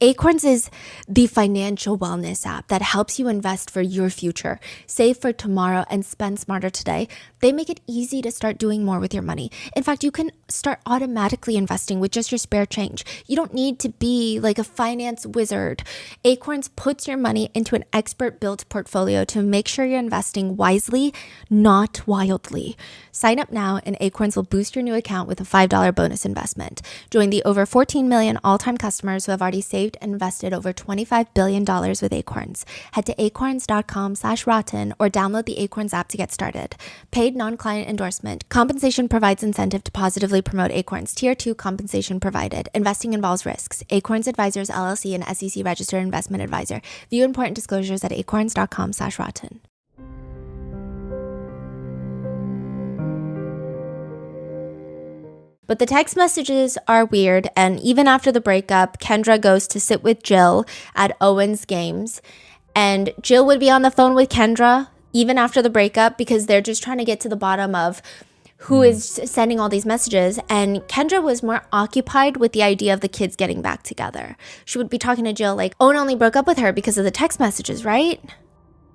Acorns is the financial wellness app that helps you invest for your future, save for tomorrow, and spend smarter today. They make it easy to start doing more with your money. In fact, you can start automatically investing with just your spare change. You don't need to be like a finance wizard. Acorns puts your money into an expert-built portfolio to make sure you're investing wisely, not wildly. Sign up now and Acorns will boost your new account with a $5 bonus investment. Join the over 14 million all-time customers who have already saved and invested over $25 billion with Acorns. Head to acorns.com/rotten or download the Acorns app to get started. Paid non-client endorsement. Compensation provides incentive to positively promote Acorns. Tier 2 compensation provided. Investing involves risks. Acorns Advisors LLC and SEC registered investment advisor. View important disclosures at acorns.com/rotten. But the text messages are weird, and even after the breakup, Kendra goes to sit with Jill at Owen's games, and Jill would be on the phone with Kendra even after the breakup because they're just trying to get to the bottom of who is sending all these messages, and Kendra was more occupied with the idea of the kids getting back together. She would be talking to Jill like, Owen only broke up with her because of the text messages, right?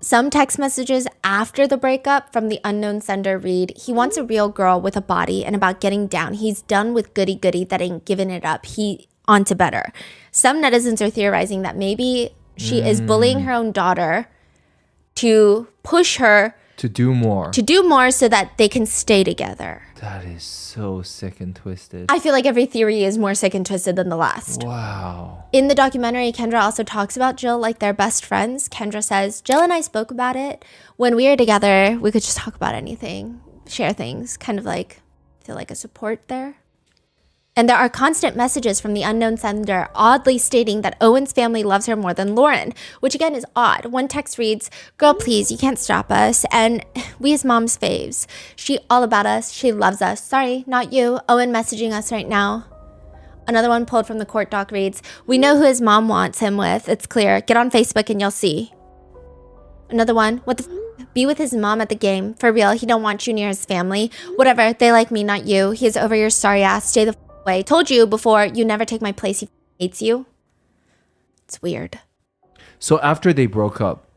Some text messages after the breakup from the unknown sender read, he wants a real girl with a body and about getting down. He's done with goody-goody that ain't giving it up. He on to better. Some netizens are theorizing that maybe she is bullying her own daughter to push her to do more so that they can stay together. That is so sick and twisted. I feel like every theory is more sick and twisted than the last. Wow. In the documentary, Kendra also talks about Jill like they're best friends. Kendra says, Jill and I spoke about it. When we were together, we could just talk about anything, share things, kind of like feel like a support there. And there are constant messages from the unknown sender oddly stating that Owen's family loves her more than Lauren, which again is odd. One text reads, girl, please, you can't stop us. And we as mom's faves. She all about us. She loves us. Sorry, not you. Owen messaging us right now. Another one pulled from the court doc reads, we know who his mom wants him with. It's clear. Get on Facebook and you'll see. Another one, what the Be with his mom at the game. For real, he don't want you near his family. Whatever, they like me, not you. He's over your sorry ass. Stay the away. Told you before, you never take my place. He hates you. It's weird. So after they broke up,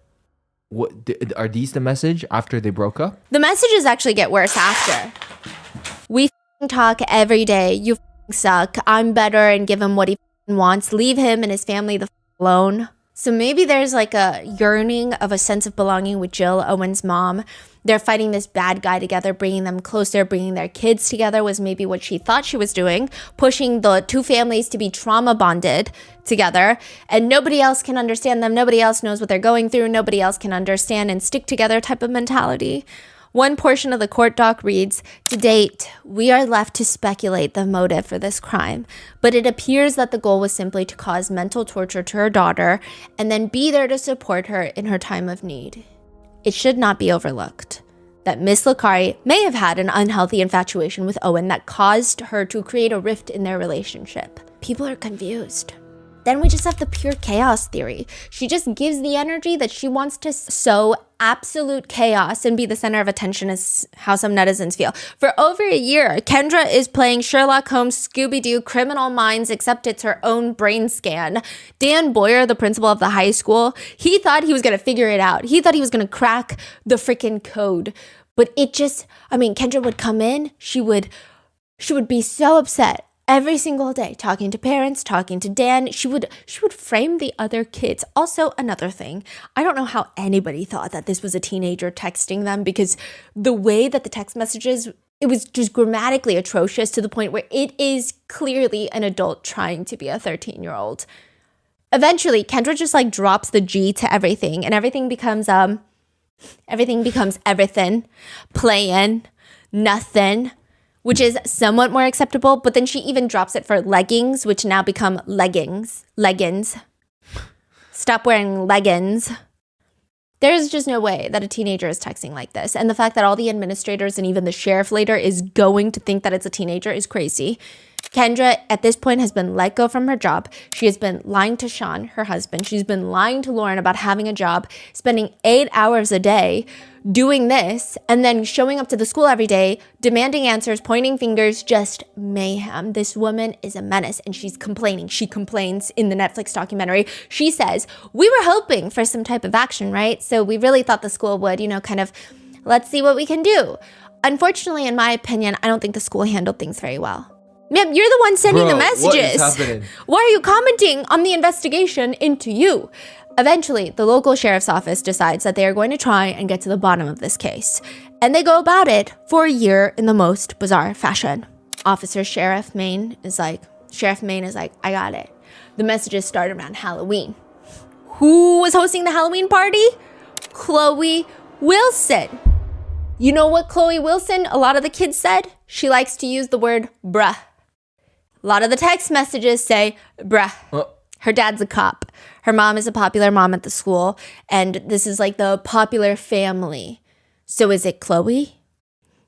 what are these the message after they broke up? The messages actually get worse after. We talk every day. You suck. I'm better, and give him what he wants. Leave him and his family the alone. So maybe there's like a yearning of a sense of belonging with Jill, Owen's mom. They're fighting this bad guy together, bringing them closer, bringing their kids together was maybe what she thought she was doing, pushing the two families to be trauma bonded together, and nobody else can understand them. Nobody else knows what they're going through. Nobody else can understand and stick together type of mentality. One portion of the court doc reads, to date, we are left to speculate the motive for this crime, but it appears that the goal was simply to cause mental torture to her daughter and then be there to support her in her time of need. It should not be overlooked that Miss Licari may have had an unhealthy infatuation with Owen that caused her to create a rift in their relationship. People are confused. Then we just have the pure chaos theory. She just gives the energy that she wants to sow absolute chaos and be the center of attention, is how some netizens feel. For over a year, Kendra is playing Sherlock Holmes, Scooby-Doo, Criminal Minds, except it's her own brain scan. Dan Boyer, the principal of the high school, he thought he was going to figure it out. He thought he was going to crack the freaking code. But it just, Kendra would come in, she would be so upset. Every single day, talking to parents, talking to Dan, she would frame the other kids. Also, another thing, I don't know how anybody thought that this was a teenager texting them, because the way that the text messages, it was just grammatically atrocious to the point where it is clearly an adult trying to be a 13-year-old. Eventually, Kendra just like drops the G to everything, and everything becomes everything, playing, nothing, which is somewhat more acceptable, but then she even drops it for leggings, which now become leggings. Stop wearing leggings. There's just no way that a teenager is texting like this. And the fact that all the administrators and even the sheriff later is going to think that it's a teenager is crazy. Kendra, at this point, has been let go from her job. She has been lying to Sean, her husband. She's been lying to Lauren about having a job, spending 8 hours a day doing this, and then showing up to the school every day, demanding answers, pointing fingers, just mayhem. This woman is a menace, and she's complaining. She complains in the Netflix documentary. She says, we were hoping for some type of action, right? So we really thought the school would, kind of, let's see what we can do. Unfortunately, in my opinion, I don't think the school handled things very well. Ma'am, you're the one sending the messages. What is happening? Why are you commenting on the investigation into you? Eventually, the local sheriff's office decides that they are going to try and get to the bottom of this case. And they go about it for a year in the most bizarre fashion. Sheriff Maine is like, I got it. The messages start around Halloween. Who was hosting the Halloween party? Chloe Wilson. You know what Chloe Wilson, a lot of the kids said? She likes to use the word bruh. A lot of the text messages say bruh. Her dad's a cop. Her mom is a popular mom at the school. And this is like the popular family. So is it Chloe?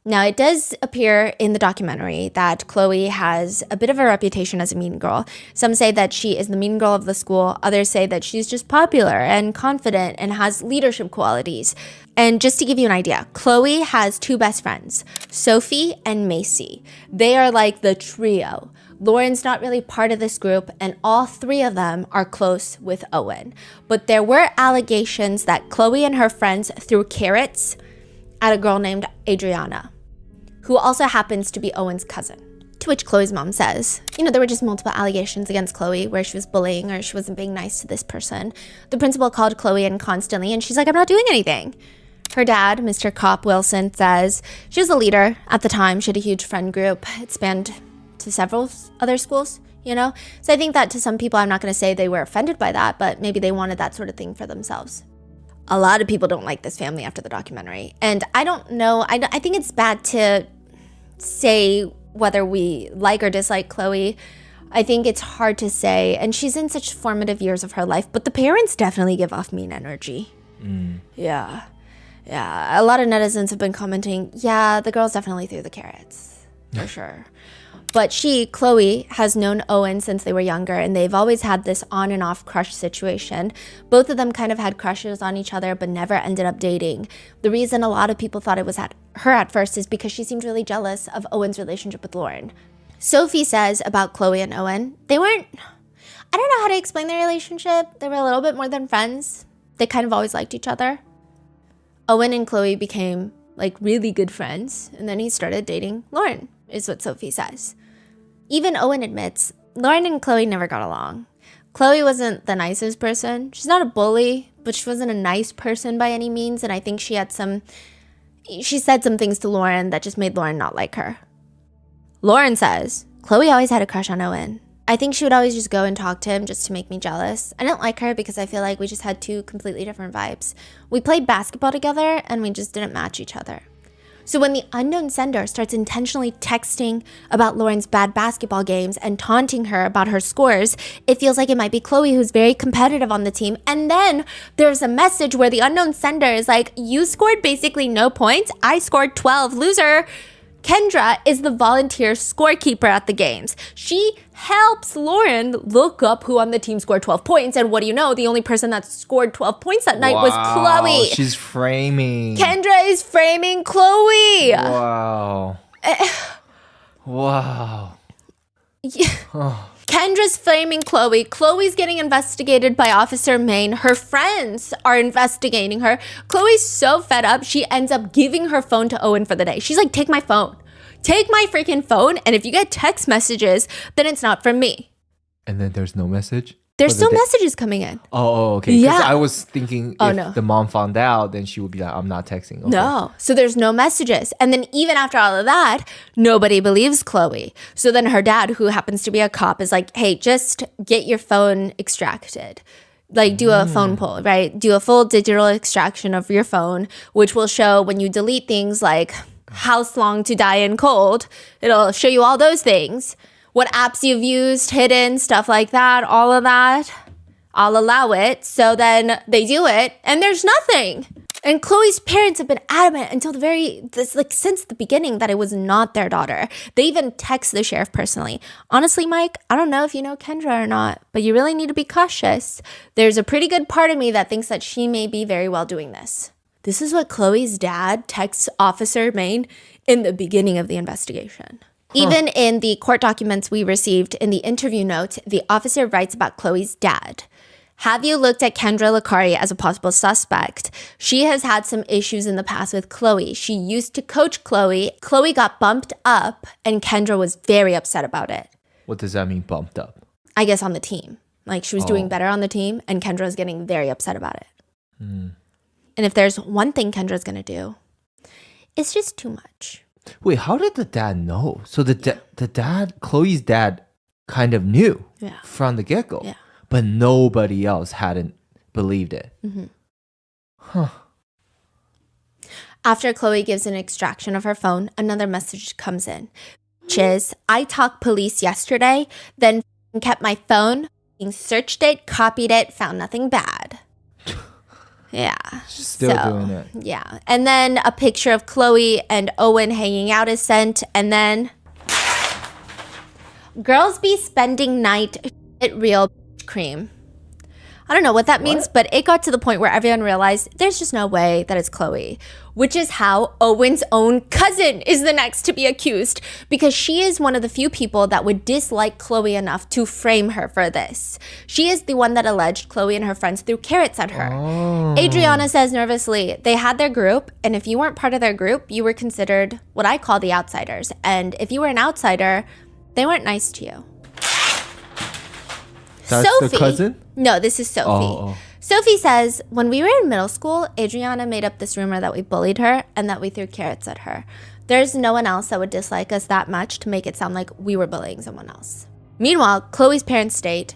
Now, it does appear in the documentary that Chloe has a bit of a reputation as a mean girl. Some say that she is the mean girl of the school. Others say that she's just popular and confident and has leadership qualities. And just to give you an idea, Chloe has two best friends, Sophie and Macy. They are like the trio. Lauren's not really part of this group, and all three of them are close with Owen. But there were allegations that Chloe and her friends threw carrots at a girl named Adriana, who also happens to be Owen's cousin. To which Chloe's mom says, there were just multiple allegations against Chloe where she was bullying or she wasn't being nice to this person. The principal called Chloe in constantly, and she's like, I'm not doing anything. Her dad, Mr. Cop Wilson, says she was a leader at the time. She had a huge friend group. It spanned to several other schools, So I think that to some people, I'm not going to say they were offended by that, but maybe they wanted that sort of thing for themselves. A lot of people don't like this family after the documentary. And I don't know. I think it's bad to say whether we like or dislike Chloe. I think it's hard to say. And she's in such formative years of her life. But the parents definitely give off mean energy. Yeah. A lot of netizens have been commenting, yeah, the girls definitely threw the carrots. For sure. But Chloe, has known Owen since they were younger, and they've always had this on and off crush situation. Both of them kind of had crushes on each other, but never ended up dating. The reason a lot of people thought it was at her at first is because she seemed really jealous of Owen's relationship with Lauren. Sophie says about Chloe and Owen, I don't know how to explain their relationship. They were a little bit more than friends. They kind of always liked each other. Owen and Chloe became like really good friends, and then he started dating Lauren, is what Sophie says. Even Owen admits Lauren and Chloe never got along. Chloe wasn't the nicest person. She's not a bully, but she wasn't a nice person by any means, and I think she said some things to Lauren that just made Lauren not like her. Lauren says Chloe always had a crush on Owen. I think she would always just go and talk to him just to make me jealous. I didn't like her because I feel like we just had two completely different vibes. We played basketball together and we just didn't match each other. So when the unknown sender starts intentionally texting about Lauren's bad basketball games and taunting her about her scores, it feels like it might be Chloe who's very competitive on the team. And then there's a message where the unknown sender is like, you scored basically no points. I scored 12, loser. Kendra is the volunteer scorekeeper at the games. She helps Lauren look up who on the team scored 12 points. And what do you know? The only person that scored 12 points that night was Chloe. She's framing. Kendra is framing Chloe. Wow. Wow. Kendra's framing Chloe. Chloe's getting investigated by Officer Maine. Her friends are investigating her. Chloe's so fed up, she ends up giving her phone to Owen for the day. She's like, take my phone. Take my freaking phone, and if you get text messages, then it's not from me. And then there's no message? There's still messages coming in. Oh, okay. Because Yeah. I was thinking if the mom found out, then she would be like, I'm not texting. Okay. No. So there's no messages. And then even after all of that, nobody believes Chloe. So then her dad, who happens to be a cop, is like, hey, just get your phone extracted. Like do a phone pull, right? Do a full digital extraction of your phone, which will show when you delete things like house long to die in cold. It'll show you all those things. What apps you've used, hidden, stuff like that, all of that. I'll allow it. So then they do it and there's nothing. And Chloe's parents have been adamant until since the beginning that it was not their daughter. They even text the sheriff personally. Honestly, Mike, I don't know if you know Kendra or not, but you really need to be cautious. There's a pretty good part of me that thinks that she may be very well doing this. This is what Chloe's dad texts Officer Maine in the beginning of the investigation. Even in the court documents we received in the interview note, the officer writes about Chloe's dad. Have you looked at Kendra Licari as a possible suspect? She has had some issues in the past with Chloe. She used to coach Chloe. Chloe got bumped up and Kendra was very upset about it. What does that mean, bumped up? I guess on the team. Like she was doing better on the team and Kendra was getting very upset about it. And if there's one thing Kendra's going to do, it's just too much. Wait, how did the dad know? So the dad, Chloe's dad, kind of knew from the get-go, but nobody else hadn't believed it. After Chloe gives an extraction of her phone, another message comes in, which is, I talked police yesterday, then kept my phone, searched it, copied it, found nothing bad. Yeah. Still doing it. Yeah. And then a picture of Chloe and Owen hanging out is sent. And then girls be spending night at real cream. I don't know what that means, but it got to the point where everyone realized there's just no way that it's Chloe, which is how Owen's own cousin is the next to be accused because she is one of the few people that would dislike Chloe enough to frame her for this. She is the one that alleged Chloe and her friends threw carrots at her. Adriana says nervously, they had their group, and if you weren't part of their group, you were considered what I call the outsiders. And if you were an outsider, they weren't nice to you. That's Sophie, the cousin? No, this is Sophie. Sophie says, when we were in middle school, Adriana made up this rumor that we bullied her and that we threw carrots at her. There's no one else that would dislike us that much to make it sound like we were bullying someone else. Meanwhile, Chloe's parents state,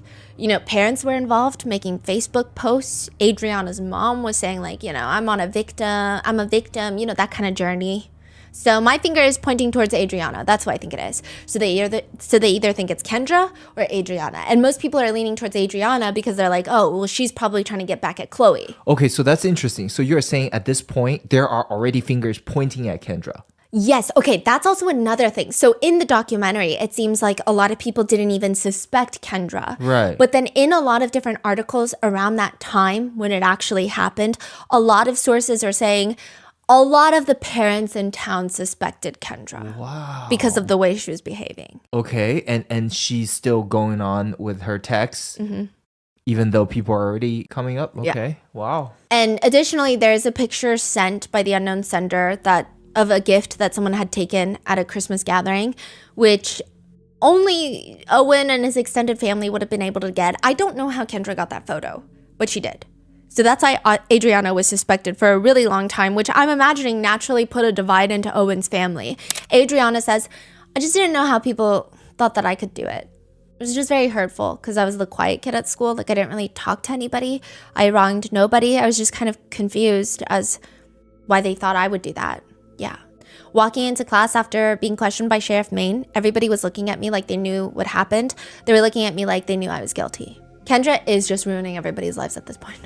parents were involved making Facebook posts. Adriana's mom was saying I'm a victim, that kind of journey. So my finger is pointing towards Adriana. That's what I think it is. So they either think it's Kendra or Adriana. And most people are leaning towards Adriana because they're like, oh, well, she's probably trying to get back at Chloe. Okay, so that's interesting. So you're saying at this point, there are already fingers pointing at Kendra. Yes. Okay. That's also another thing. So in the documentary, it seems like a lot of people didn't even suspect Kendra. Right. But then in a lot of different articles around that time when it actually happened, a lot of sources are saying a lot of the parents in town suspected Kendra. Wow. Because of the way she was behaving. Okay, and she's still going on with her texts, even though people are already coming up. Okay, wow. And additionally, there's a picture sent by the unknown sender of a gift that someone had taken at a Christmas gathering, which only Owen and his extended family would have been able to get. I don't know how Kendra got that photo, but she did. So that's why Adriana was suspected for a really long time, which I'm imagining naturally put a divide into Owen's family. Adriana says, I just didn't know how people thought that I could do it. It was just very hurtful because I was the quiet kid at school. Like I didn't really talk to anybody. I wronged nobody. I was just kind of confused as why they thought I would do that. Yeah. Walking into class after being questioned by Sheriff Maine, everybody was looking at me like they knew what happened. They were looking at me like they knew I was guilty. Kendra is just ruining everybody's lives at this point.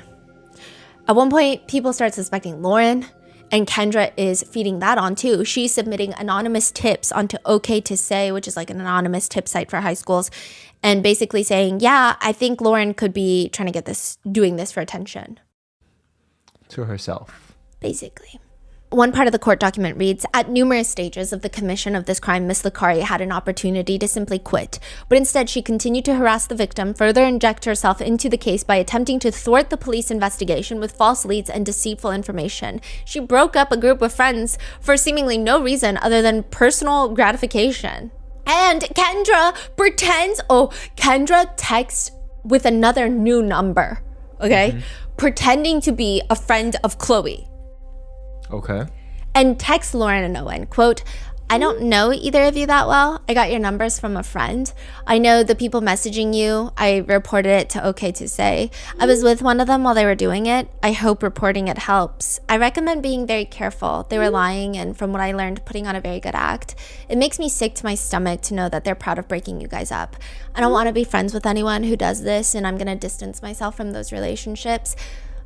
At one point, people start suspecting Lauren, and Kendra is feeding that on too. She's submitting anonymous tips onto OK to Say, which is like an anonymous tip site for high schools, and basically saying, yeah, I think Lauren could be trying to get doing this for attention. To herself. Basically. One part of the court document reads, at numerous stages of the commission of this crime, Miss Licari had an opportunity to simply quit, but instead she continued to harass the victim, further inject herself into the case by attempting to thwart the police investigation with false leads and deceitful information. She broke up a group of friends for seemingly no reason other than personal gratification. And Kendra texts with another new number, okay? Pretending to be a friend of Chloe. Okay. And text Lauren and Owen, quote, I don't know either of you that well. I got your numbers from a friend. I know the people messaging you. I reported it to OK to Say. I was with one of them while they were doing it. I hope reporting it helps. I recommend being very careful. They were lying and from what I learned, putting on a very good act. It makes me sick to my stomach to know that they're proud of breaking you guys up. I don't want to be friends with anyone who does this and I'm going to distance myself from those relationships.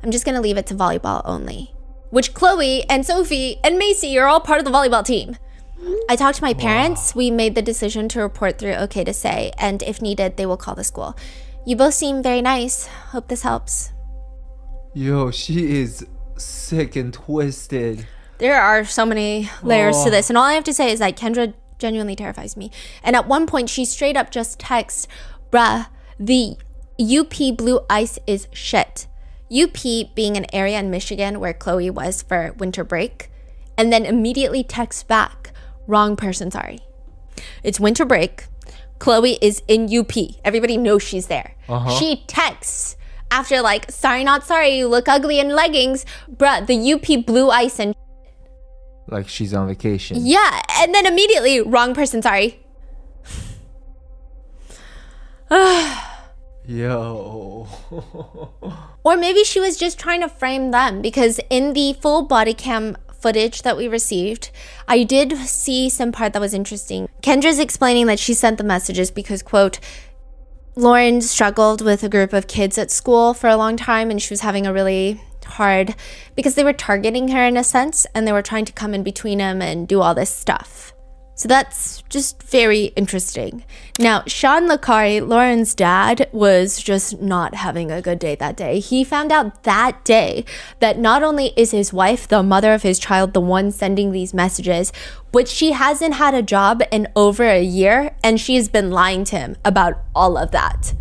I'm just going to leave it to volleyball only. Which Chloe and Sophie and Macy are all part of the volleyball team. I talked to my parents. We made the decision to report through OK to Say, and if needed, they will call the school. You both seem very nice. Hope this helps. Yo, she is sick and twisted. There are so many layers to this, and all I have to say is that Kendra genuinely terrifies me. And at one point, she straight up just texts, bruh, the UP blue ice is shit. UP being an area in Michigan where Chloe was for winter break, and then immediately texts back, wrong person, sorry. It's winter break. Chloe is in UP. Everybody knows she's there. She texts after like, sorry, not sorry, you look ugly in leggings. Bruh, the UP blue ice and like she's on vacation. yeah, and then immediately, wrong person, sorry. Yo. Or maybe she was just trying to frame them because in the full body cam footage that we received, I did see some part that was interesting. Kendra's explaining that she sent the messages because, quote, Lauren struggled with a group of kids at school for a long time and she was having a really hard, because they were targeting her in a sense and they were trying to come in between them and do all this stuff. So that's just very interesting. Now, Sean Licari, Lauren's dad, was just not having a good day that day. He found out that day that not only is his wife, the mother of his child, the one sending these messages, but she hasn't had a job in over a year, and she's been lying to him about all of that.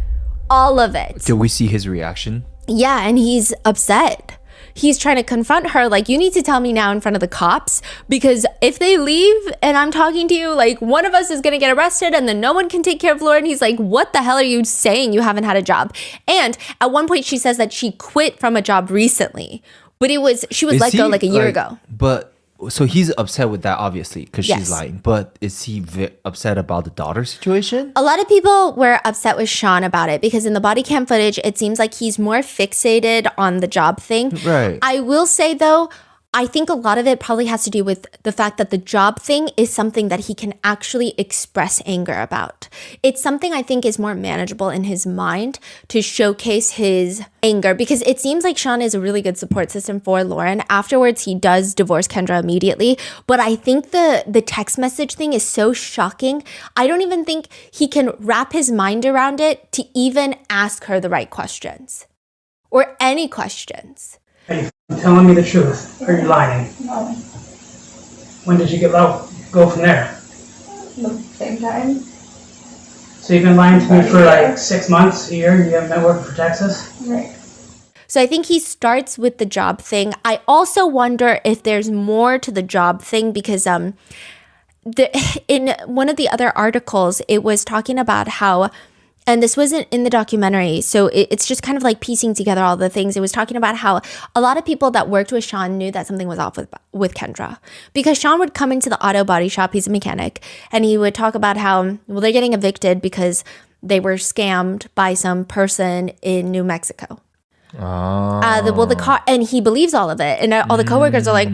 All of it. Did we see his reaction? Yeah, and he's upset. He's trying to confront her like, you need to tell me now in front of the cops, because if they leave and I'm talking to you, like one of us is going to get arrested and then no one can take care of Lauren. He's like, what the hell are you saying? You haven't had a job. And at one point she says that she quit from a job recently, but she was let go like a year ago. But so he's upset with that, obviously, because Yes. she's lying. But is he upset about the daughter situation? A lot of people were upset with Sean about it because in the body cam footage, it seems like he's more fixated on the job thing. Right. I will say, though, I think a lot of it probably has to do with the fact that the job thing is something that he can actually express anger about. It's something I think is more manageable in his mind to showcase his anger, because it seems like Sean is a really good support system for Lauren. Afterwards, he does divorce Kendra immediately, but I think the text message thing is so shocking. I don't even think he can wrap his mind around it to even ask her the right questions or any questions. Are you telling me the truth? Or are you lying? No, When did you get out? Go from there. the same time. So you've been lying to me for like 6 months, a year, and you haven't been working for Texas? Right. So I think he starts with the job thing. I also wonder if there's more to the job thing, because in one of the other articles, it was talking about how, and this wasn't in the documentary, so it's just kind of like piecing together all the things. It was talking about how a lot of people that worked with Sean knew that something was off with Kendra, because Sean would come into the auto body shop, he's a mechanic, and he would talk about how, well, they're getting evicted because they were scammed by some person in New Mexico. The car, and he believes all of it, and all the coworkers are like,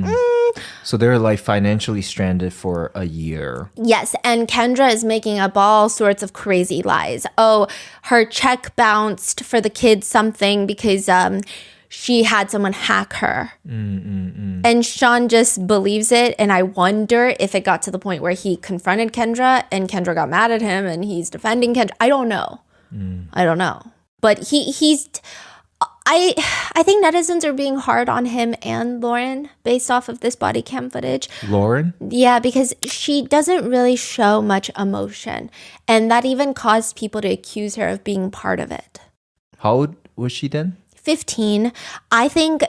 So they're like financially stranded for a year. yes, and Kendra is making up all sorts of crazy lies. Oh, her check bounced for the kids something because she had someone hack her. And Sean just believes it, and I wonder if it got to the point where he confronted Kendra and Kendra got mad at him and he's defending Kendra. I don't know. I don't know. But he's... I think netizens are being hard on him and Lauren based off of this body cam footage. Lauren? Yeah, because she doesn't really show much emotion. And that even caused people to accuse her of being part of it. How old was she then? 15. I think,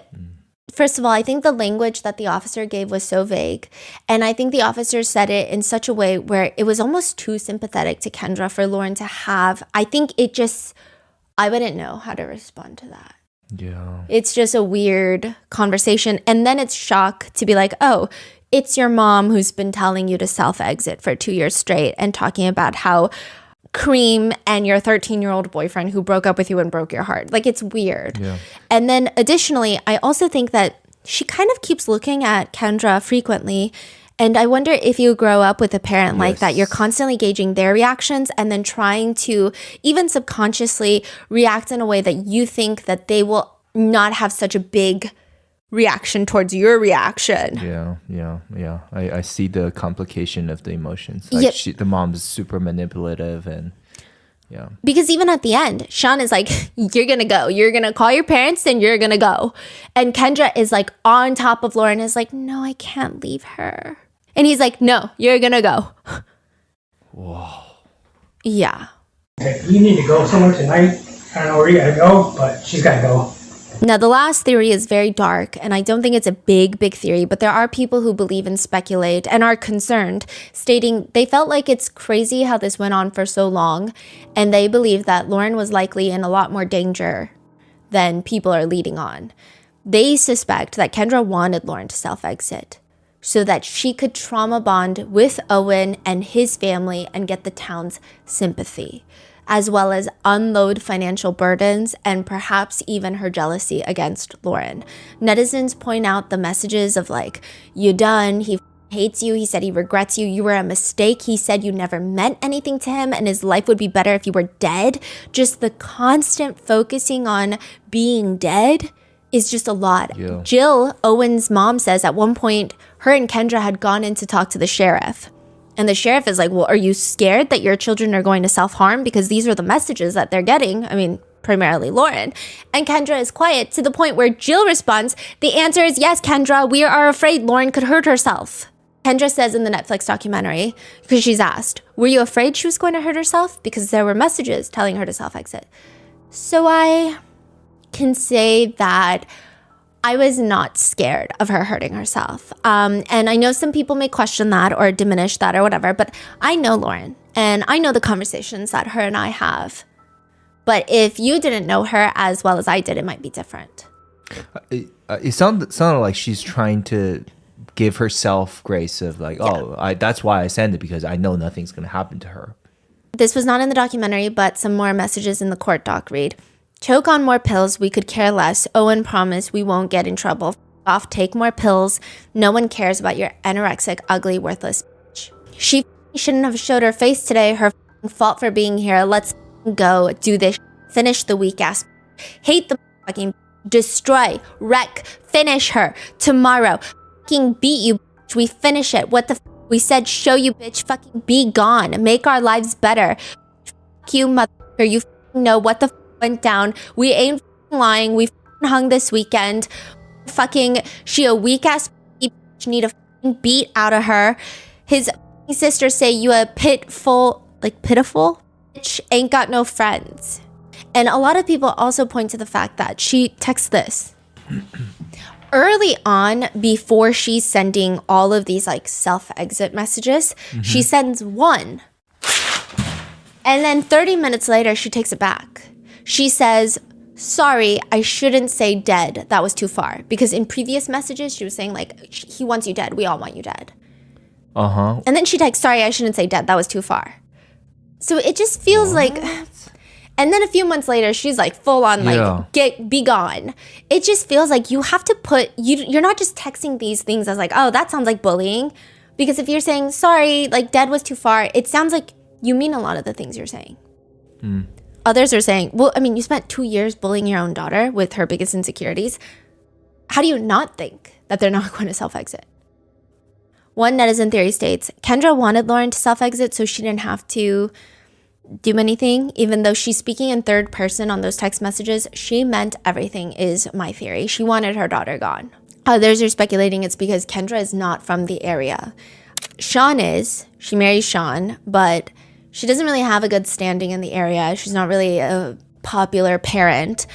first of all, I think the language that the officer gave was so vague. And I think the officer said it in such a way where it was almost too sympathetic to Kendra for Lauren to have. I think it just, I wouldn't know how to respond to that. Yeah. It's just a weird conversation. And then it's shock to be like, oh, it's your mom who's been telling you to self-exit for 2 years straight and talking about how Cream and your 13-year-old boyfriend who broke up with you and broke your heart. Like, it's weird. Yeah. And then additionally, I also think that she kind of keeps looking at Kendra frequently. And I wonder if you grow up with a parent like that, you're constantly gauging their reactions and then trying to even subconsciously react in a way that you think that they will not have such a big reaction towards your reaction. Yeah. I see the complication of the emotions. Like the mom's super manipulative and yeah. Because even at the end, Sean is like, you're going to go. You're going to call your parents and you're going to go. And Kendra is like on top of Lauren, is like, no, I can't leave her. And he's like, no, you're going to go. Whoa. Yeah. Okay, you need to go somewhere tonight. I don't know where you gotta go, but she's gotta go. Now, the last theory is very dark, and I don't think it's a big theory, but there are people who believe and speculate and are concerned, stating they felt like it's crazy how this went on for so long, and they believe that Lauren was likely in a lot more danger than people are leading on. They suspect that Kendra wanted Lauren to self-exit so that she could trauma bond with Owen and his family and get the town's sympathy, as well as unload financial burdens and perhaps even her jealousy against Lauren. Netizens point out the messages of like, you done, he hates you, he said he regrets you, you were a mistake, he said you never meant anything to him and his life would be better if you were dead. Just the constant focusing on being dead is just a lot. Yeah. Jill, Owen's mom, says at one point her and Kendra had gone in to talk to the sheriff. And the sheriff is like, well, are you scared that your children are going to self-harm? Because these are the messages that they're getting. I mean, primarily Lauren. And Kendra is quiet to the point where Jill responds, the answer is yes, Kendra, we are afraid Lauren could hurt herself. Kendra says in the Netflix documentary, because she's asked, were you afraid she was going to hurt herself? Because there were messages telling her to self-exit. So I can say that I was not scared of her hurting herself. And I know some people may question that or diminish that or whatever, but I know Lauren and I know the conversations that her and I have. But if you didn't know her as well as I did, it might be different. It sounded like she's trying to give herself grace of like, that's why I send it because I know nothing's going to happen to her. This was not in the documentary, but some more messages in the court doc read. Choke on more pills, we could care less. Owen promised we won't get in trouble. off, take more pills. No one cares about your anorexic, ugly, worthless bitch. She shouldn't have showed her face today. Her fault for being here. Let's go do this. Finish the weak ass. Hate the fucking destroy, wreck, finish her tomorrow. Fucking beat you, bitch. We finish it. What the we said, show you, bitch. Fucking be gone. Make our lives better. Fuck you, motherfucker. You know what the went down. We ain't lying. We hung this weekend. Fucking, she a weak ass bitch. Need a fucking beat out of her. His sisters say you a pitiful bitch. Ain't got no friends. And a lot of people also point to the fact that she texts this. Early on, before she's sending all of these like self-exit messages, she sends one. And then 30 minutes later, she takes it back. She says, sorry, I shouldn't say dead. That was too far. Because in previous messages, she was saying like, he wants you dead. We all want you dead. Uh-huh. And then she texts, sorry, I shouldn't say dead. That was too far. So it just feels like... And then a few months later, she's like full on like, be gone. It just feels like you have to put, you're not just texting these things as like, oh, that sounds like bullying. Because if you're saying, sorry, like dead was too far, it sounds like you mean a lot of the things you're saying. Others are saying, well, I mean, you spent 2 years bullying your own daughter with her biggest insecurities. How do you not think that they're not going to self-exit? One netizen theory states, Kendra wanted Lauren to self-exit so she didn't have to do anything. Even though she's speaking in third person on those text messages, she meant everything is my theory. She wanted her daughter gone. Others are speculating it's because Kendra is not from the area. Sean is. She marries Sean, but she doesn't really have a good standing in the area. She's not really a popular parent.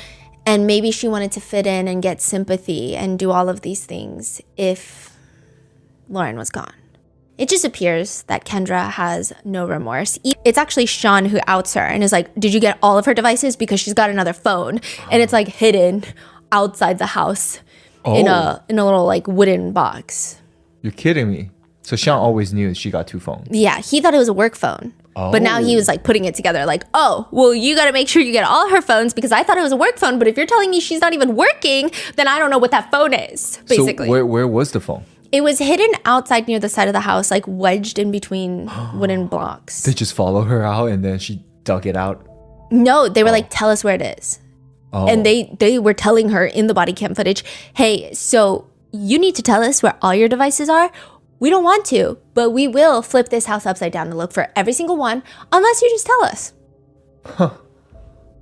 And maybe she wanted to fit in and get sympathy and do all of these things if Lauren was gone. It just appears that Kendra has no remorse. It's actually Sean who outs her and is like, did you get all of her devices? Because she's got another phone. And it's like hidden outside the house in a little like wooden box. You're kidding me. So Sean always knew she got 2 phones. Yeah, he thought it was a work phone. But now he was like putting it together like, oh, well, you got to make sure you get all her phones because I thought it was a work phone. But if you're telling me she's not even working, then I don't know what that phone is, basically. So where was the phone? It was hidden outside near the side of the house, like wedged in between wooden blocks. They just follow her out and then she dug it out? No, they were like, tell us where it is. And they were telling her in the body cam footage, hey, so you need to tell us where all your devices are. We don't want to, but we will flip this house upside down and look for every single one unless you just tell us.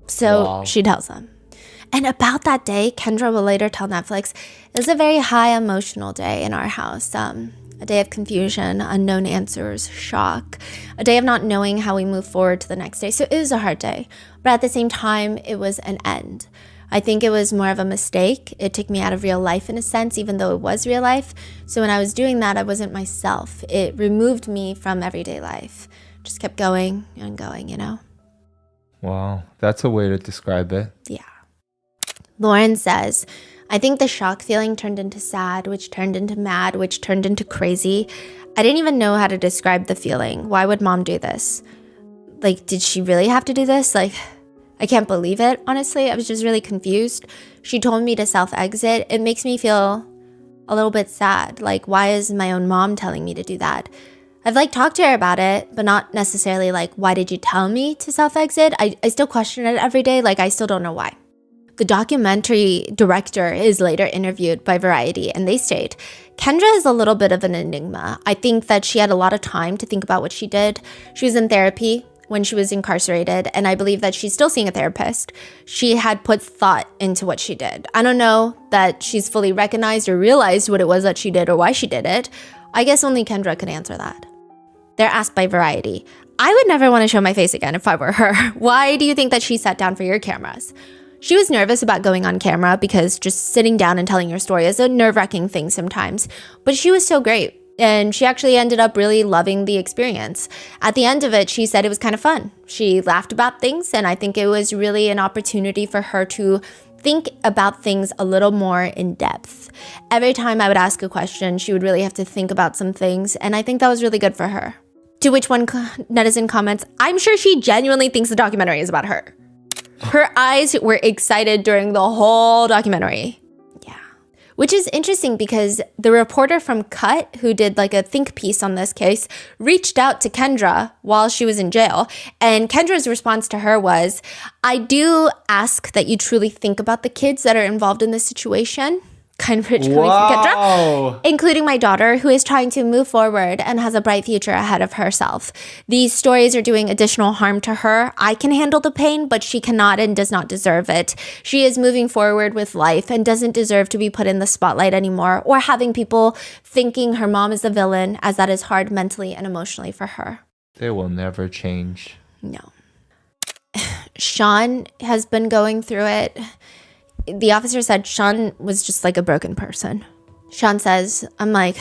So she tells them. And about that day, Kendra will later tell Netflix, it was a very high emotional day in our house. A day of confusion, unknown answers, shock, a day of not knowing how we move forward to the next day. So it was a hard day, but at the same time, it was an end. I think it was more of a mistake. It took me out of real life in a sense, even though it was real life. So when I was doing that, I wasn't myself. It removed me from everyday life. Just kept going and going, you know? Wow, that's a way to describe it. Yeah. Lauren says, I think the shock feeling turned into sad, which turned into mad, which turned into crazy. I didn't even know how to describe the feeling. Why would mom do this? Like, did she really have to do this? Like, I can't believe it, honestly. I was just really confused. She told me to self-exit. It makes me feel a little bit sad. Like, why is my own mom telling me to do that? I've like talked to her about it, but not necessarily like, why did you tell me to self-exit? I still question it every day. Like, I still don't know why. The documentary director is later interviewed by Variety, and they state, Kendra is a little bit of an enigma. I think that she had a lot of time to think about what she did. She was in therapy when she was incarcerated, and I believe that she's still seeing a therapist. She had put thought into what she did. I don't know that she's fully recognized or realized what it was that she did or why she did it. I guess only Kendra could answer that. They're asked by Variety, I would never want to show my face again if I were her. Why do you think that she sat down for your cameras? She was nervous about going on camera because just sitting down and telling your story is a nerve-wracking thing sometimes. But she was so great. And she actually ended up really loving the experience. At the end of it, she said it was kind of fun. She laughed about things, and I think it was really an opportunity for her to think about things a little more in depth. Every time I would ask a question, she would really have to think about some things, and I think that was really good for her. To which one netizen comments, I'm sure she genuinely thinks the documentary is about her. Her eyes were excited during the whole documentary. Yeah. Which is interesting because the reporter from Cut, who did like a think piece on this case, reached out to Kendra while she was in jail. And Kendra's response to her was, I do ask that you truly think about the kids that are involved in this situation. Kind of rich coming from Kendra, including my daughter, who is trying to move forward and has a bright future ahead of herself. These stories are doing additional harm to her. I can handle the pain, but she cannot and does not deserve it. She is moving forward with life and doesn't deserve to be put in the spotlight anymore or having people thinking her mom is the villain, as that is hard mentally and emotionally for her. They will never change. No. Sean has been going through it. The officer said Sean was just like a broken person. Sean says, I'm like,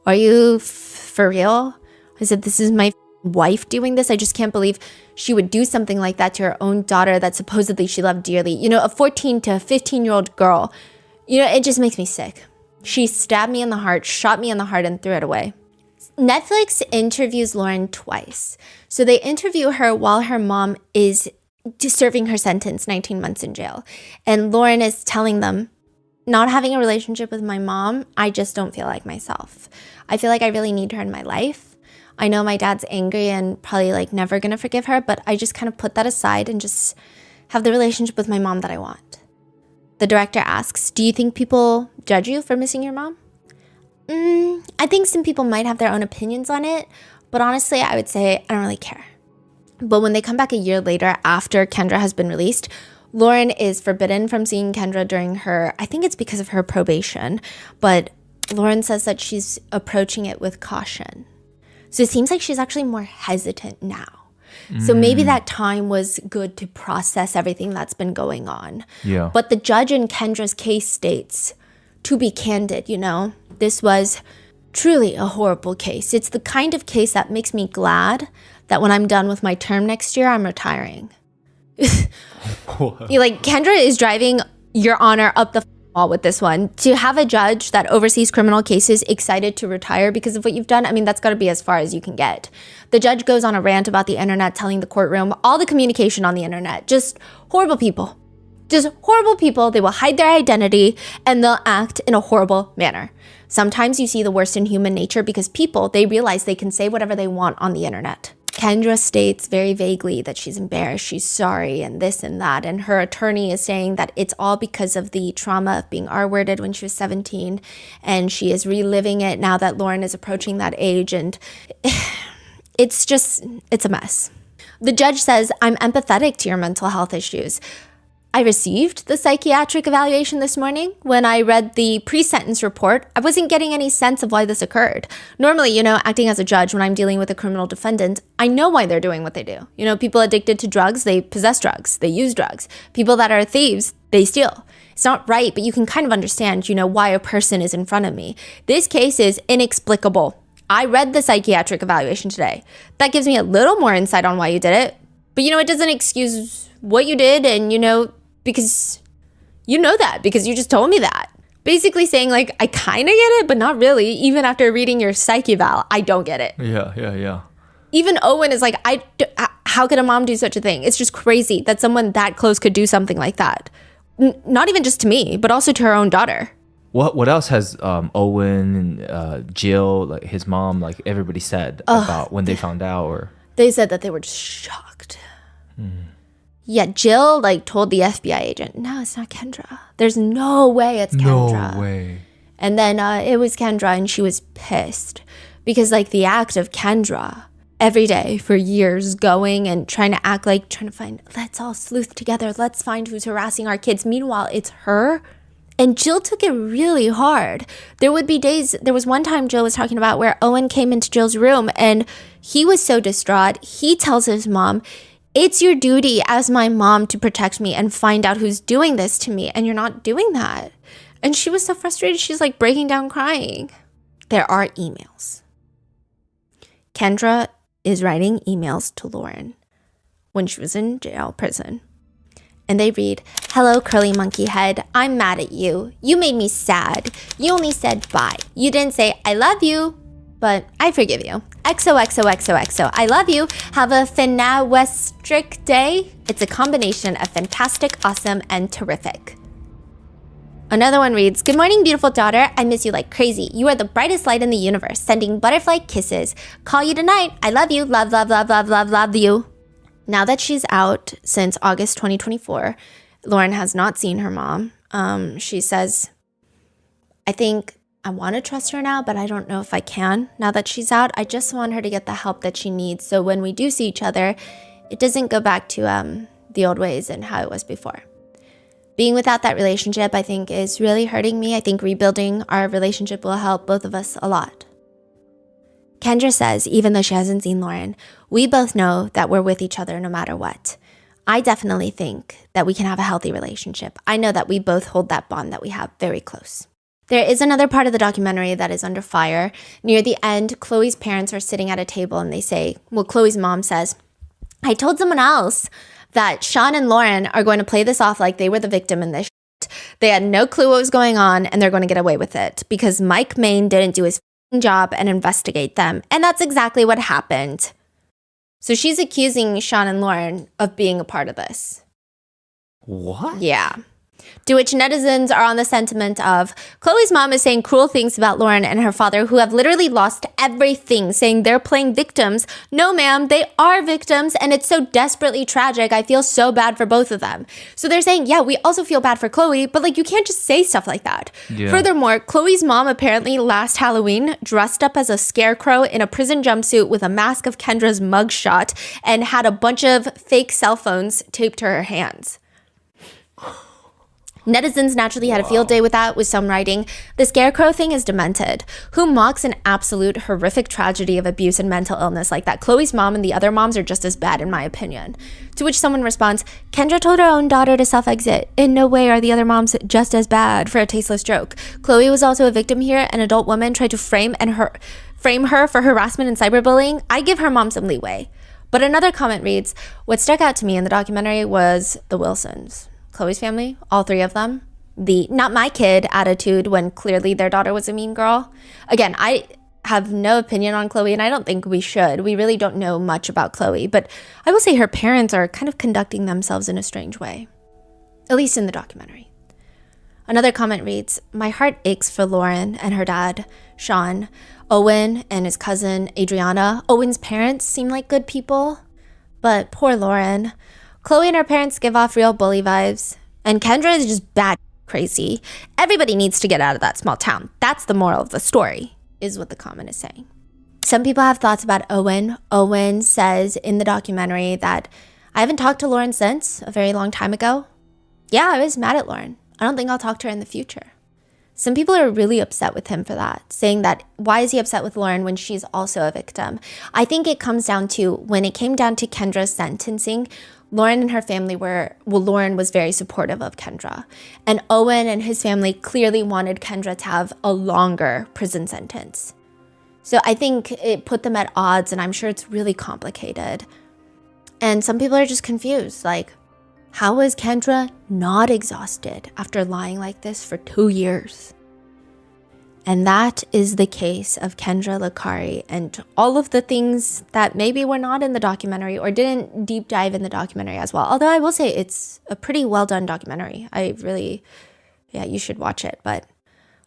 are you for real? I said, this is my wife doing this. I just can't believe she would do something like that to her own daughter that supposedly she loved dearly. You know, a 14 to 15-year-old girl. You know, it just makes me sick. She stabbed me in the heart, shot me in the heart, and threw it away. Netflix interviews Lauren twice. So they interview her while her mom is serving her sentence, 19 months in jail. And Lauren is telling them, not having a relationship with my mom, I just don't feel like myself. I feel like I really need her in my life. I know my dad's angry and probably like never gonna forgive her, but I just kind of put that aside and just have the relationship with my mom that I want. The director asks, do you think people judge you for missing your mom? I think some people might have their own opinions on it, but honestly, I would say I don't really care. But when they come back a year later after Kendra has been released, Lauren is forbidden from seeing Kendra during her, I think it's because of her probation, but Lauren says that she's approaching it with caution. So it seems like she's actually more hesitant now. So maybe that time was good to process everything that's been going on. Yeah. But the judge in Kendra's case states, to be candid, you know, this was truly a horrible case. It's the kind of case that makes me glad that when I'm done with my term next year, I'm retiring. Like, Kendra is driving Your Honor up the wall with this one. To have a judge that oversees criminal cases excited to retire because of what you've done, I mean, that's got to be as far as you can get. The judge goes on a rant about the internet, telling the courtroom all the communication on the internet, just horrible people. Just horrible people. They will hide their identity and they'll act in a horrible manner. Sometimes you see the worst in human nature because people, they realize they can say whatever they want on the internet. Kendra states very vaguely that she's embarrassed, she's sorry, and this and that. And her attorney is saying that it's all because of the trauma of being R-worded when she was 17. And she is reliving it now that Lauren is approaching that age. And it's a mess. The judge says, I'm empathetic to your mental health issues. I received the psychiatric evaluation this morning. When I read the pre-sentence report, I wasn't getting any sense of why this occurred. Normally, you know, acting as a judge when I'm dealing with a criminal defendant, I know why they're doing what they do. You know, people addicted to drugs, they possess drugs, they use drugs. People that are thieves, they steal. It's not right, but you can kind of understand, you know, why a person is in front of me. This case is inexplicable. I read the psychiatric evaluation today. That gives me a little more insight on why you did it. But, you know, it doesn't excuse what you did and, you know, because you know that, because you just told me that. Basically saying, like, I kind of get it, but not really. Even after reading your psych eval, I don't get it. Yeah. Even Owen is like, how could a mom do such a thing? It's just crazy that someone that close could do something like that. Not even just to me, but also to her own daughter. What else has Owen and Jill, like his mom, like everybody said about when they found out? Or they said that they were just shocked. Yeah, Jill like told the FBI agent, no, it's not Kendra. There's no way it's Kendra. No way. And then it was Kendra, and she was pissed because like the act of Kendra every day for years going and trying to find, let's all sleuth together. Let's find who's harassing our kids. Meanwhile, it's her. And Jill took it really hard. There would be days, there was one time Jill was talking about where Owen came into Jill's room and he was so distraught. He tells his mom, it's your duty as my mom to protect me and find out who's doing this to me. And you're not doing that. And she was so frustrated. She's like breaking down crying. There are emails. Kendra is writing emails to Lauren when she was in prison. And they read, hello, curly monkey head. I'm mad at you. You made me sad. You only said bye. You didn't say I love you, but I forgive you. XOXOXOXO. I love you. Have a finawestric day. It's a combination of fantastic, awesome, and terrific. Another one reads, "Good morning, beautiful daughter. I miss you like crazy. You are the brightest light in the universe. Sending butterfly kisses. Call you tonight. I love you. Love, love, love, love, love, love you." Now that she's out since August 2024, Lauren has not seen her mom. She says, "I think I want to trust her now, but I don't know if I can. Now that she's out, I just want her to get the help that she needs. So when we do see each other, it doesn't go back to the old ways and how it was before. Being without that relationship, I think, is really hurting me. I think rebuilding our relationship will help both of us a lot." Kendra says, even though she hasn't seen Lauren, "We both know that we're with each other no matter what. I definitely think that we can have a healthy relationship. I know that we both hold that bond that we have very close." There is another part of the documentary that is under fire. Near the end, Chloe's parents are sitting at a table and they say, well, Chloe's mom says, "I told someone else that Sean and Lauren are going to play this off like they were the victim in this shit. They had no clue what was going on and they're going to get away with it because Mike Main didn't do his job and investigate them." And that's exactly what happened. So she's accusing Sean and Lauren of being a part of this. What? Yeah. To which netizens are on the sentiment of, Chloe's mom is saying cruel things about Lauren and her father, who have literally lost everything, saying they're playing victims. No, ma'am, they are victims, and it's so desperately tragic. I feel so bad for both of them. So they're saying, yeah, we also feel bad for Chloe, but like, you can't just say stuff like that. Yeah. Furthermore, Chloe's mom apparently last Halloween dressed up as a scarecrow in a prison jumpsuit with a mask of Kendra's mugshot and had a bunch of fake cell phones taped to her hands. Netizens naturally had a field day with that, with some writing, "The scarecrow thing is demented. Who mocks an absolute horrific tragedy of abuse and mental illness like that? Chloe's mom and the other moms are just as bad, in my opinion." To which someone responds, "Kendra told her own daughter to self-exit. In no way are the other moms just as bad for a tasteless joke. Chloe was also a victim here. An adult woman tried to frame her for harassment and cyberbullying. I give her mom some leeway." But another comment reads, "What stuck out to me in the documentary was the Wilsons. Chloe's family, all three of them, the not my kid attitude when clearly their daughter was a mean girl." Again, I have no opinion on Chloe, and I don't think we should. We really don't know much about Chloe, but I will say her parents are kind of conducting themselves in a strange way, at least in the documentary. Another comment reads, "My heart aches for Lauren and her dad, Sean, Owen, and his cousin, Adriana. Owen's parents seem like good people, but poor Lauren. Chloe and her parents give off real bully vibes, and Kendra is just bad crazy. Everybody needs to get out of that small town. That's the moral of the story," is what the comment is saying. Some people have thoughts about Owen. Owen says in the documentary that, "I haven't talked to Lauren since a very long time ago. Yeah, I was mad at Lauren. I don't think I'll talk to her in the future." Some people are really upset with him for that, saying that why is he upset with Lauren when she's also a victim? I think it comes down to when it came down to Kendra's sentencing, Lauren and her family Lauren was very supportive of Kendra. And Owen and his family clearly wanted Kendra to have a longer prison sentence. So I think it put them at odds, and I'm sure it's really complicated. And some people are just confused, like, how is Kendra not exhausted after lying like this for 2 years? And that is the case of Kendra Licari and all of the things that maybe were not in the documentary or didn't deep dive in the documentary as well. Although I will say it's a pretty well done documentary. You should watch it. But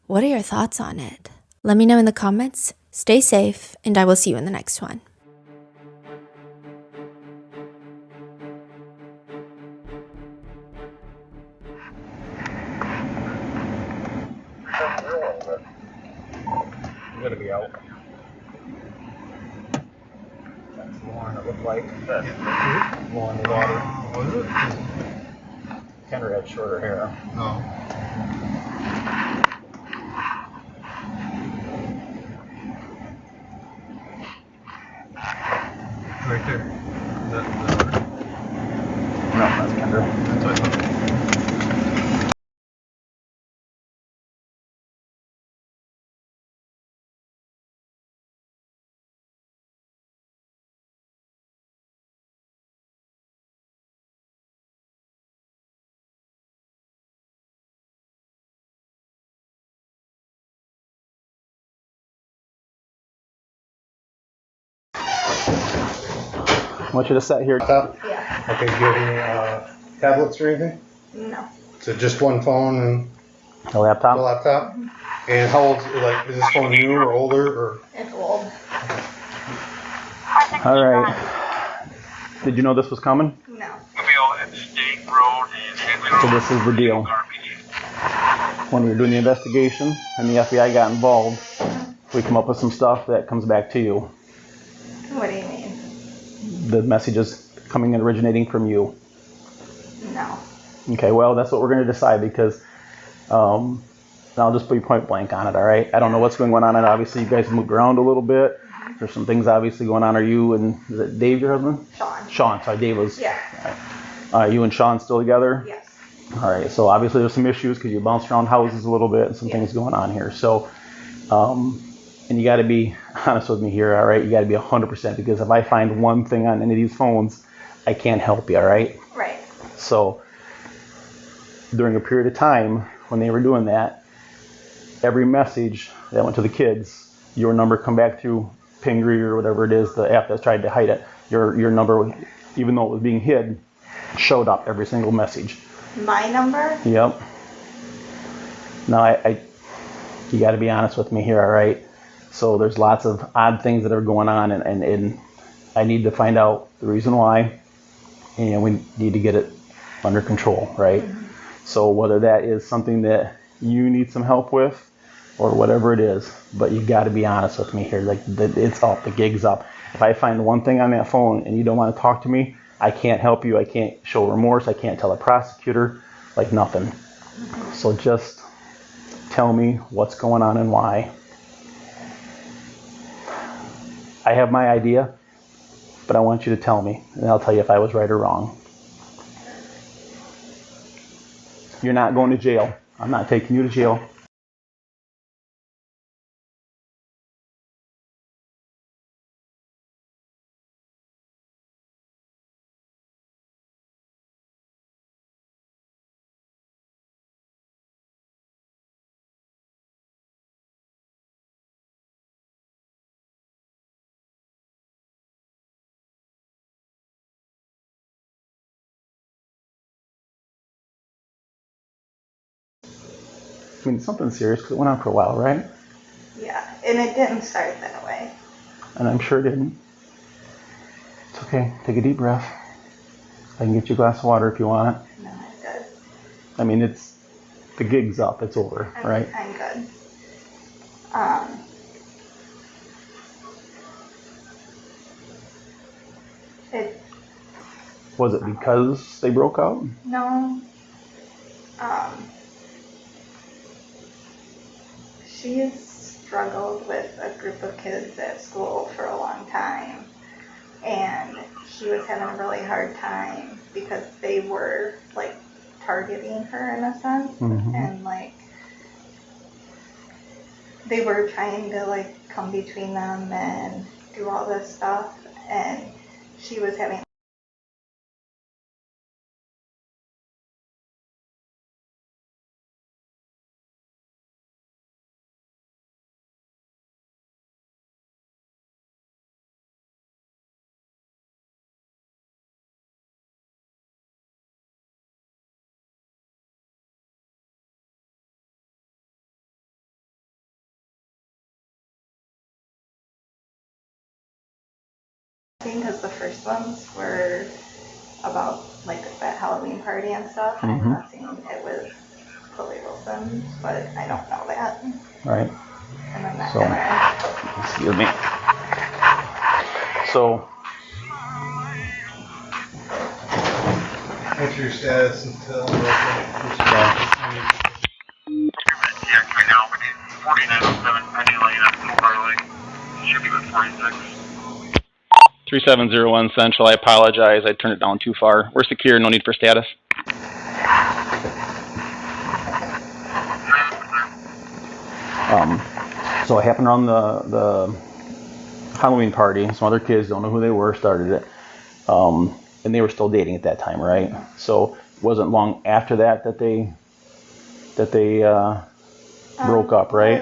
what are your thoughts on it? Let me know in the comments. Stay safe, and I will see you in the next one. I'm gonna be out. That's Lauren, it looked like. Lauren, the daughter. Was it? Kendra had shorter hair. No. Right there. Is that her? No, that's Kendra. That's what I thought. I want you to sit here. Yeah. Okay, do you have any tablets or anything? No. So just one phone and A The laptop? laptop? And how old, like, is this phone new or older or? It's old. All right. Did you know this was coming? No. So this is the deal. When we were doing the investigation and the FBI got involved, we come up with some stuff that comes back to you. What do you mean? The messages coming and originating from you. No. Okay, well, that's what we're going to decide because I'll just be point blank on it, all right? I don't know what's going on, and obviously you guys moved around a little bit. There's some things obviously going on. Are you and, is it Dave, your husband? Sean. Sean, sorry, Dave was. Yeah. You and Sean still together? Yes. All right, so obviously there's some issues because you bounced around houses a little bit and some things going on here. So, and you got to be honest with me here, all right? You got to be 100% because if I find one thing on any of these phones, I can't help you, all right? Right. So, during a period of time when they were doing that, every message that went to the kids, your number come back through Pingree or whatever it is, the app that's tried to hide it. Your number, even though it was being hid, showed up every single message. My number? Yep. Now, you got to be honest with me here, all right? So there's lots of odd things that are going on, and I need to find out the reason why, and we need to get it under control, right? Mm-hmm. So whether that is something that you need some help with or whatever it is, but you got to be honest with me here. Like, it's up, the gig's up. If I find one thing on that phone and you don't want to talk to me, I can't help you. I can't show remorse. I can't tell a prosecutor, like nothing. So just tell me what's going on and why. I have my idea, but I want you to tell me, and I'll tell you if I was right or wrong. You're not going to jail. I'm not taking you to jail. I mean, it's something serious because it went on for a while, right? Yeah, and it didn't start that way. And I'm sure it didn't. It's okay. Take a deep breath. I can get you a glass of water if you want it. No, I'm good. I mean, the gig's up. It's over, right? I'm good. Was it because they broke out? No. She's struggled with a group of kids at school for a long time, and she was having a really hard time because they were like targeting her in a sense, Mm-hmm. and like they were trying to like come between them and do all this stuff, and she was having because the first ones were about like that Halloween party and stuff. Mm-hmm. I'm not saying it was Chloe Wilson's, but I don't know that. Right. And I'm not So, gonna. excuse me. So, What's your status until? Yeah, right now we need 4907 Penny Lane at Farley. Should be with 46. 3701 Central, I apologize. I turned it down too far. We're secure, no need for status. So it happened around the Halloween party. Some other kids, don't know who they were, started it. And they were still dating at that time, right? So it wasn't long after that they broke up, right?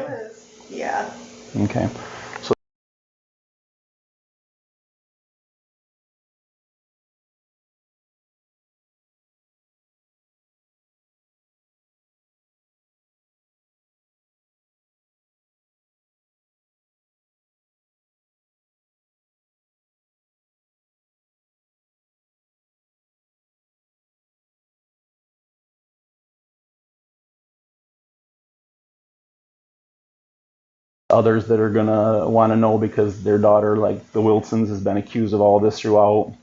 Yeah. Okay. others that are gonna want to know because their daughter, like the Wilsons, has been accused of all this throughout,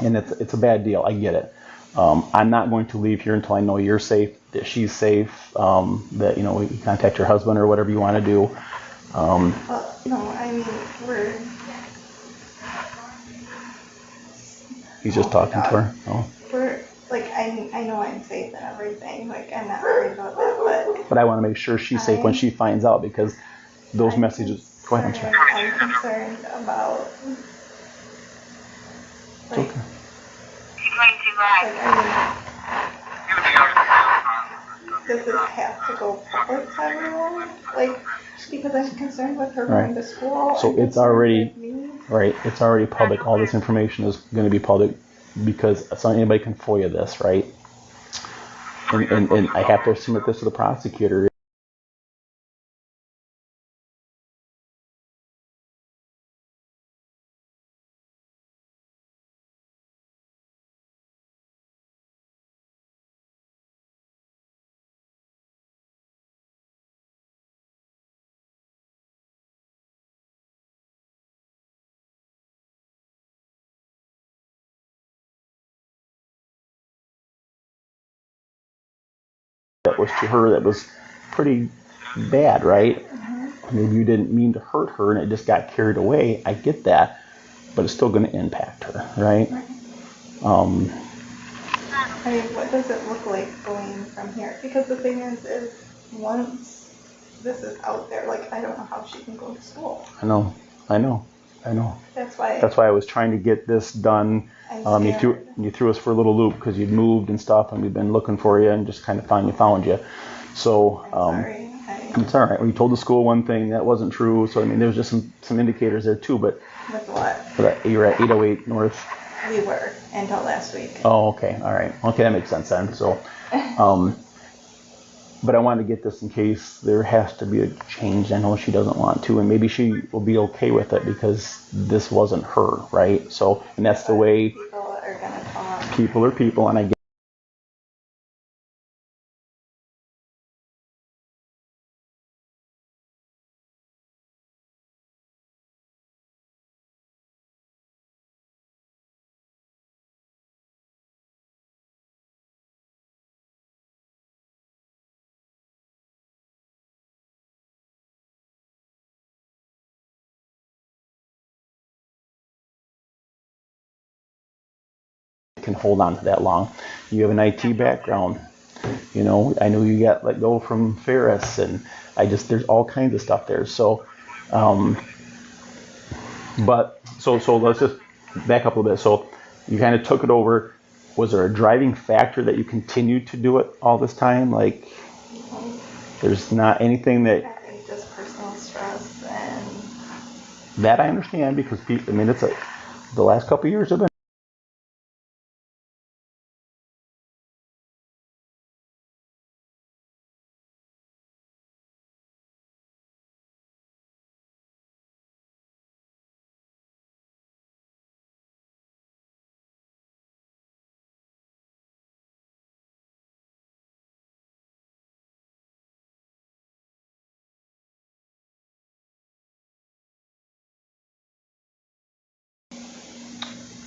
and it's a bad deal. I get it. I'm not going to leave here until I know you're safe, that she's safe, that you contact your husband or whatever you want to do. Well, no, I mean, He's just talking to her. Oh. we're, like, I know I'm safe and everything, like, I'm not worried about that, But I want to make sure she's safe when she finds out, because those messages. Go ahead, I'm sorry. I'm concerned about, like, Okay. does this have to go public to everyone? Like, because I'm concerned with her Right. going to school. So I'm it's concerned already with me. right. It's already public. All this information is going to be public because anybody can FOIA this, right? And I have to submit this to the prosecutor. That was to her, that was pretty bad, right? Maybe you didn't mean to hurt her and it just got carried away. I get that, but it's still going to impact her, right? I mean, what does it look like going from here? Because the thing is once this is out there, like, I don't know how she can go to school. I know. That's why I was trying to get this done. I'm scared. You threw us for a little loop because you'd moved and stuff, and we've been looking for you and just kind of found you. So Sorry. it's all right. Well, you told the school one thing that wasn't true. So I mean, there's just some indicators there too. But With what? you're at 808 North. We were until last week. Oh, okay. All right. Okay, that makes sense then. So, but I wanted to get this in case there has to be a change. I know she doesn't want to, and maybe she will be okay with it because this wasn't her, right? So, and that's the way People are gonna talk. people are people, and I get. Can hold on to that long. You have an IT background. I know you got let go from Ferris, and there's all kinds of stuff there. So, but so let's just back up a little bit. So you kind of took it over. Was there a driving factor that you continued to do it all this time? Like, there's not anything that. I think just personal stress and. That I understand because people. I mean, the last couple of years have been.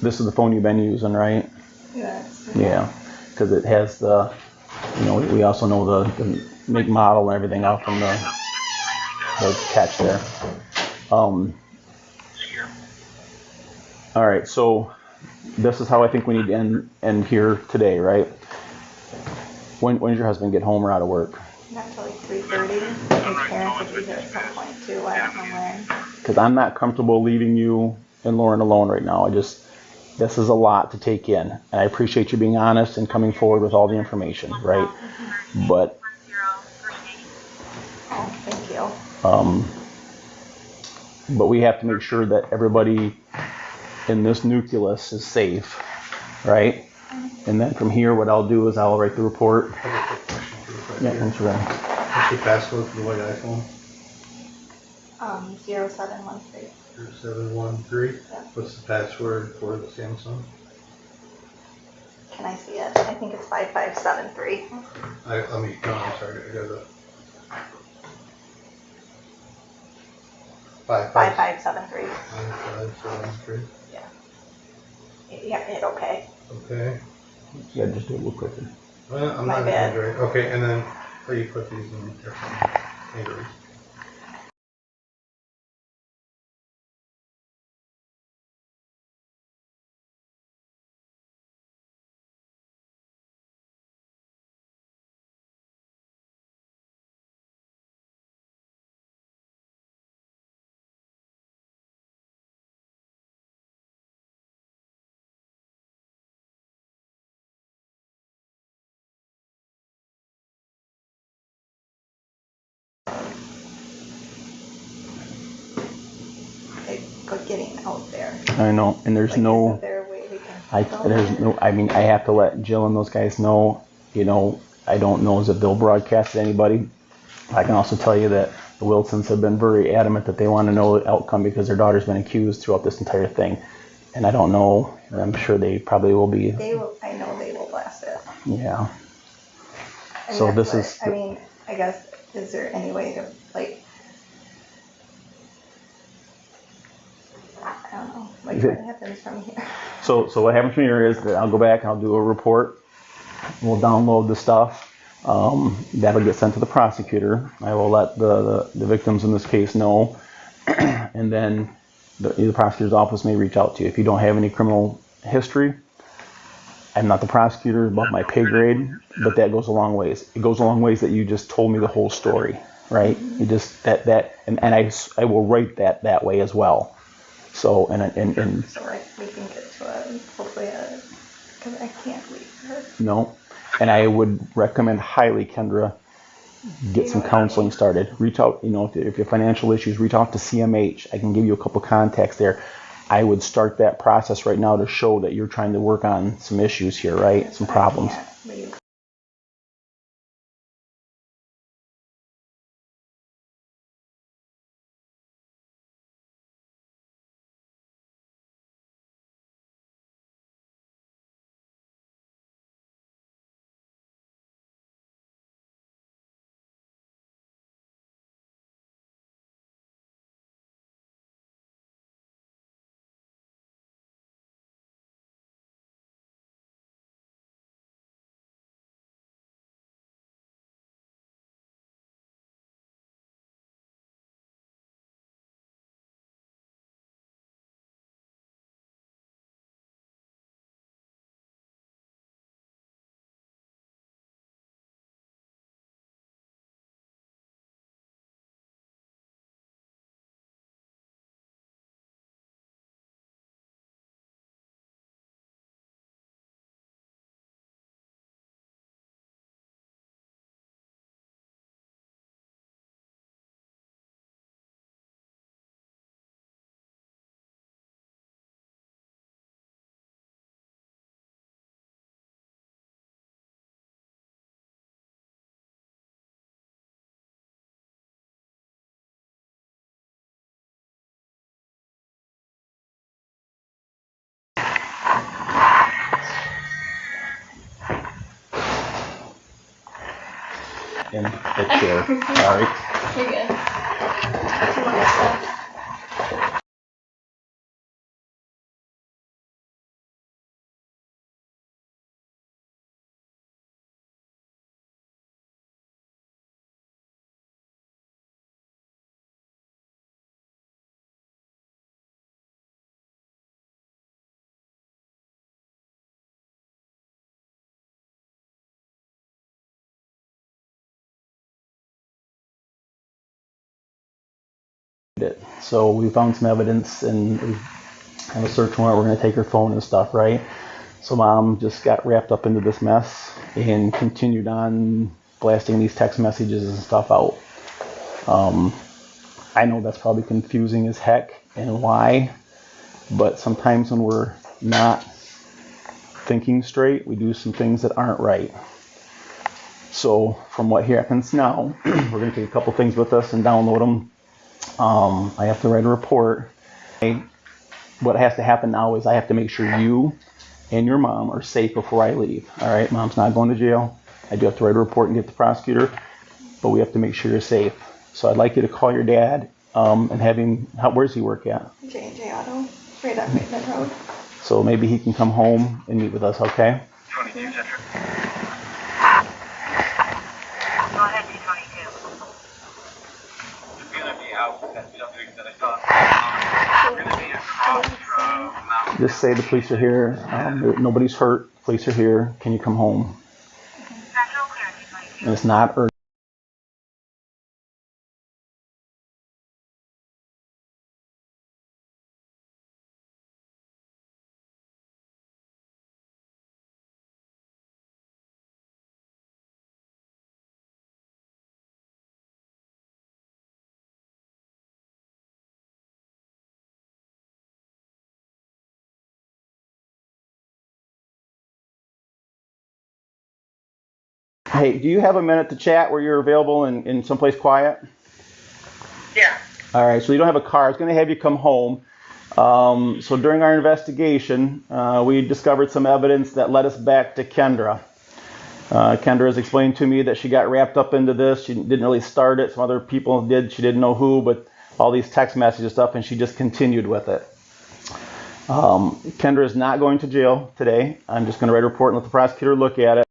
This is the phone you've been using, right? Yes. Yeah, because it has the, we also know the make, model, and everything out from the catch there. All right, so this is how I think we need to end here today, right? When does your husband get home or out of work? Not till like 3:30. His parents will be here at some point too. I don't know when. Because I'm not comfortable leaving you and Lauren alone right now. This is a lot to take in, and I appreciate you being honest and coming forward with all the information, right? But Oh, thank you. but we have to make sure that everybody in this nucleus is safe, right? And then from here, what I'll do is I'll write the report. I have a quick question for you. Yeah, thanks for that. What's your password for the white iPhone? 0713. 0713. Yeah. What's the password for the Samsung? Can I see it? I think it's 5573. I'm sorry. I got 5573. 5573. Yeah, hit okay. Okay. Yeah, just do it real quickly. I'm My not bad. Android. Okay, and then you put these in your phone. Android. Getting out there. I know, and there's Like, no. isn't there a way we can There's no, I mean, I have to let Jill and those guys know, I don't know if they'll broadcast to anybody. I can also tell you that the Wilsons have been very adamant that they want to know the outcome because their daughter's been accused throughout this entire thing. And I don't know, and I'm sure they probably will be. I know they will blast it. Yeah. And So that's this what- is. I guess, is there any way to, like, I don't know, like what happens from here? So what happens from here is that I'll go back and I'll do a report. We'll download the stuff. That'll get sent to the prosecutor. I will let the victims in this case know, and then the prosecutor's office may reach out to you. If you don't have any criminal history, I'm not the prosecutor, above my pay grade, but that goes a long ways. It goes a long ways that you just told me the whole story, right? You just and I will write that way as well. So and So like we can get to hopefully because I can't leave her. no, and I would recommend highly, Kendra, get some counseling started. Reach out, if you have financial issues, reach out to CMH. I can give you a couple contacts there. I would start that process right now to show that you're trying to work on some issues here, right? Some problems. I can't leave. In the chair. Sorry. You're good. So we found some evidence and we have a search warrant. We're going to take her phone and stuff, right? So mom just got wrapped up into this mess and continued on blasting these text messages and stuff out. I know that's probably confusing as heck and why, but sometimes when we're not thinking straight, we do some things that aren't right. So from what happens now, we're going to take a couple things with us and download them. I have to write a report. What has to happen now is I have to make sure you and your mom are safe before I leave. All right, mom's not going to jail. I do have to write a report and get the prosecutor, but we have to make sure you're safe. So I'd like you to call your dad and have him, where's he work at? J&J Auto, right on Whitman Road. So maybe he can come home and meet with us, okay? 22 Central. Go ahead, D22. It's gonna be out that subject that I saw. We're gonna be across from Mount. Just say the police are here, nobody's hurt, police are here, can you come home? Central clear, D22. And it's not urgent. Hey, do you have a minute to chat where you're available in someplace quiet? Yeah. All right, so you don't have a car. I was going to have you come home. So during our investigation, we discovered some evidence that led us back to Kendra. Kendra has explained to me that she got wrapped up into this. She didn't really start it. Some other people did. She didn't know who, but all these text messages and stuff, and she just continued with it. Kendra is not going to jail today. I'm just going to write a report and let the prosecutor look at it.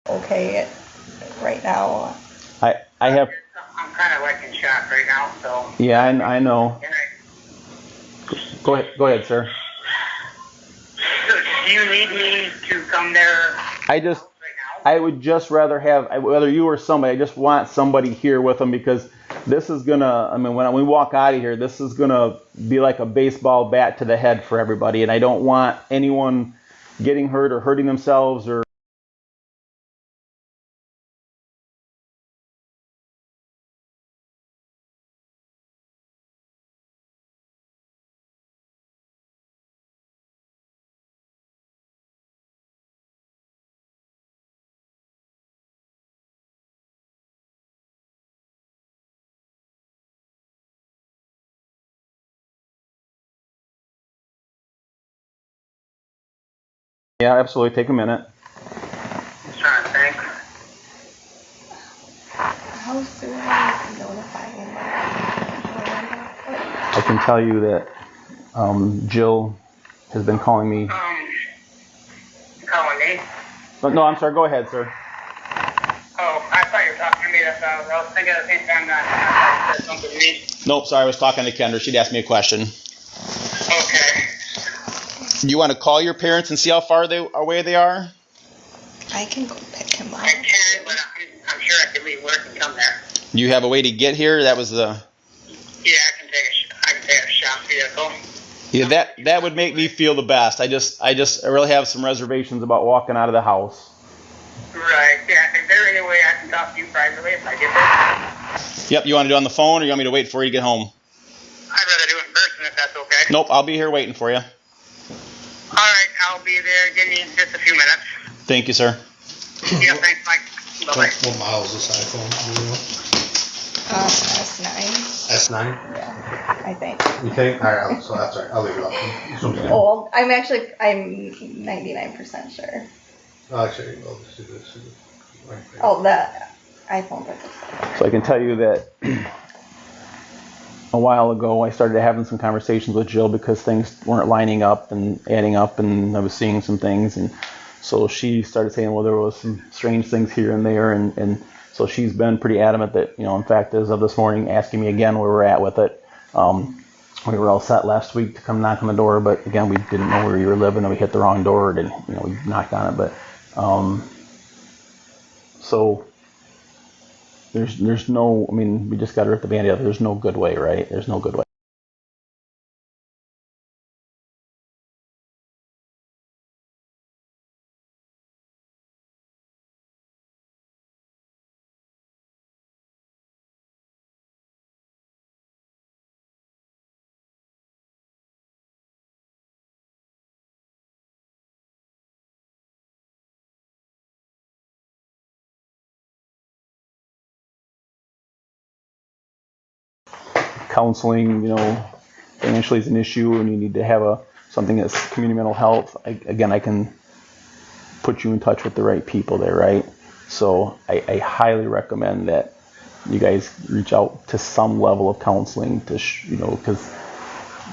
Okay, right now. I have, I'm kind of like in shock right now, so. yeah, I know. Can Go ahead, sir. So do you need me to come there right now? I would just rather have, whether you or somebody, I just want somebody here with them because this is gonna, I mean, when we walk out of here, this is gonna be like a baseball bat to the head for everybody, and I don't want anyone getting hurt or hurting themselves or. Yeah, absolutely. Take a minute. Just trying to think. How soon are you notifying them? I can tell you that Jill has been calling me. You calling me? But no, I'm sorry. Go ahead, sir. Oh, I thought you were talking to me. That's I was thinking at the same time that I said something to me. Nope, sorry. I was talking to Kendra. She'd asked me a question. Okay. Do you want to call your parents and see how far away they are? I can go pick him up. I can, but I'm sure I can leave work and come there. Do you have a way to get here? That was the. Yeah, I can take a shop vehicle. Yeah, that would make me feel the best. I really have some reservations about walking out of the house. Right. Yeah. Is there any way I can talk to you privately if I get there? Yep. You want to do it on the phone, or you want me to wait for you to get home? I'd rather do it in person if that's okay. Nope. I'll be here waiting for you. All right. I'll be there. Give me just a few minutes. Thank you, sir. Yeah. Thanks, Mike. Bye bye. What model is this iPhone? Do you know? S9. S9? Yeah, I think. You think? All right, so that's all right. I'll leave it up. Something else. Old. I'm 99% sure. Oh, actually, I'll just do this. Right there. Oh, the iPhone. But So I can tell you that a while ago I started having some conversations with Jill because things weren't lining up and adding up, and I was seeing some things, and so she started saying, well, there was some strange things here and there, and so she's been pretty adamant that, in fact, as of this morning, asking me again where we're at with it. we were all set last week to come knock on the door, but again, we didn't know where you were living, and we hit the wrong door, and we knocked on it. But so there's no, I mean, we just got to rip the Band-Aid off. There's no good way, right? There's no good way. Counseling, financially is an issue, and you need to have something that's community mental health. I can put you in touch with the right people there, right? So I highly recommend that you guys reach out to some level of counseling to, because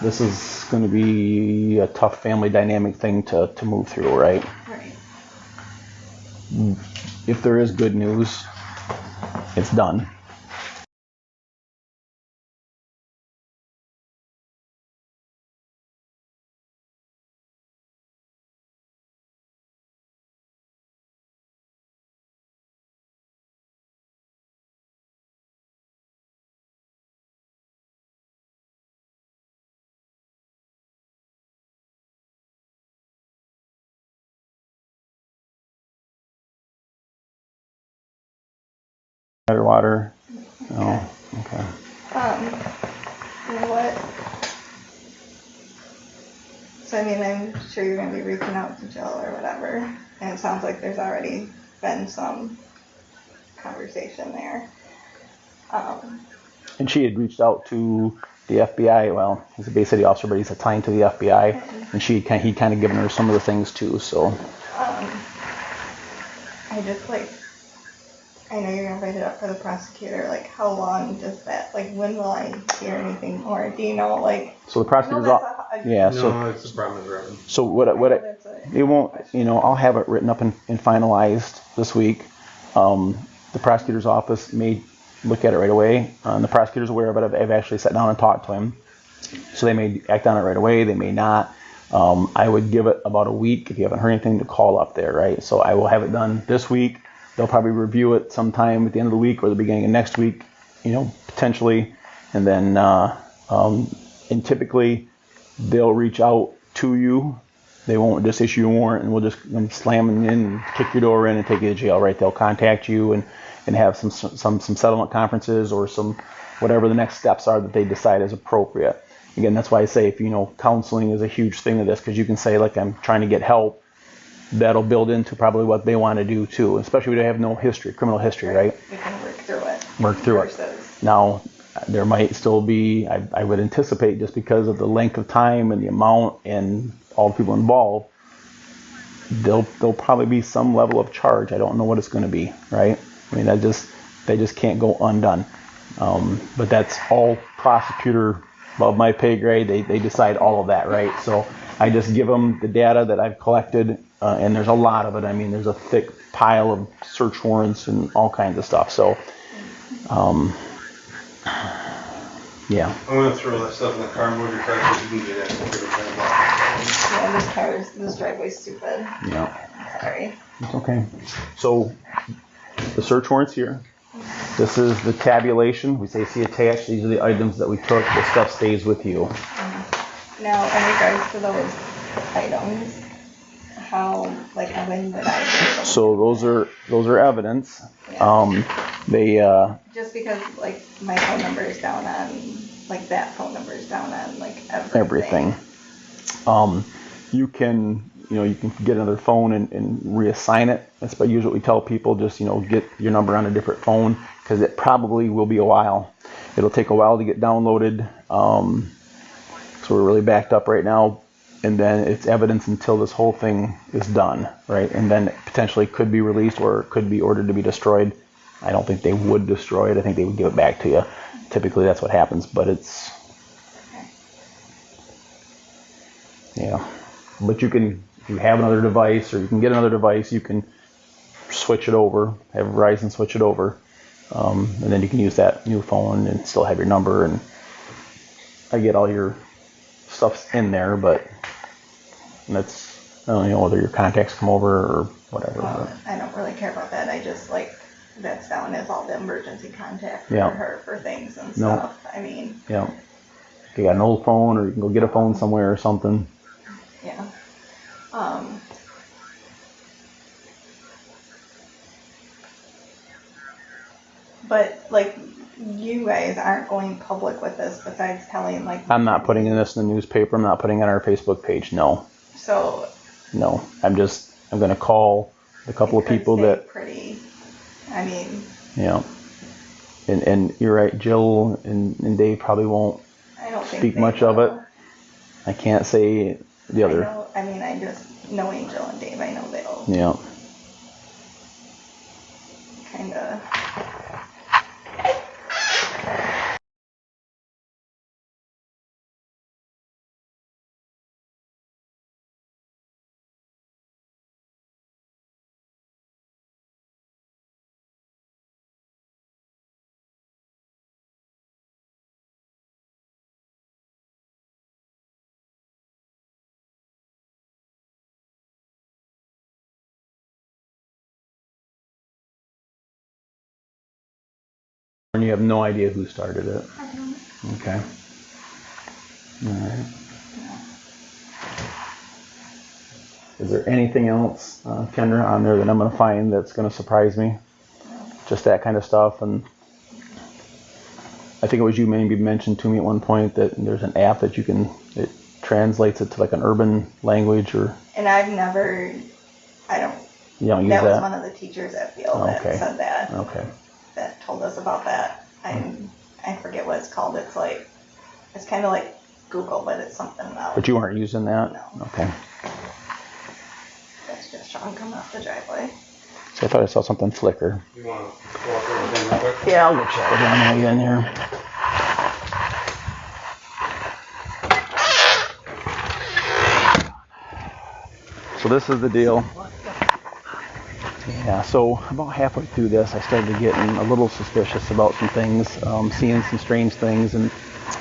this is going to be a tough family dynamic thing to move through, right? Right. If there is good news, it's done. Better water. Oh, okay. What? So I mean, I'm sure you're going to be reaching out to Jill or whatever, and it sounds like there's already been some conversation there. And she had reached out to the FBI. Well, he's a Bay City officer, but he's assigned to the FBI, and he'd kind of given her some of the things too. So. I just I know you're gonna write it up for the prosecutor. How long does that? When will I hear anything more? Do you know? So the prosecutor's yeah. No, it's a problem with Robin. So it won't. I'll have it written up and finalized this week. The prosecutor's office may look at it right away. And the prosecutor's aware of it. I've actually sat down and talked to him. So they may act on it right away. They may not. I would give it about a week if you haven't heard anything to call up there, right? So I will have it done this week. They'll probably review it sometime at the end of the week or the beginning of next week, potentially. And then, and typically they'll reach out to you. They won't just issue a warrant and we'll just slam them in and kick your door in and take you to jail, right? They'll contact you and have some settlement conferences or some whatever the next steps are that they decide is appropriate. Again, that's why I say if counseling is a huge thing of this, because you can say I'm trying to get help. That'll build into probably what they want to do too, especially when they have no criminal history, right? We can work through it. Work through it. Now, there might still be, I would anticipate, just because of the length of time and the amount and all the people involved, there'll probably be some level of charge. I don't know what it's going to be, right? I mean, they just can't go undone. But that's all prosecutor above my pay grade. They decide all of that, right? So I just give them the data that I've collected, and there's a lot of it. I mean, there's a thick pile of search warrants and all kinds of stuff. So, yeah. I'm going to throw that stuff in the car and move your car so you can get it. Yeah, this driveway's stupid. Yeah. Sorry. It's okay. So the search warrant's here. This is the tabulation. We say see attached. These are the items that we took. The stuff stays with you. Now, in regards to those items, when would I? So those are evidence. Yeah. They just because my phone number is down on that phone number is down on everything. You can get another phone and reassign it. That's usually what we tell people. Just get your number on a different phone because it probably will be a while. It'll take a while to get downloaded. So we're really backed up right now. And then it's evidence until this whole thing is done, right? And then it potentially could be released or it could be ordered to be destroyed. I don't think they would destroy it. I think they would give it back to you. Typically that's what happens, but it's, yeah. But you can, if you have another device or you can get another device, you can switch it over, have Verizon switch it over. And then you can use that new phone and still have your number. And I get all your stuff's in there, but that's, I don't know whether your contacts come over or whatever. Well, I don't really care about that. I just like that's down as all the emergency contact for Yeah. her for things and No. stuff. I mean, Yeah. If you got an old phone, or you can go get a phone somewhere or something. yeah. But like, you guys aren't going public with this besides telling like. I'm not putting this in the newspaper. I'm not putting it on our Facebook page. No. So. No. I'm going to call a couple of it could people stay that. Pretty. I mean. Yeah. And you're right, Jill and Dave probably won't I don't think speak they much of it. will. I can't say the other. I just know Angel and Dave. I know they'll Yeah. kind of. And you have no idea who started it. I don't. Okay. All right. Is there anything else, Kendra, on there that I'm going to find that's going to surprise me? Just that kind of stuff. And I think it was you maybe mentioned to me at one point that there's an app that it translates it to like an urban language or. And I've never. I don't. You don't use that was that? one of the teachers at Field that Okay. said that. Okay. That told us about that. I forget what it's called. It's like, it's kind of like Google, but it's something else. But you aren't using that? No. Okay. That's just Sean coming off the driveway. So I thought I saw something flicker. You want to go up there with him real quick? Yeah, I'll go chat with him when I get in here. So this is the deal. Yeah, so about halfway through this, I started getting a little suspicious about some things, seeing some strange things, and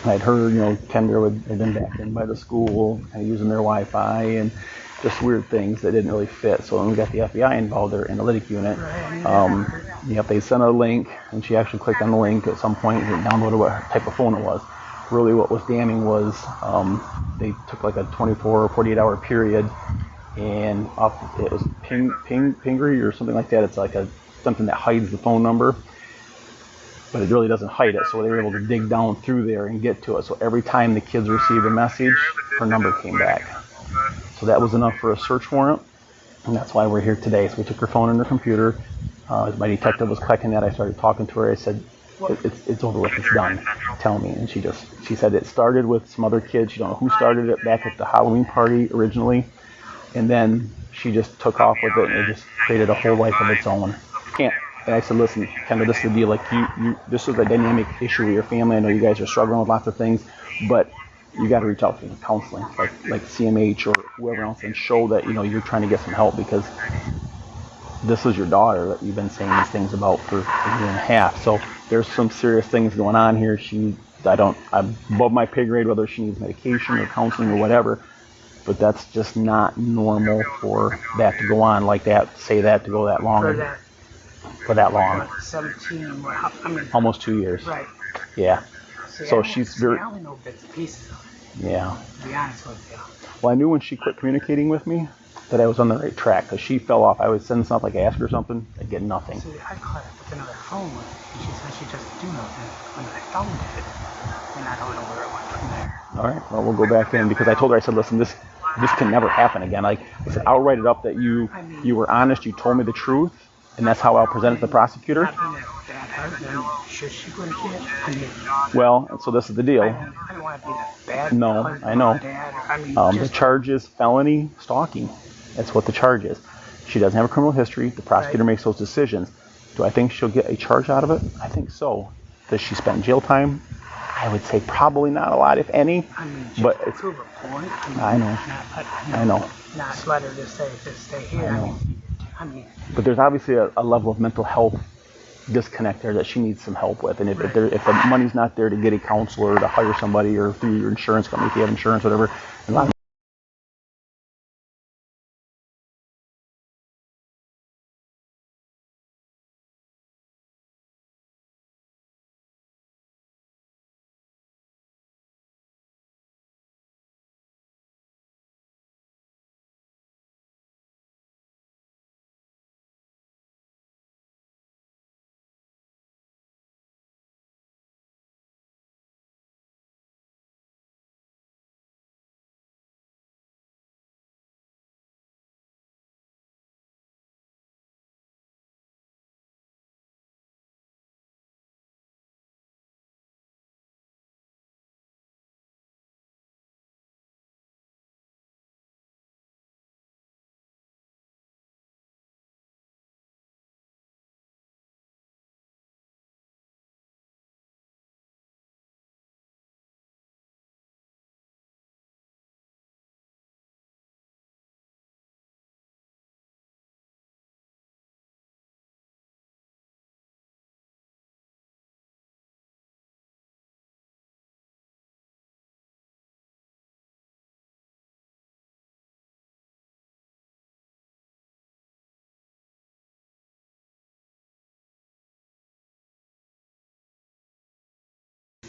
I'd heard, Kendra had been back in by the school, kind of using their Wi-Fi, and just weird things that didn't really fit. So when we got the FBI involved, their analytic unit, they sent her a link, and she actually clicked on the link at some point and downloaded what type of phone it was. Really what was damning was they took like a 24 or 48 hour period, and it was Pingree or something like that. It's like something that hides the phone number, but it really doesn't hide it. So they were able to dig down through there and get to it. So every time the kids received a message, her number came back. So that was enough for a search warrant, and that's why we're here today. So we took her phone and her computer. As my detective was collecting that, I started talking to her. I said, it's over with, it's done. Tell me. And she said it started with some other kids. She don't know who started it back at the Halloween party originally. And then she just took off with it, and it just created a whole life of its own. And I said, listen, Kendra, this is the deal. Like this is a dynamic issue with your family. I know you guys are struggling with lots of things, but you got to reach out to counseling, like CMH or whoever else, and show that you're trying to get some help, because this is your daughter that you've been saying these things about for a year and a half. So there's some serious things going on here. I'm above my pay grade whether she needs medication or counseling or whatever. But that's just not normal for that to go on like that. Say that to go that long. For that long. 17. Almost 2 years. Right. Yeah. So she's very. I only know bits and pieces of it. Yeah. To be honest with you. Well, I knew when she quit communicating with me that I was on the right track, because she fell off. I would send something, like ask her something, I'd get nothing. See, I caught her with another phone, and she said she just do nothing. When I found it, and I don't know where it went from there. All right. Well, we'll go back in, because I told her, I said, listen, this can never happen again. Like I said, I'll write it up that you were honest, you told me the truth, and that's how I'll present it to the prosecutor. Should she go to jail? I mean, well, so this is the deal. I don't want to be that bad. No, I know. The charge is felony stalking. That's what the charge is. She doesn't have a criminal history. The prosecutor makes those decisions. Do I think she'll get a charge out of it? I think so. Does she spend jail time? I would say probably not a lot, if any. I mean, but it's. Prove a point. I know. I know. Not let her just stay here. I know. I mean. But there's obviously a level of mental health disconnect there that she needs some help with. And if the money's not there to get a counselor, to hire somebody, or through your insurance company, if you have insurance, whatever, a lot of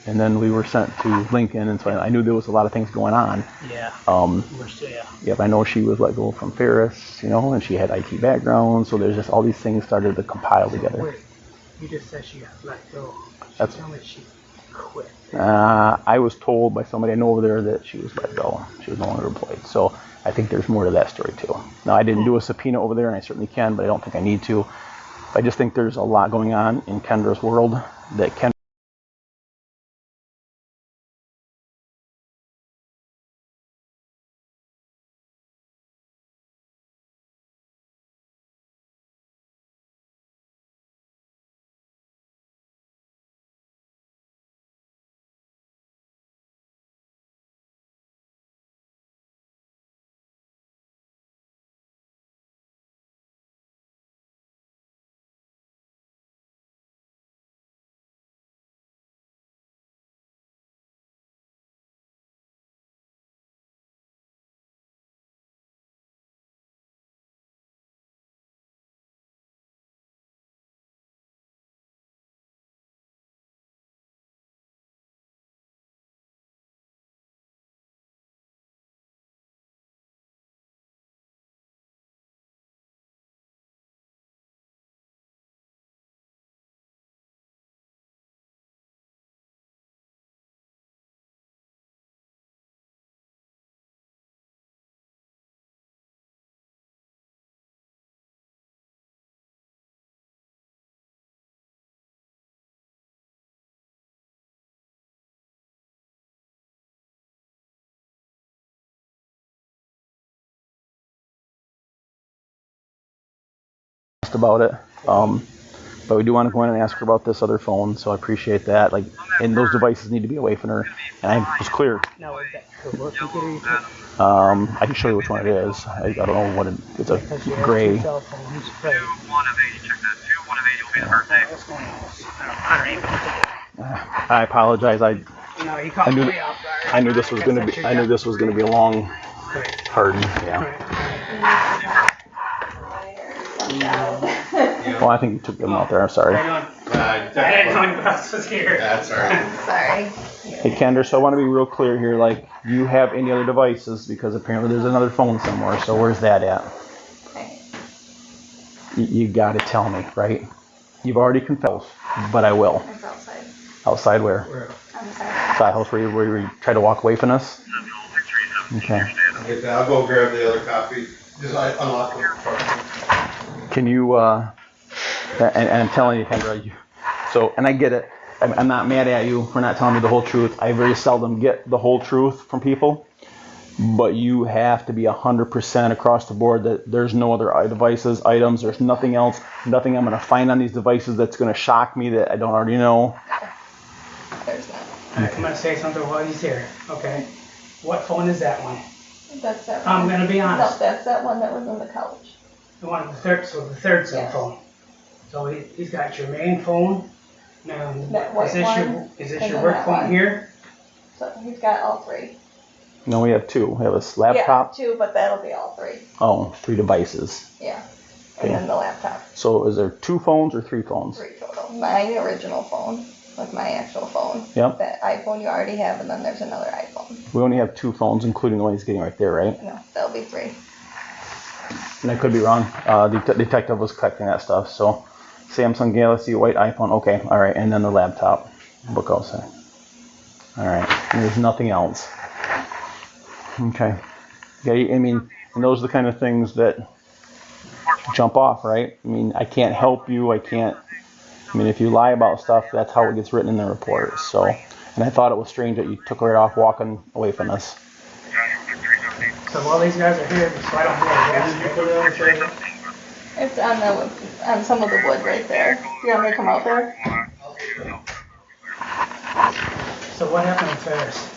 and then we were sent to Lincoln, and so I knew there was a lot of things going on. Yeah. Yeah. Yep, I know she was let go from Ferris, and she had IT background, so there's just all these things started to compile together. Wait, you just said she got let go. That's- Tell me she quit. I was told by somebody I know over there that she was let go. She was no longer employed. So I think there's more to that story too. Now, I didn't do a subpoena over there, and I certainly can, but I don't think I need to. I just think there's a lot going on in Kendra's world that Kendra asked about it. But we do want to go in and ask her about this other phone, so I appreciate that. And those devices need to be away from her. And I was clear. Now, is that her work computer you took? I can show you which one it is. I don't know what it's a Because you have gray. two cell phones, right? 1 of 8, check that. 2, 1 of 8, will be the birthday. What's going on? I don't even. I apologize. No, you caught I knew- me off guard. I knew this was gonna be. I knew this was gonna be a long Right. pardon. Yeah. Right. Well, I think you took them out there. I'm sorry. I didn't know anybody else was here. That's all right. Sorry. Hey, Kendra, so I want to be real clear here. You have any other devices? Because apparently there's another phone somewhere. So where's that at? Okay. You got to tell me, right? You've already confessed, but I will. It's outside. Outside where? On the side. Side house where you try to walk away from us? Okay. I'll go grab the other copy. Just unlock it. Can you, and I'm telling you, Kendra, and I get it. I'm not mad at you for not telling me the whole truth. I very seldom get the whole truth from people, but you have to be 100% across the board that there's no other devices, items, there's nothing else, nothing I'm going to find on these devices that's going to shock me that I don't already know. There's that. Alright, I'm gonna say something while he's here, okay? What phone is that one? That's that one. I'm gonna be honest. No, that's that one that was on the couch. The one, the third cell Yes. phone. So he's got your main phone. Now, That white one, is this and your then work that phone one. here? So he's got all three. No, we have two. We have a laptop. Yeah, two, but that'll be all three. Oh, 3 devices. Yeah. Okay. And then the laptop. So is there 2 phones or 3 phones? 3 total. My original phone, like my actual phone. Yep. That iPhone you already have, and then there's another iPhone. We only have 2 phones, including the one he's getting right there, right? No, that'll be 3. And I could be wrong. The detective was collecting that stuff. So Samsung Galaxy, white iPhone. Okay, all right. And then the laptop. Book also. All right. And there's nothing else. Okay. Yeah, I mean, and those are the kind of things that jump off, right? I mean, I can't help you. I mean, if you lie about stuff, that's how it gets written in the report. So, and I thought it was strange that you took right off walking away from us. So while these guys are here, so I don't have gas, you put it on the trailer. It's on some of the wood right there. Do you want me to come out there? So what happened with Ferris?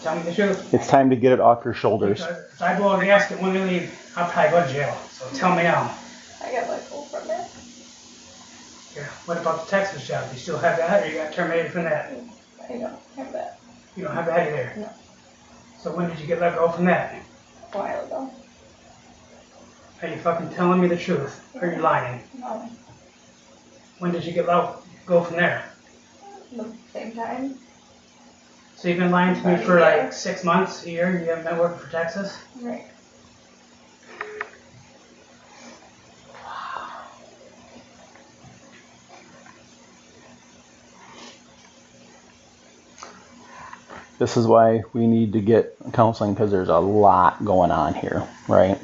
Tell me the truth. It's time to get it off your shoulders. Because if I blow a gasket when we leave, I'll probably go to jail. So tell me now. I got my phone from that. Yeah. What about the Texas job? Do you still have that, or you got terminated from that? I don't have that. You don't have that either? No. So when did you get let go from that? A while ago. Are you fucking telling me the truth? Or are you lying? No. When did you get let go from there? The same time. So you've been lying to me for like 6 months, a year, and you haven't been working for Texas? Right. This is why we need to get counseling, because there's a lot going on here, right?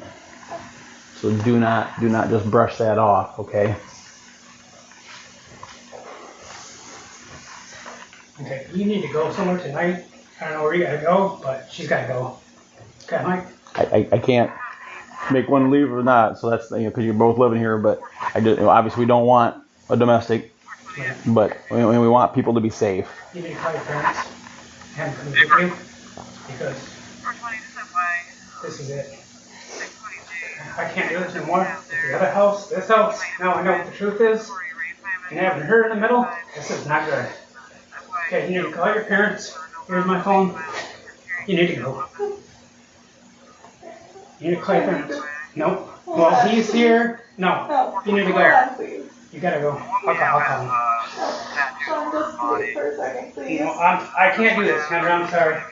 So do not just brush that off, okay? Okay, you need to go somewhere tonight. I don't know where you gotta go, but she's gotta go. Okay, Mike? I can't make one leave or not, so that's, because you're both living here, but obviously we don't want a domestic, but we want people to be safe. You need to call your parents. Have them come with you. Because this is it. I can't do this anymore. The other house, this house, now I know what the truth is. And having her in the middle, this is not good. Okay, you need to call your parents. Here's my phone. You need to go. You need to call your parents. Nope. Well, he's here. No. You need to Hold go. on, please. You gotta go. I'll call him. Sean, just wait for a second, please. No, I can't do this, Kendra. I'm sorry.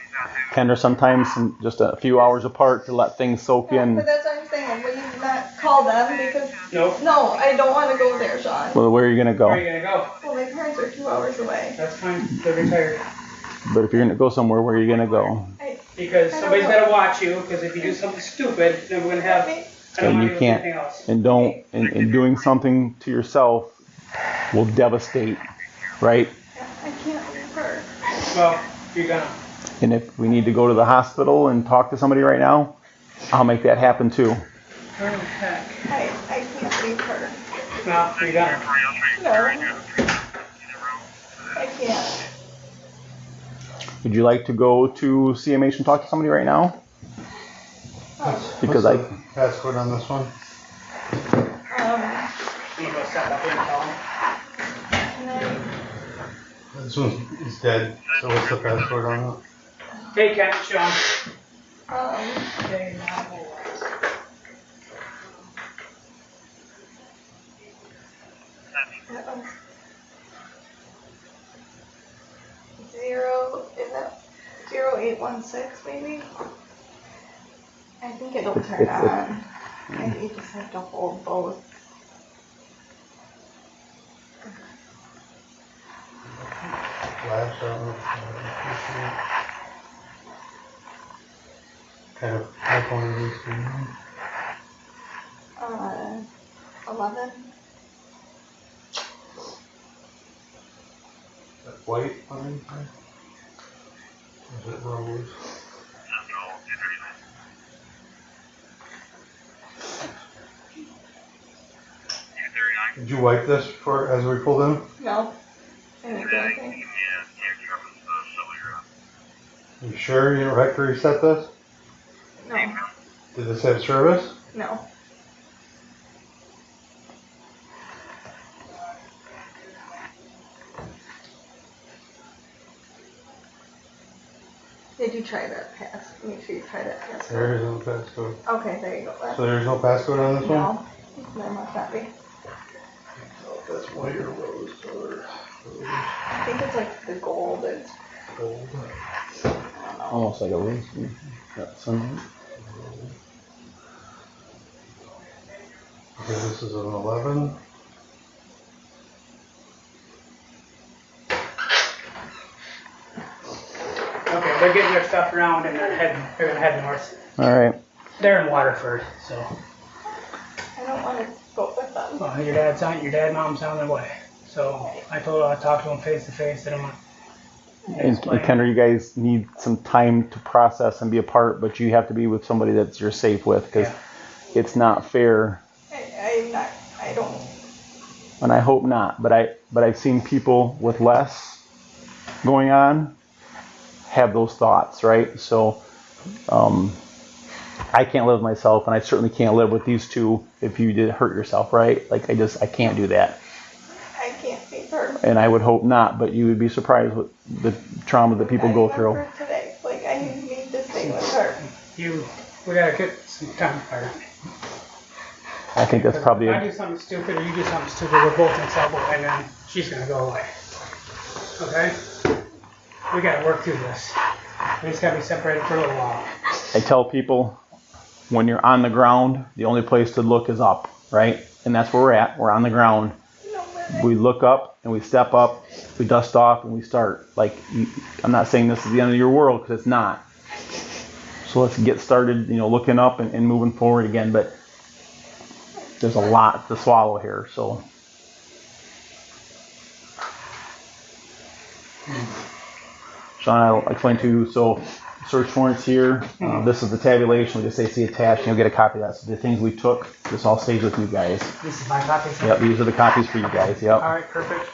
Kendra, sometimes just a few hours apart to let things soak in. But that's what I'm saying. Will you not call them? Because Nope. no, I don't want to go there, Sean. Well, where are you going to Where are go? you gonna go? Well, my parents are 2 hours away. That's fine. They're retired. But if you're going to go somewhere, where are you going to go? Because I don't somebody's know. gotta watch you. Because if you do something stupid, then we're gonna have. I don't And want you to do can't, anything else. and doing something to yourself will devastate, right? I can't leave her. Well, you're gonna. And if we need to go to the hospital and talk to somebody right now, I'll make that happen too. Where the heck? I can't leave her. No, you're gonna. No. I can't. Would you like to go to CMH and talk to somebody right now? Because What's the password on this one? I'm gonna go step up here and tell him. And then, This one is dead. So what's the password on it? Hey, Ken, Sean. that one's 0, is that 0816 maybe? I think it'll turn on. And you just have to hold both. Flash, I don't know. Kind of iPhone is this one. 11. Is that white on anything? Or is it rose? Did you wipe this for as we pulled in? No. I didn't do anything. You sure you don't have to reset this? No. Did this have service? No. Did you try that pass? Make sure you try that passcode. There is no passcode. Okay, there you go. So there's no passcode on this one? No, there must not be. Oh, that's white or rose color. I think it's like the gold and Gold. I don't know. Almost like a rose. Got sunlight. Okay, this is an 11. Okay, they're getting their stuff around and they're gonna head north. All right. They're in Waterford, so. I don't want to go with them. Well, your dad, mom's on their way. So I told her I'd talk to them face to face. I don't want. And Kendra, you guys need some time to process and be apart, but you have to be with somebody that you're safe with, because it's not fair. I don't. And I hope not, but I've seen people with less going on have those thoughts, right? So I can't live with myself, and I certainly can't live with these two if you did hurt yourself, right? Like I can't do that. I can't be hurt. And I would hope not, but you would be surprised with the trauma that people go through. Today, like I need to stay with her. We gotta get some time apart. I think that's probably If I do something stupid or you do something stupid, we're both in trouble, and then she's gonna go away. Okay? We gotta work through this. We just gotta be separated for a little while. I tell people, when you're on the ground, the only place to look is up, right? And that's where we're at. We're on the ground. We look up and we step up, we dust off and we start. Like, I'm not saying this is the end of your world, because it's not. So let's get started, looking up and moving forward again. But there's a lot to swallow here, so. Sean, I'll explain to you. So, search warrants here. This is the tabulation. We just say see attached, and you'll get a copy of that. So the things we took, this all stays with you guys. This is my copy. Yep, these are the copies for you guys. Yep. All right, perfect.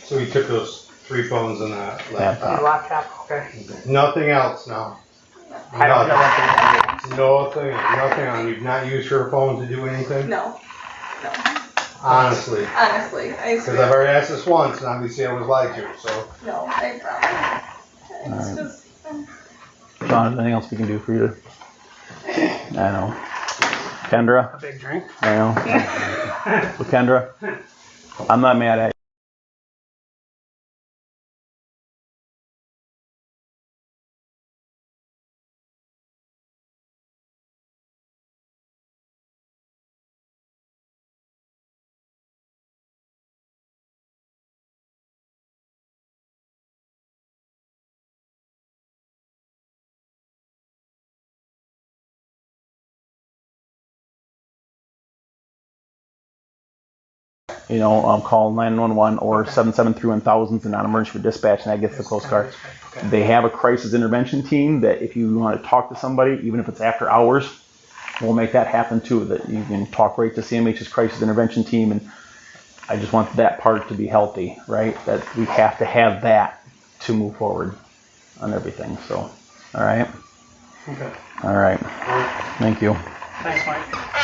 So you took those 3 phones and that Laptop. Laptop, okay. Nothing else now. I don't know what Nothing on. You've not used her phone to do anything? No. Honestly. I Because swear. I've already asked this once, and obviously I was lied to, so. No, I promise. It's just. Sean, is there anything else we can do for you? I know. Kendra? a big drink. I know. Well, Kendra, I'm not mad at you. Call 911 or 773-1000 and non-emergency for dispatch, and that gets the Coast Guard. Okay. They have a crisis intervention team that if you want to talk to somebody, even if it's after hours, we'll make that happen too, that you can talk right to CMH's crisis intervention team. And I just want that part to be healthy, right? That we have to have that to move forward on everything. So, all right. Okay. All right. Thank you. Thanks, Mike.